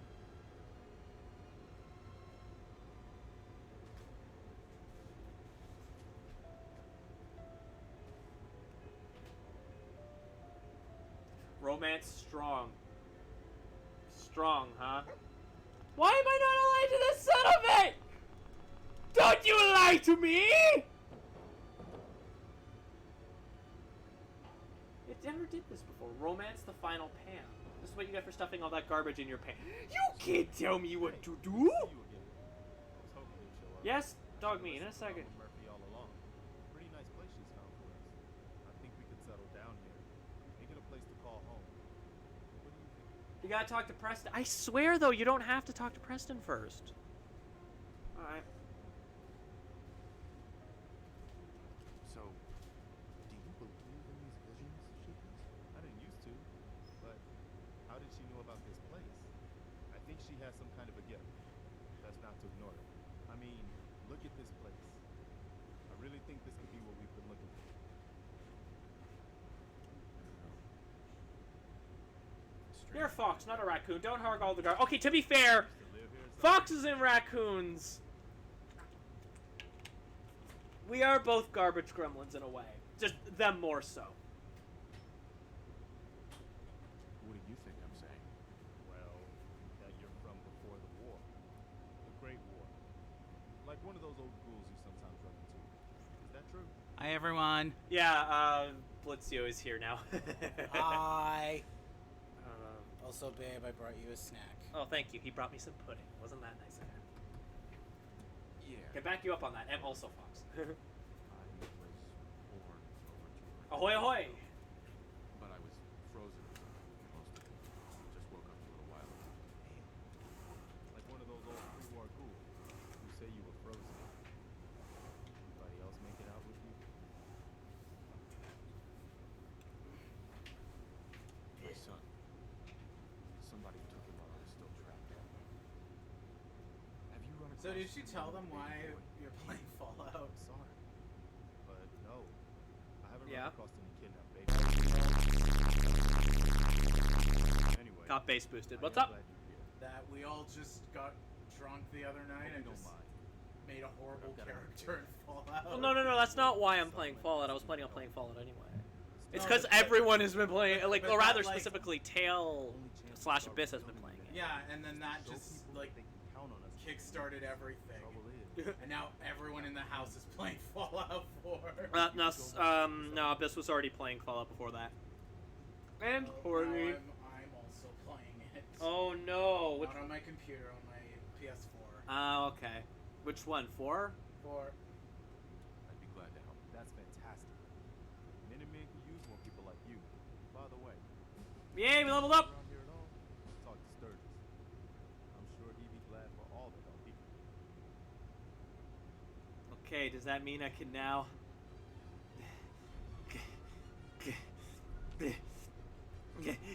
Romance strong. Strong, huh? Why am I not allied to the settlement? Don't you lie to me! It never did this before. Romance the final Pam. This is what you get for stuffing all that garbage in your pants. You can't tell me what to do! See you again. I was hoping you'd show up. Yes, Dogme, in a second. Murphy all along. Pretty nice place she's found for us. I think we could settle down here. Make it a place to call home. What do you think? You gotta talk to Preston. I swear, though, you don't have to talk to Preston first. Alright. So, do you believe in these visions she has? I didn't used to, but how did she know about this place? I think she has some kind of a gift. Best not to ignore it. I mean, look at this place. I really think this could be what we've been looking for. You're a fox, not a raccoon. Don't hog all the garbage. Okay, to be fair, To live here is foxes and raccoons. We are both garbage gremlins in a way. Just them more so. What do you think I'm saying? well, that you're from before the war. The Great War. Like one of those old ghouls you sometimes run into. Is that true? Hi, everyone. Yeah, Blitzio is here now. Hi. Also, babe, I brought you a snack. Oh, thank you. He brought me some pudding. Wasn't that nice of him? Yeah. Can back you up on that. I'm also fox. I was born over 200. Ahoy, ahoy! But I was frozen for most of it. Just woke up a little while ago. Like one of those old pre-war ghouls who say you were frozen. Anybody else make it out with you? So did you tell them why you're playing Fallout? I'm sorry, but no, I haven't Yeah. run across any kidnapped babies. Anyway, Got base boosted. I What's am up? glad you're here. That we all just got drunk the other night Hope and you just don't mind. made a horrible I've got a character in Fallout. Well, no, that's not why I'm playing Fallout. I was planning on playing Fallout anyway. It's No, because but- everyone has been playing, like, but or rather that, like- specifically Tail / Abyss has been playing it. Yeah, and then that Show just people like they can count on us. kickstarted everything. Trouble is, And now everyone in the house is playing Fallout 4. No, Abyss was already playing Fallout before that. And Now Horny. I'm also playing it. Oh no! Which? Not on my computer, on my PS4. Oh, okay. Which one? 4? 4. I'd be glad to help. that's fantastic. Minutemen can use more people like you. By the way, Yay, we leveled up. around here at all, talk to Sturgis. I'm sure he'd be glad for all the help he can. Okay, does that mean I can now?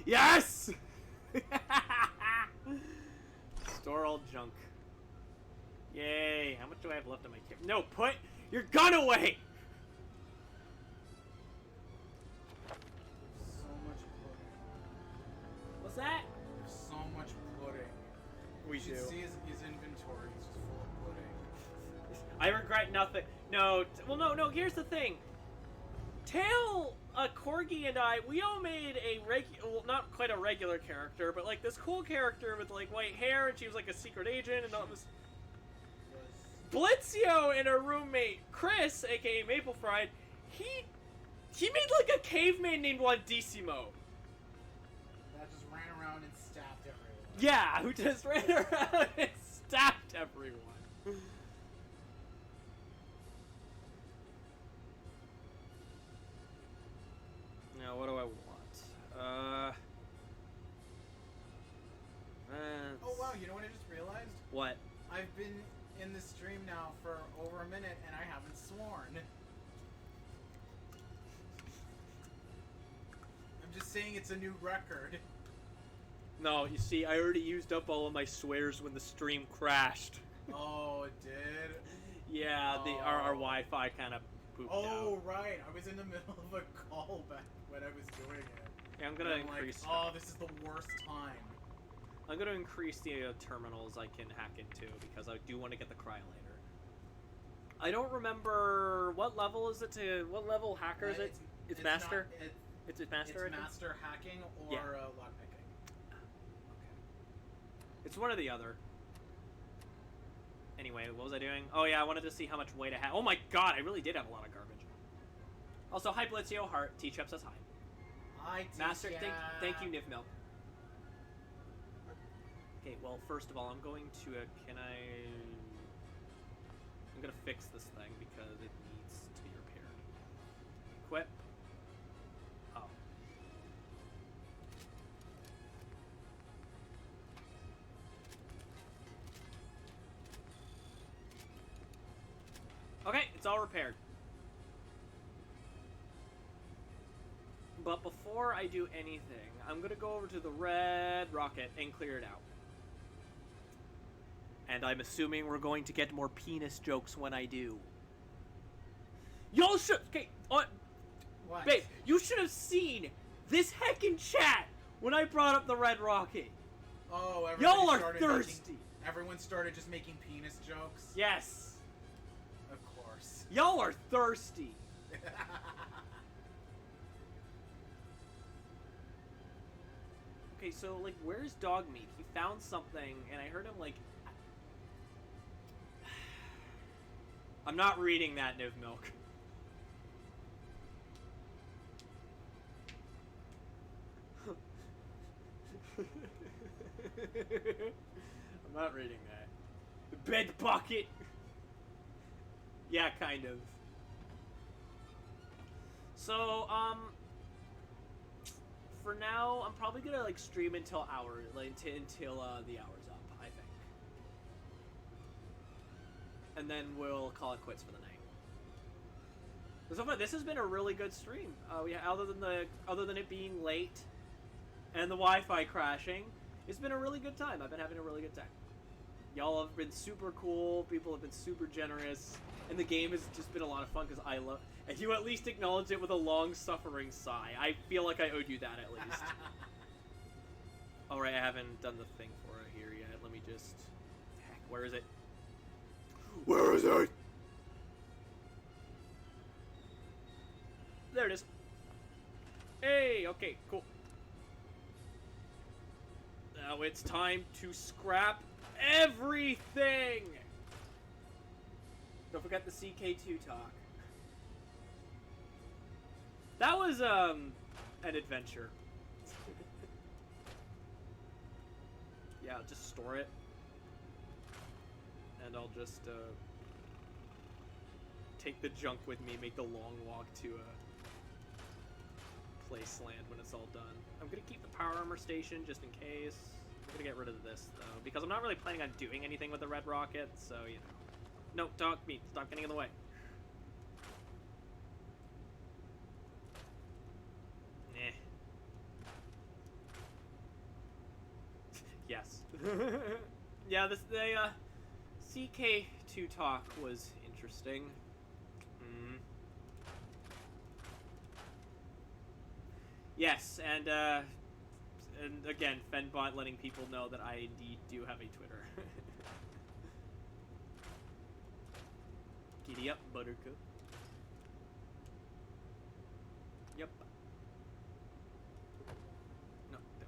Yes! Store all junk. Yay! How much do I have left on my kit? No, put your gun away! So much pudding. What's that? There's so much pudding. We You should see his inventory. It's just full of pudding. I regret nothing. No, no. Here's the thing. Tail, Corgi, and I, we all made a well, not quite a regular character, but like this cool character with like white hair, and she was like a secret agent, and all this. Blitzio and her roommate Chris, aka Maple Fried, he made like a caveman named Wandissimo. That just ran around and stabbed everyone. Yeah, who just ran around and stabbed everyone. Now, what do I want? Oh wow, you know what I just realized? What? I've been in the stream now for over a minute and I haven't sworn. I'm just saying it's a new record. No, you see, I already used up all of my swears when the stream crashed. Oh, it did? Yeah, our Wi-Fi kind of pooped out. Oh, right. I was in the middle of a call back when I was doing it. Yeah, I'm gonna And increase. Like, oh, this is the worst time. I'm gonna increase the terminals I can hack into because I do want to get the Cryolator. I don't remember what level is it to what level hacker is it? It's master. Not, it's master. It's master hacking or Yeah. lockpicking. Okay. It's one or the other. Anyway, what was I doing? Oh yeah, I wanted to see how much weight I had. Oh my god, I really did have a lot of garbage. Also, hi Blitzio, Heart, T-Chep says hi. Hi, Master, T-Chep. thank you, Niv Milk. Okay, well, first of all, I'm going to, I'm gonna fix this thing because it needs to be repaired. Equip. Oh. Okay, it's all repaired. But before I do anything, I'm gonna go over to the red rocket and clear it out. And I'm assuming we're going to get more penis jokes when I do. Y'all should... Okay, What? babe, you should have seen this heckin' chat when I brought up the red rocket. Oh, Y'all are started thirsty. Everyone started just making penis jokes? Yes. Of course. Y'all are thirsty. Okay, so, like, where's dog meat? He found something, and I heard him, like... I'm not reading that, Niv Milk. I'm not reading that. The bed bucket! Yeah, kind of. So, for now, I'm probably gonna like stream until until the hour's up, I think, and then we'll call it quits for the night. So far, this has been a really good stream. Other than it being late and the Wi-Fi crashing, it's been a really good time. I've been having a really good time. Y'all have been super cool. People have been super generous. And the game has just been a lot of fun because I love... And you at least acknowledged it with a long-suffering sigh. I feel like I owed you that at least. Alright, I haven't done the thing for it here yet. Let me just... Heck, where is it? Where is it? There it is. Hey, okay, cool. Now it's time to scrap everything! Don't forget the CK2 talk. That was, an adventure. Yeah, I'll just store it. And I'll just, take the junk with me, make the long walk to, place land when it's all done. I'm gonna keep the power armor station just in case. I'm gonna get rid of this, though, because I'm not really planning on doing anything with the red rocket, so, you know. No, dog meat. Stop getting in the way. Eh. Yes. Yeah, the CK2 talk was interesting. Yes, and again, Fenbot letting people know that I indeed do have a Twitter. Giddy up, Buttercup. Yep. No, no.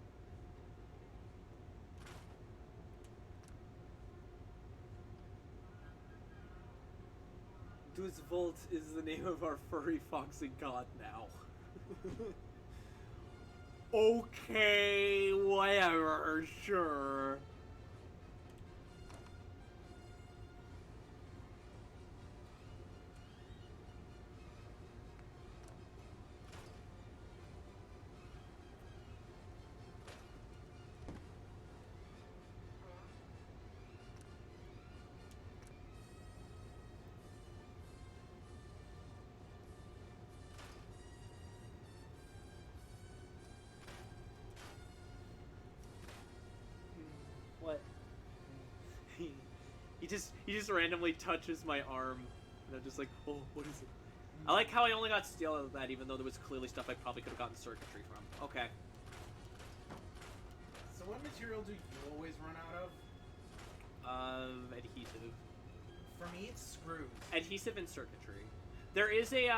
Duz Volt is the name of our furry foxy god now. Okay, whatever, sure. What? He just randomly touches my arm, and I'm just like, oh, what is it? I like how I only got steel out of that, even though there was clearly stuff I probably could have gotten circuitry from. Okay. So what material do you always run out of? Adhesive. For me, it's screws. Adhesive and circuitry. There is a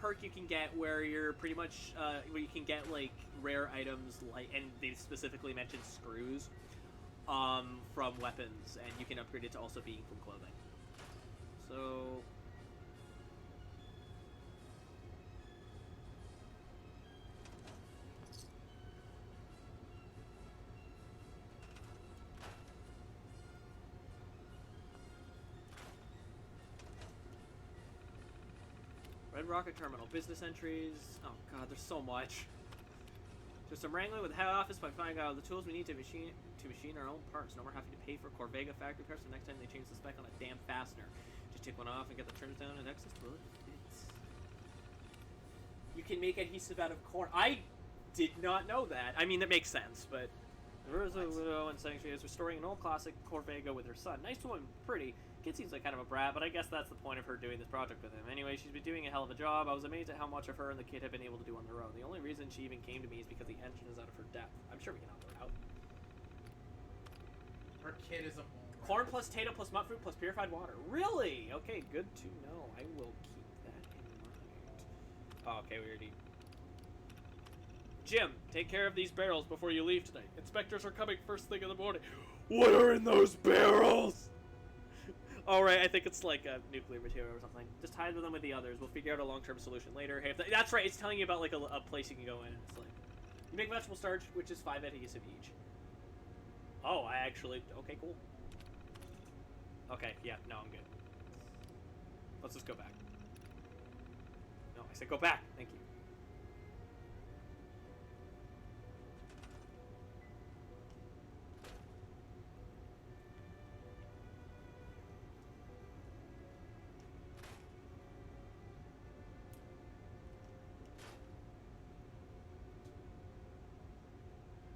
perk you can get where you're pretty much where you can get like rare items, like, and they specifically mentioned screws. From weapons, and you can upgrade it to also being from clothing. So... Red Rocket Terminal, business entries... Oh god, there's so much. Just some wrangling with the head office by finding out the tools we need to machine our own parts. No more having to pay for Corvega factory parts the next time they change the spec on a damn fastener. Just take one off and get the trims down and excess will it fits. You can make adhesive out of corn. I did not know that. I mean, that makes sense, but... Rosa Widow and setting she is restoring an old classic Corvega with her son. Nice woman, pretty. Kid seems like kind of a brat, but I guess that's the point of her doing this project with him. Anyway, she's been doing a hell of a job. I was amazed at how much of her and the kid have been able to do on their own. The only reason she even came to me is because the engine is out of her depth. I'm sure we can help her out. Her kid is a bull. Corn plus potato plus mut fruit plus purified water. Really? Okay, good to know. I will keep that in mind. Oh, okay, we already... Jim, take care of these barrels before you leave tonight. Inspectors are coming first thing in the morning. What are in those barrels? Alright, I think it's like a nuclear material or something. Just hide them with the others. We'll figure out a long-term solution later. Hey, that's right, it's telling you about like a place you can go in. It's like, you make vegetable starch, which is 5 adhesive each. Oh, I actually... Okay, cool. Okay, yeah, no, I'm good. Let's just go back. No, I said go back. Thank you.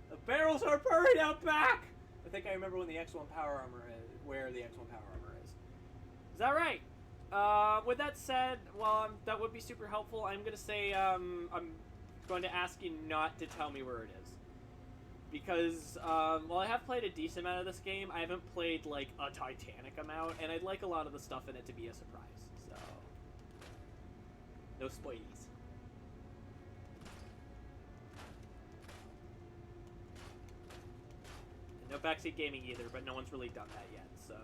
The barrels are buried out back! I think I remember when the X1 power armor where the X1 power armor is. Is that right? With that said, well, that would be super helpful. I'm gonna say, I'm going to ask you not to tell me where it is. Because, while I have played a decent amount of this game, I haven't played, like, a titanic amount, and I'd like a lot of the stuff in it to be a surprise, so... No spoilies. And no backseat gaming either, but no one's really done that yet, so...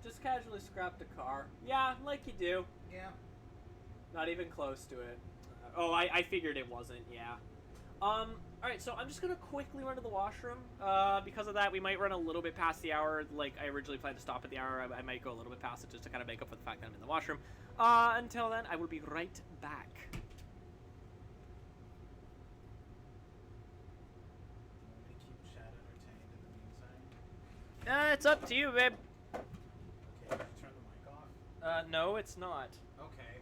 Just casually scrapped a car. Yeah, like you do. Yeah. Not even close to it. Oh, I figured it wasn't, yeah. Alright, so I'm just gonna quickly run to the washroom. Because of that, we might run a little bit past the hour. Like, I originally planned to stop at the hour. I might go a little bit past it just to kind of make up for the fact that I'm in the washroom. Until then, I will be right back. Want me to keep Chad entertained in the meantime? It's up to you, babe. Okay, did you turn the mic off? No, it's not. Okay.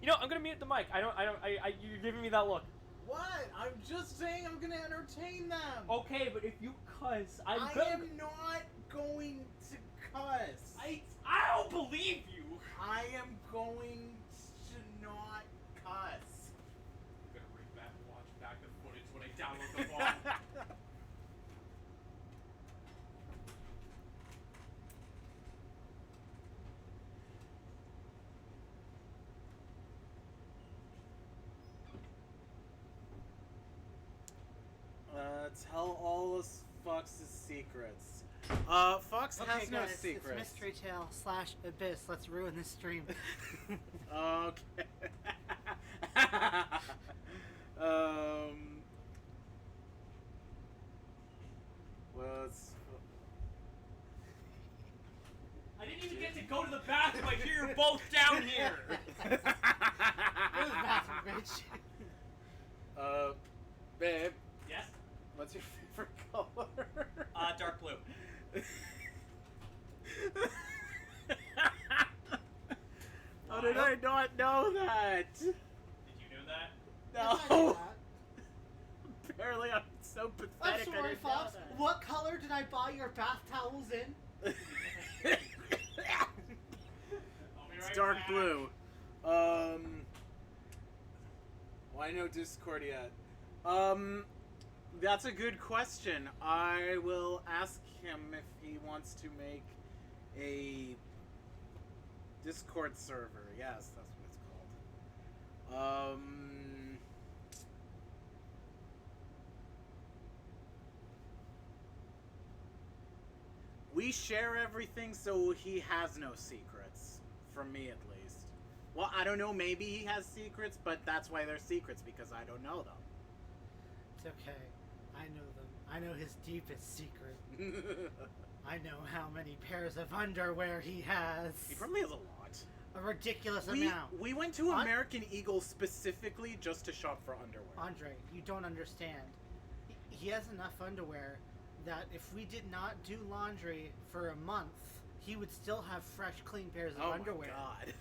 You know, I'm gonna mute the mic. You're giving me that look. What? I'm just saying I'm gonna entertain them. Okay, but if you cuss, I am not going to cuss. I don't believe you. I am going to not cuss. I'm gonna bring back and watch back the footage when I download the VOD. Tell all of Fox's secrets. Fox has no guys, secrets. It's Mystery Tale / Abyss. Let's ruin this stream. Okay. Well, it's... I didn't even get to go to the bathroom. I hear you're both down here. Where's the bathroom, bitch? Babe, Yes? what's your favorite color? Dark blue. How did I not know that? Did you know that? Yes, I knew No. that. Apparently I'm so pathetic. I'm I sorry, didn't Fox. know that. What color did I buy your bath towels in? I'll be It's right dark back. blue. Why no Discord yet? That's a good question. I will ask him if he wants to make a Discord server. Yes, that's what it's called. We share everything, so he has no secrets. From me, at least. Well, I don't know, maybe he has secrets, but that's why they're secrets, because I don't know them. It's okay. I know them. I know his deepest secret. I know how many pairs of underwear he has. He probably has a lot. A ridiculous amount. We went to American Eagle specifically just to shop for underwear. Andre, you don't understand. He has enough underwear that if we did not do laundry for a month, he would still have fresh, clean pairs of underwear. Oh my god.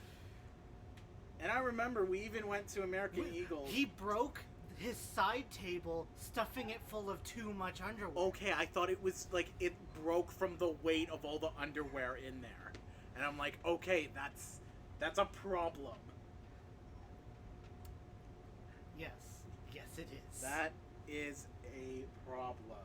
And I remember we even went to American Eagle. He broke his side table, stuffing it full of too much underwear. Okay, I thought it was like it broke from the weight of all the underwear in there. And I'm like, okay, that's a problem. Yes. Yes, it is. That is a problem.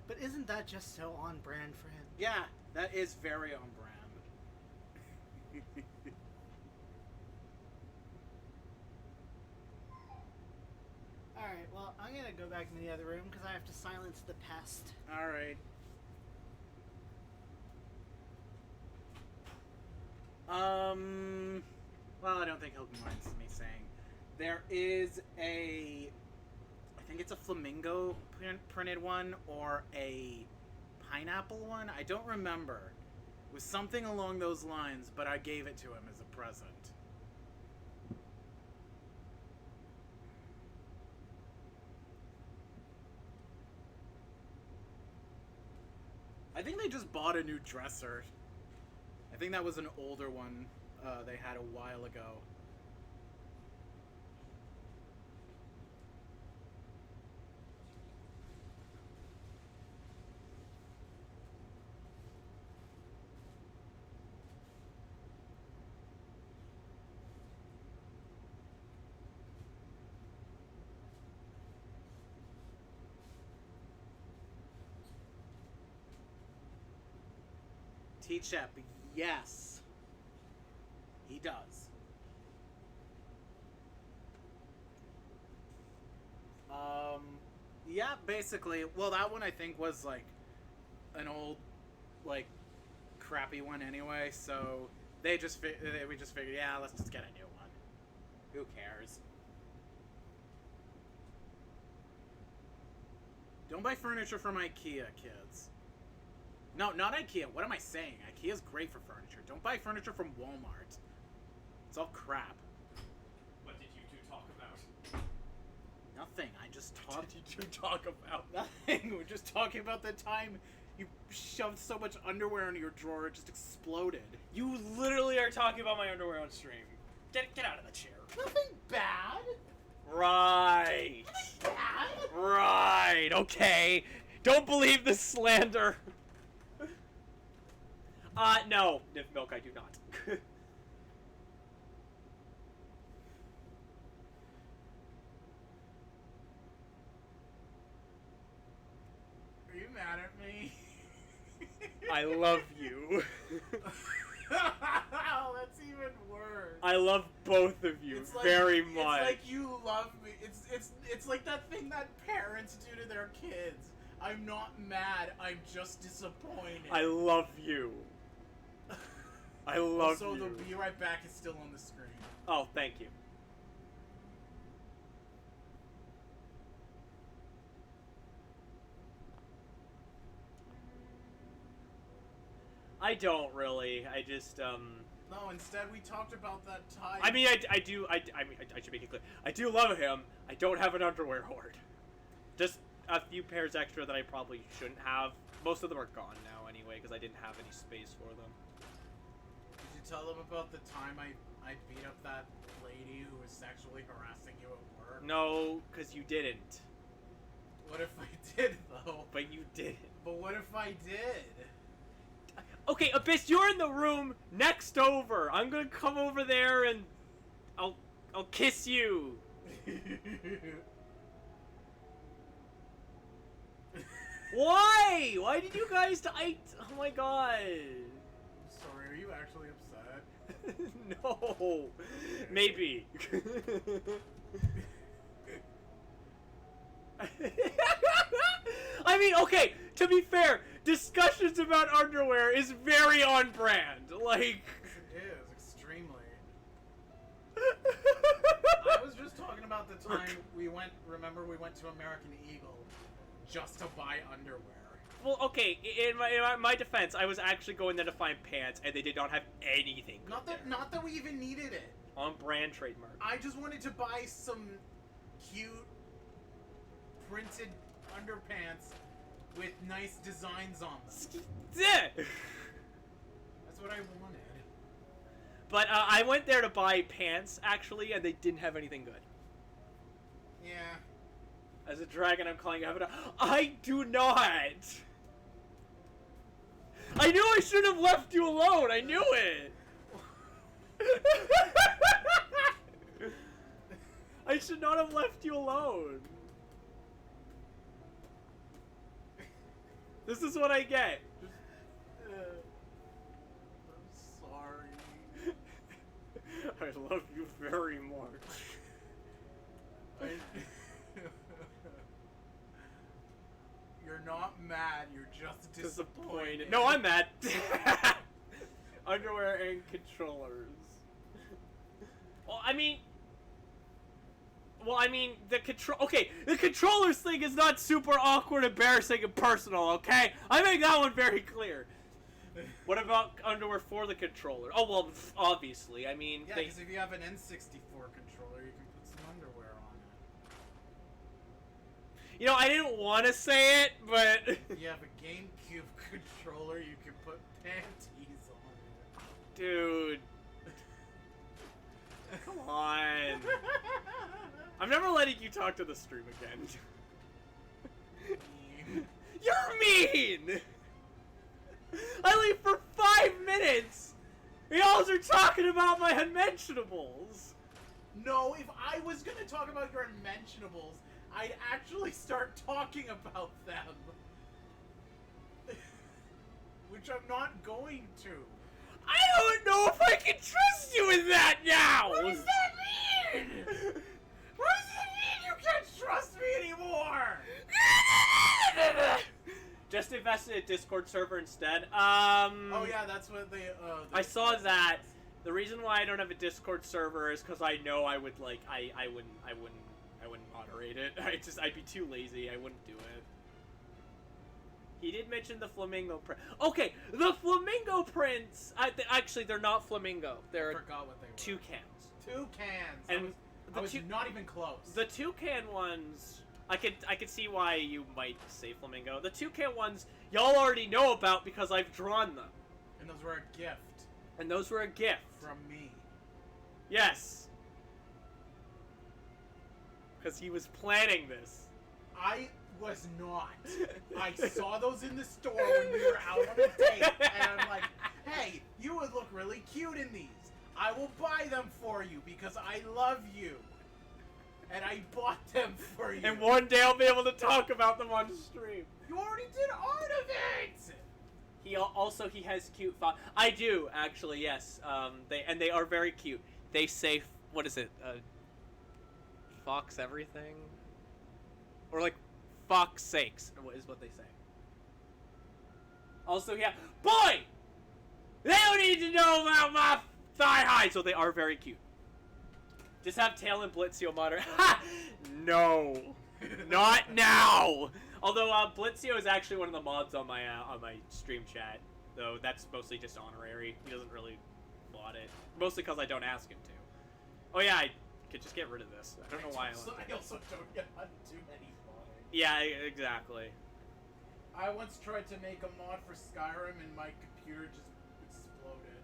But isn't that just so on brand for him? Yeah, that is very on brand. Alright, well, I'm gonna go back in the other room because I have to silence the pest. Alright. Well, I don't think he'll mind me saying. There is I think it's a flamingo printed one or a pineapple one. I don't remember. It was something along those lines, but I gave it to him as a present. I think they just bought a new dresser. I think that was an older one. they had a while ago. T-Chep, yes. He does. Yeah, basically. Well, that one I think was like an old, like, crappy one anyway. So we just figured, yeah, let's just get a new one. Who cares? Don't buy furniture from IKEA, kids. No, not IKEA. What am I saying? IKEA's great for furniture. Don't buy furniture from Walmart. It's all crap. What did you two talk about? Nothing. I just talked. What did you two talk about? Nothing. We're just talking about the time you shoved so much underwear into your drawer it just exploded. You literally are talking about my underwear on stream. Get out of the chair. Nothing bad. Right. Nothing bad. Right. Okay. Don't believe the slander. No. Nif Milk, I do not. Are you mad at me? I love you. Oh, that's even worse. I love both of you very much. It's like you love me. It's like that thing that parents do to their kids. I'm not mad. I'm just disappointed. I love you. I love also, you. the Be Right Back is still on the screen. Oh, thank you. I don't really. I just No, instead we talked about that time. I mean, I do. I mean, I should make it clear. I do love him. I don't have an underwear hoard. Just a few pairs extra that I probably shouldn't have. Most of them are gone now anyway because I didn't have any space for them. Did you tell them about the time I beat up that lady who was sexually harassing you at work? No, because you didn't. What if I did, though? But you didn't. But what if I did? Okay, Abyss, you're in the room next over. I'm gonna come over there and I'll kiss you. Why? Why did you guys? Oh my god. I'm sorry. Are you actually upset? No. Maybe. I mean, okay, to be fair, discussions about underwear is very on brand. Like, it is, extremely. I was just talking about the time we went to American Eagle just to buy underwear. Well, okay, in my defense, I was actually going there to find pants, and they did not have anything. Not that we even needed it. On brand trademark. I just wanted to buy some cute printed underpants with nice designs on them. That's what I wanted. But I went there to buy pants, actually, and they didn't have anything good. Yeah. As a dragon, I'm calling you out. I do not! I knew I should have left you alone! I knew it! I should not have left you alone. This is what I get. I'm sorry. I love you very much. You're not mad, you're just disappointed. No, I'm mad. Underwear and controllers. Well, I mean, the controllers thing is not super awkward, embarrassing, and personal, okay? I make that one very clear. What about underwear for the controller? Oh, well, obviously, I mean... Yeah, because if you have an N64 controller, you can put some underwear on it. You know, I didn't want to say it, but... If you have a GameCube controller, you can put panties on it. Dude. Come on. I'm never letting you talk to the stream again. You're mean! I leave for 5 minutes! Y'all are talking about my unmentionables! No, if I was gonna talk about your unmentionables, I'd actually start talking about them. Which I'm not going to. I don't know if I can trust you with that now! What does that mean? What does it mean you can't trust me anymore? Just invested in a Discord server instead. Oh yeah, that's what they. I saw that. The reason why I don't have a Discord server is because I know I would like I wouldn't moderate it. I'd be too lazy. I wouldn't do it. He did mention the flamingo print. Okay, the flamingo prints. Actually, they're not flamingo. They're I forgot what they were. toucans. Toucans. And I was not even close. The toucan ones, I could see why you might say flamingo. The toucan ones, y'all already know about because I've drawn them. And those were a gift. And those were a gift. From me. Yes. Because he was planning this. I was not. I saw those in the store when we were out on a date, and I'm like, hey, you would look really cute in these. I will buy them for you because I love you. And I bought them for you. And one day I'll be able to talk about them on stream. You already did art of it! He has cute fox. I do, actually, yes. They are very cute. They say, what is it? Fox everything? Or like, fox sakes, is what they say. Also, yeah, boy! They don't need to know about my thigh high, so they are very cute. Just have Tail and Blitzio moderate. Ha! No! Not now! Although, Blitzio is actually one of the mods on my stream chat. Though, that's mostly just honorary. He doesn't really mod it. Mostly because I don't ask him to. Oh yeah, I could just get rid of this. I don't know why I also don't get too many modding. Yeah, exactly. I once tried to make a mod for Skyrim and my computer just exploded.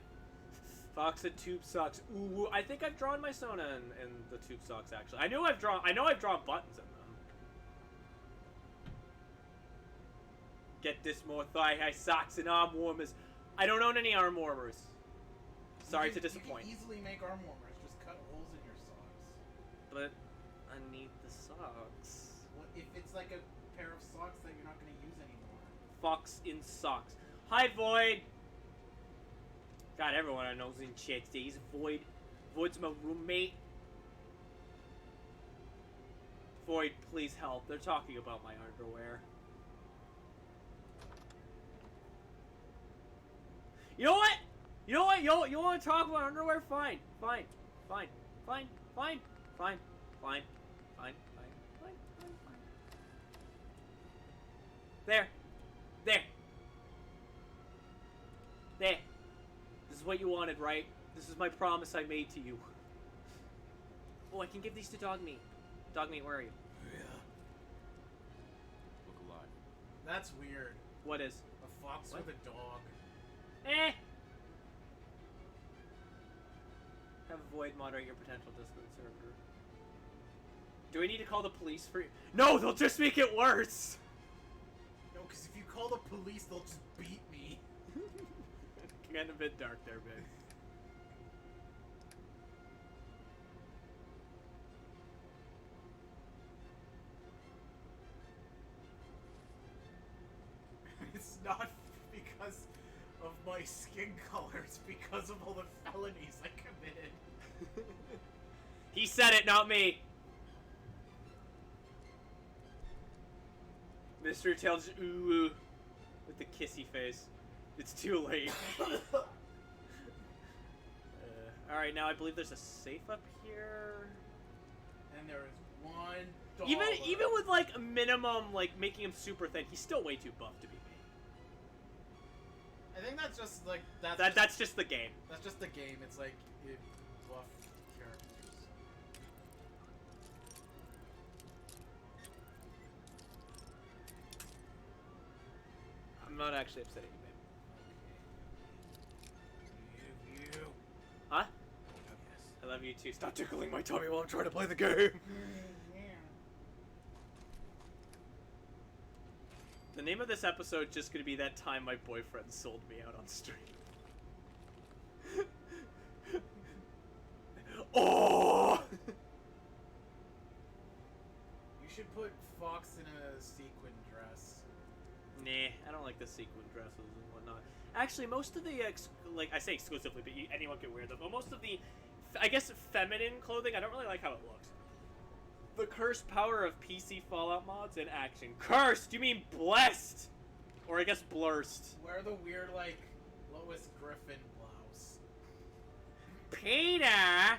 Fox and tube socks. Ooh, I think I've drawn my Sona in the tube socks, actually. I know I've drawn buttons in them. Get this more thigh-high socks and arm warmers. I don't own any arm warmers. Sorry to disappoint. You can easily make arm warmers. Just cut holes in your socks. But I need the socks. What if it's like a pair of socks that you're not going to use anymore? Fox in socks. Hi, Void. God, everyone I know's in chat today. He's Void. Void's my roommate. Void, please help. They're talking about my underwear. You know what? You know what? You want to talk about underwear? Fine. Fine. Fine. Fine. Fine. Fine. Fine. Fine. Fine. Fine. Fine. Fine. There. There. There. This is what you wanted, right? This is my promise I made to you. Oh, I can give these to Dogmeat. Dogmeat, where are you? Yeah. Look alive. That's weird. What is? A fox with a dog. Eh. Have Void moderate your potential Discord server. Do we need to call the police for you? No, they'll just make it worse. No, because if you call the police, they'll just beat me. It's getting a bit dark there, babe. It's not because of my skin color, it's because of all the felonies I committed. He said it, not me. Mr. Tails, ooh, with the kissy face. It's too late. Alright, now I believe there's a safe up here. And there is $1. Even with like a minimum, like making him super thin, he's still way too buff to be me. I think that's just like that's just the game. That's just the game. It's like it buff characters. I'm not actually upset at you, babe. You. Huh? Yes. Hello? love you too. Stop tickling my tummy while I'm trying to play the game. The name of this episode is just gonna be that time my boyfriend sold me out on stream. Oh! You should put Fox in a sequin dress. Nah, I don't like the sequin dresses and whatnot. Actually, most of the, like, I say exclusively, but anyone can wear them, but most of the, I guess, feminine clothing, I don't really like how it looks. The cursed power of PC Fallout mods in action. Cursed? You mean blessed? Or I guess blurst. Wear the weird, like, Lois Griffin blouse. Peter!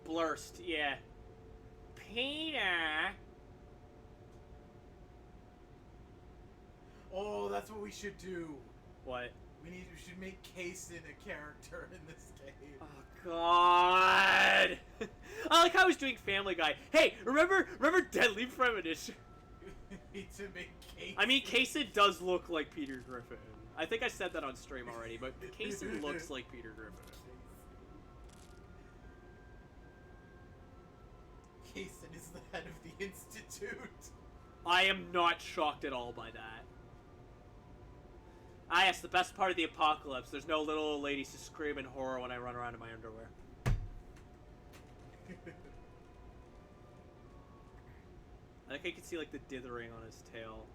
Blurst, yeah. Peter! Oh, that's what we should do. What? We should make Kaysen a character in this game. Oh God! I like how I was doing Family Guy. Hey, remember Deadly Premonition? To make Kaysen. I mean, Kaysen does look like Peter Griffin. I think I said that on stream already, but Kaysen looks like Peter Griffin. Kaysen is the head of the Institute. I am not shocked at all by that. Ah, yes, the best part of the apocalypse. There's no little old ladies to scream in horror when I run around in my underwear. I think I can see, like, the dithering on his tail.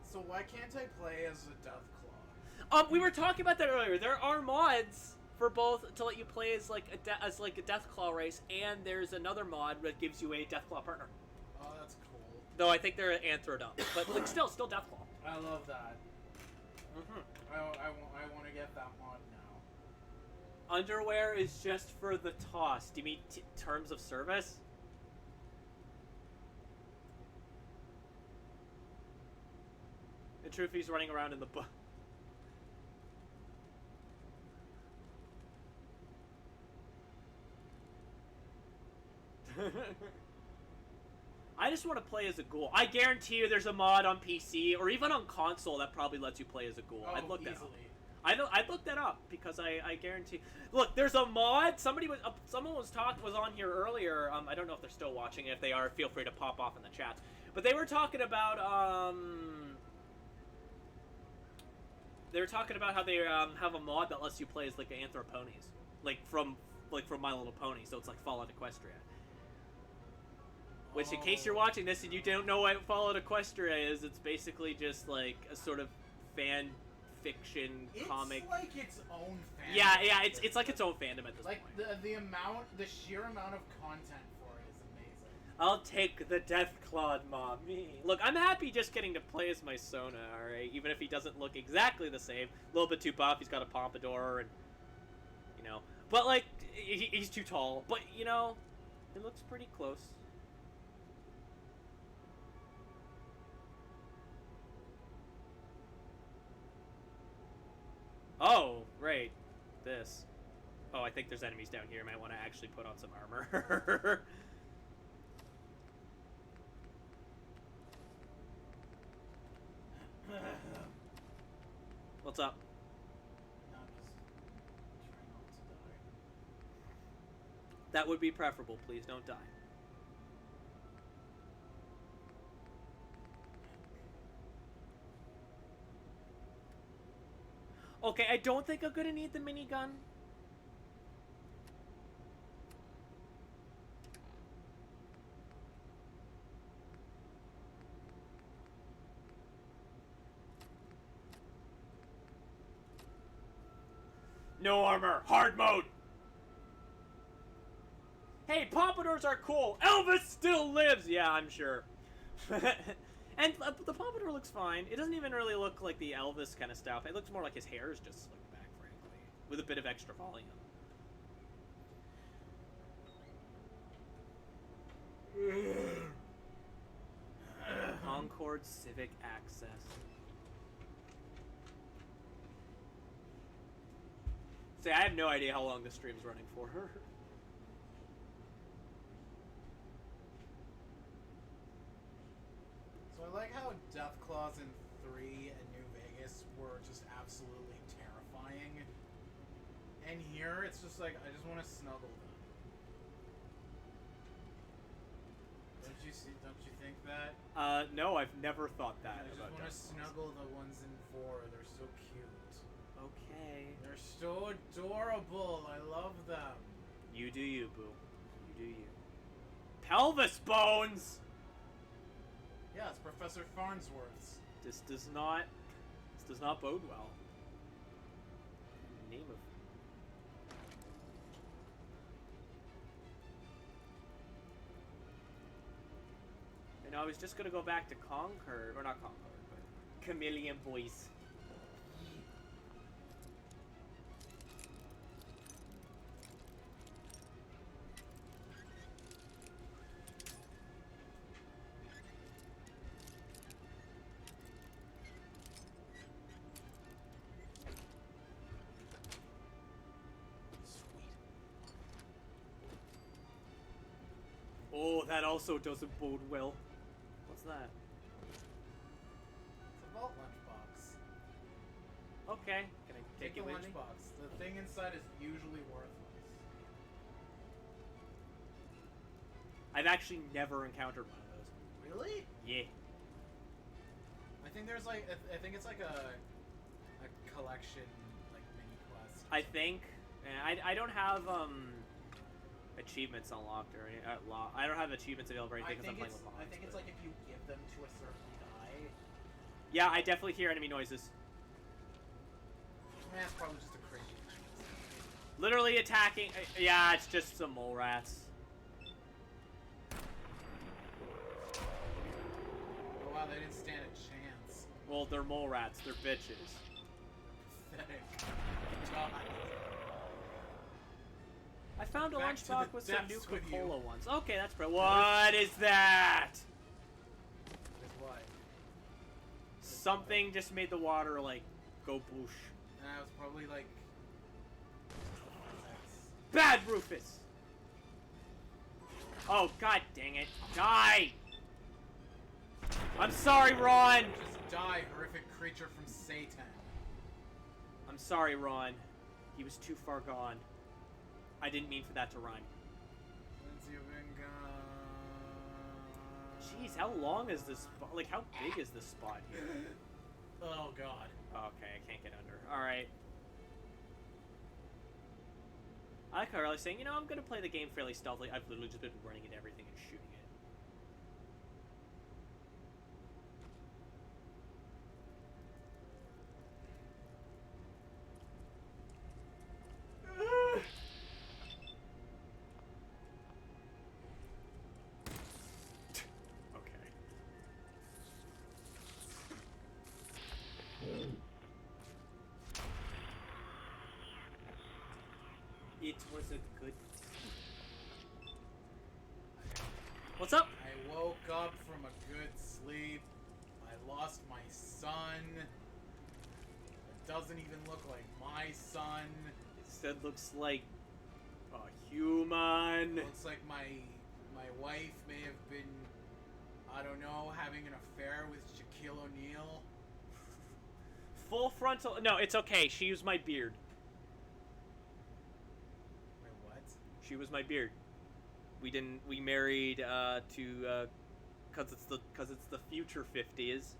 So why can't I play as a Deathclaw? We were talking about that earlier. There are mods for both to let you play as, like, a Deathclaw race, and there's another mod that gives you a Deathclaw partner. Oh, that's cool. Though I think they're anthroed up. But, like, still Deathclaw. I love that. Mm-hmm. I want to get that mod now. Underwear is just for the toss. Do you mean terms of service? The truth, he's running around in the book. I just want to play as a ghoul. I guarantee you there's a mod on PC or even on console that probably lets you play as a ghoul. Oh, I'd look that easily. up. I'd look that up because I guarantee. Look, there's a mod. Someone was on here earlier. I don't know if they're still watching. If they are, feel free to pop off in the chat. But they were talking about they were talking about how they have a mod that lets you play as like anthroponies, like from My Little Pony. So it's like Fallout Equestria. Which, in case you're watching this and you don't know what Fallout Equestria is, it's basically just like a sort of fan fiction comic. It's like its own fandom. Yeah, it's like its own fandom at this point. Like the sheer amount of content for it is amazing. I'll take the Deathclawed mommy. Look, I'm happy just getting to play as my Sona, alright? Even if he doesn't look exactly the same. A little bit too buff, he's got a Pompadour, and, you know. But, like, he's too tall. But, you know, it looks pretty close. Oh, right. This. Oh, I think there's enemies down here. Might want to actually put on some armor. What's up? No, I'm just trying not to die. That would be preferable. Please don't die. Okay, I don't think I'm gonna need the minigun. No armor, hard mode. Hey, Pompadours are cool. Elvis still lives. Yeah, I'm sure. And the Pompadour looks fine. It doesn't even really look like the Elvis kind of stuff. It looks more like his hair is just slicked back, frankly, with a bit of extra volume. Concord Civic Access. See, I have no idea how long the stream's running for. So I like how Deathclaws in 3 and New Vegas were just absolutely terrifying. And here, it's just like, I just want to snuggle them. Don't you think that? No, I've never thought that I just about want to Dust snuggle the ones in 4. They're so cute. Okay. They're so adorable. I love them. You do you, boo. You do you. Pelvis bones! Yeah, it's Professor Farnsworth's. This does not bode well. Name of... And I was just gonna go back to Concord, or not Concord, but Chameleon Boys. Oh, that also doesn't bode well. What's that? It's a vault lunchbox. Okay, can I take the it with me? lunchbox. The thing inside is usually worthless. I've actually never encountered one of those. Really? Yeah. I think there's like, I think it's like a collection, like mini quest. I think, and I don't have achievements unlocked or any, I don't have achievements available or anything because I'm playing with mods. I think it's like if you give them to a certain guy. Yeah, I definitely hear enemy noises. Man, it's probably just a crazy thing. Literally attacking. Yeah, it's just some mole rats. Oh wow, they didn't stand a chance. Well, they're mole rats. They're bitches. Pathetic. God. I found a Back to lunchbox the with some depths with you. Nuka-Cola ones. Okay, that's pretty. What is that? Is what? Something just made the water like go boosh. Nah, it was probably like. Bad Rufus. Oh god dang it! Die! I'm sorry, Ron. Just die, horrific creature from Satan. I'm sorry, Ron. He was too far gone. I didn't mean for that to rhyme. Since you've been gone. Jeez, how long is this spot? Like, how big is this spot here? Oh god. Okay, I can't get under. Alright. I like how Riley's saying, you know, I'm gonna play the game fairly stealthily. I've literally just been running into everything and shooting it. It was a good... What's up? I woke up from a good sleep. I lost my son. It doesn't even look like my son. Instead looks like a human. Looks like my wife may have been, I don't know, having an affair with Shaquille O'Neal. Full frontal... No, it's okay. She used my beard. Wait, what? She was my beard. We married to cause it's the future 50s.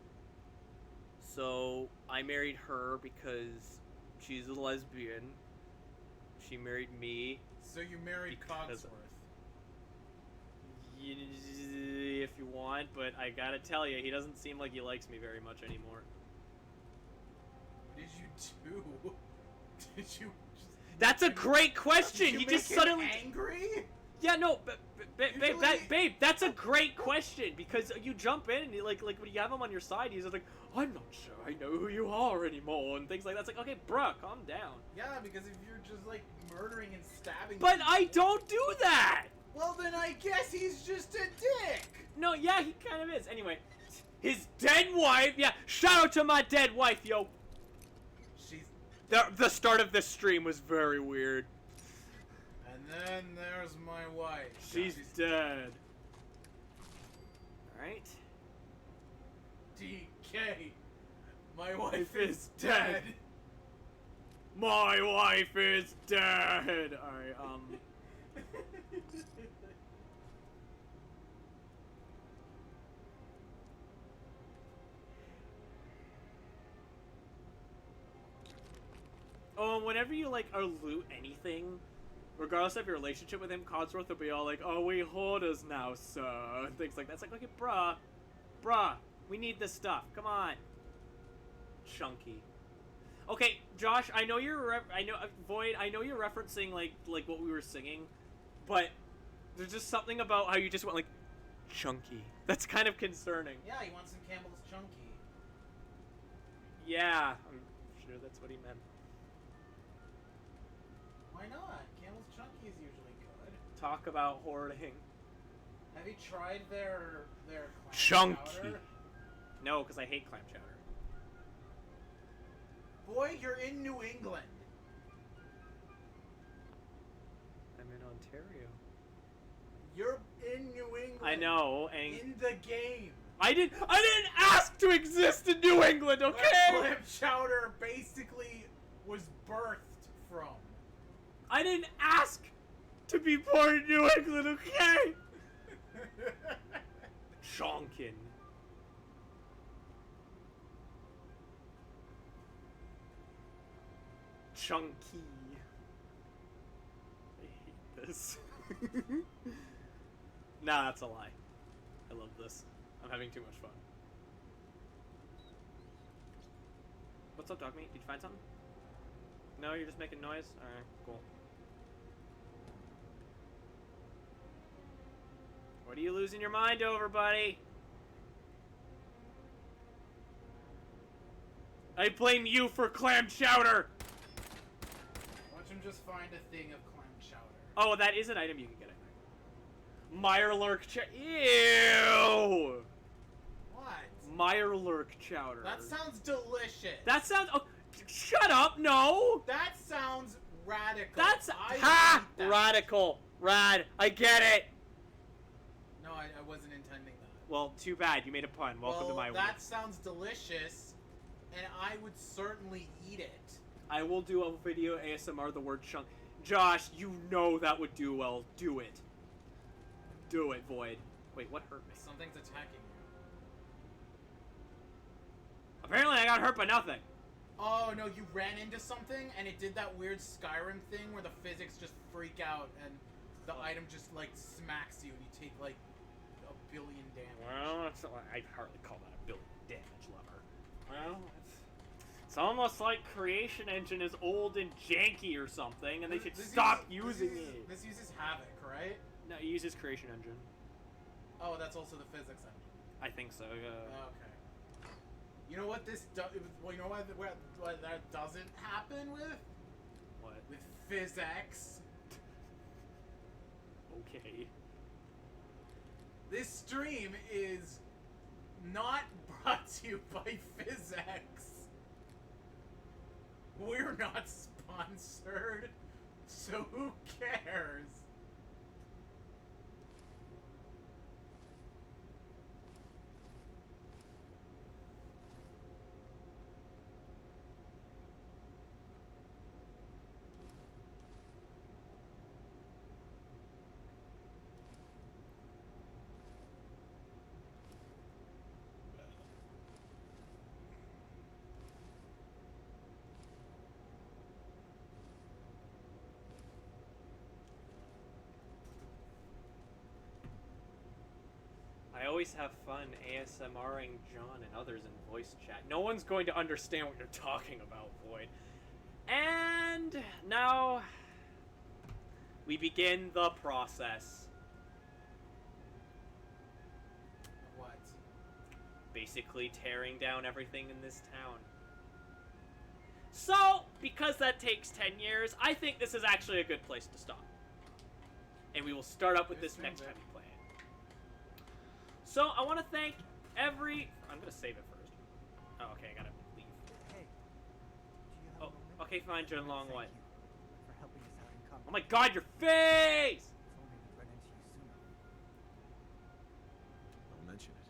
So I married her because she's a lesbian. She married me. So you married Cogsworth. If you want, but I gotta tell you, he doesn't seem like he likes me very much anymore. What did you do? Did you? That's a great question. Did you He make just him suddenly angry. Yeah, no, babe, that's a great question because you jump in and you, like when you have him on your side, he's just like, I'm not sure I know who you are anymore and things like that. It's like, okay, bruh, calm down. Yeah, because if you're just like murdering and stabbing. But people, I don't do that. Well, then I guess he's just a dick. No, yeah, he kind of is. Anyway, his dead wife. Yeah, shout out to my dead wife, yo. She's. The start of this stream was very weird. And then there's my wife. She's dead. Alright. DK. My wife is dead. My wife is dead! Alright, Oh, whenever you, like, loot anything, regardless of your relationship with him, Codsworth will be all like, oh, we hoarders now, sir, and things like that. It's like, okay, bruh, we need this stuff, come on. Chunky. Okay, Josh, I know you're, Void, I know you're referencing, like what we were singing, but there's just something about how you just went, like, chunky. That's kind of concerning. Yeah, he wants some Campbell's Chunky. Yeah, I'm sure that's what he meant. Why not? Campbell's Chunky is usually good. Talk about hoarding. Have you tried their clam Chunky. chowder? No, because I hate clam chowder. Boy, you're in New England. I'm in Ontario. You're in New England. I know, and in the game. I didn't ask to exist in New England, okay? Clam chowder basically was birthed from. I didn't ask to be born in New England, okay? Chonkin. Chunky. I hate this. Nah, that's a lie. I love this. I'm having too much fun. What's up, dog meat? Did you find something? No, you're just making noise? Alright, cool. What are you losing your mind over, buddy? I blame you for clam chowder! Watch him just find a thing of clam chowder. Oh, that is an item you can get, I think. Mirelurk Ew! What? Mirelurk chowder. That sounds delicious. That sounds... Oh, shut up, no! That sounds radical. That's... I Ha! eat that. Radical. Rad. I get it. No, I wasn't intending that. Well, too bad. You made a pun. Welcome to my world. That sounds delicious, and I would certainly eat it. I will do a video ASMR the word chunk. Josh, you know that would do well. Do it. Do it, Void. Wait, what hurt me? Something's attacking you. Apparently I got hurt by nothing. Oh, no, you ran into something, and it did that weird Skyrim thing where the physics just freak out, and the item just, like, smacks you, and you take, like, 1 billion damage. Well, I'd hardly call that a billion damage, lover. Well, it's almost like Creation Engine is old and janky or something, and they should stop using it. This uses Havoc, right? No, it uses Creation Engine. Oh, that's also the physics engine. I think so, yeah. Okay. You know what this does? Well, you know what that doesn't happen with? What? With physics. Okay. This stream is not brought to you by physics. We're not sponsored, so who cares? I always have fun ASMRing John and others in voice chat. No one's going to understand what you're talking about, Void. And now we begin the process. What? Basically tearing down everything in this town. So, because that takes 10 years, I think this is actually a good place to stop. And we will start up with this next time we play it. So, I want to thank I'm going to save it first. Oh, okay, I gotta leave. Hey, do you have a moment? Okay, fine, Jun Long, what? For helping us out in combat. Oh my god, your face! If only we'd run into you sooner. Don't mention it.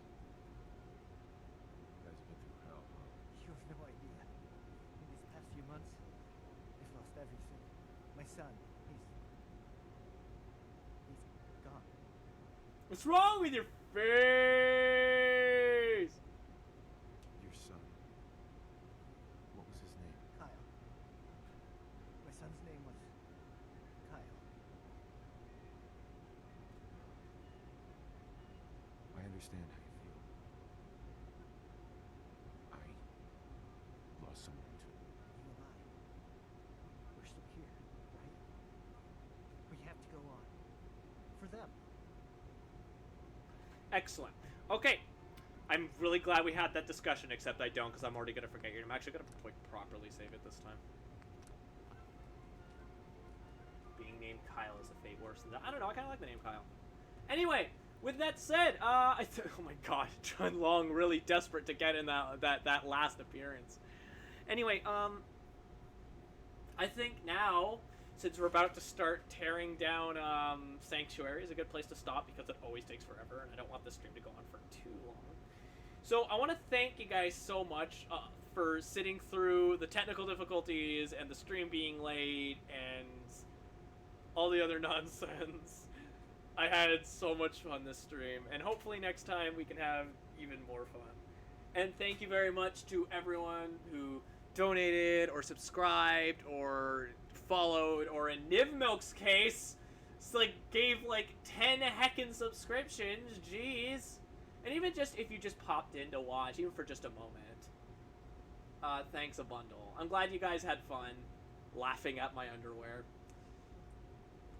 You guys have been through hell, huh? You have no idea. In these past few months, if son, he's gone. What's wrong with your face? Your son. What was his name? Kyle. My son's name was Kyle. I understand how you feel. I lost someone too. You and I, we're still here, right? We have to go on. For them. Excellent. Okay. I'm really glad we had that discussion, except I don't, because I'm already going to forget your name. I'm actually going to like, properly save it this time. Being named Kyle is a fate worse than that. I don't know. I kind of like the name Kyle. Anyway, with that said, oh my god, John Long really desperate to get in that last appearance. Anyway, I think now, since we're about to start tearing down Sanctuary, is a good place to stop because it always takes forever, and I don't want this stream to go on for too long. So I want to thank you guys so much for sitting through the technical difficulties and the stream being late and all the other nonsense. I had so much fun this stream, and hopefully next time we can have even more fun. And thank you very much to everyone who donated or subscribed or followed, or in Nivmilk's case, gave like 10 heckin' subscriptions. Jeez. And even just if you just popped in to watch, even for just a moment, thanks a bundle. I'm glad you guys had fun laughing at my underwear.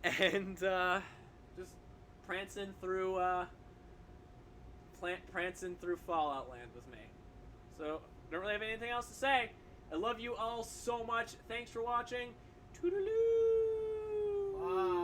And just prancing through Fallout Land with me. So, don't really have anything else to say. I love you all so much. Thanks for watching. Toodaloo! Bye.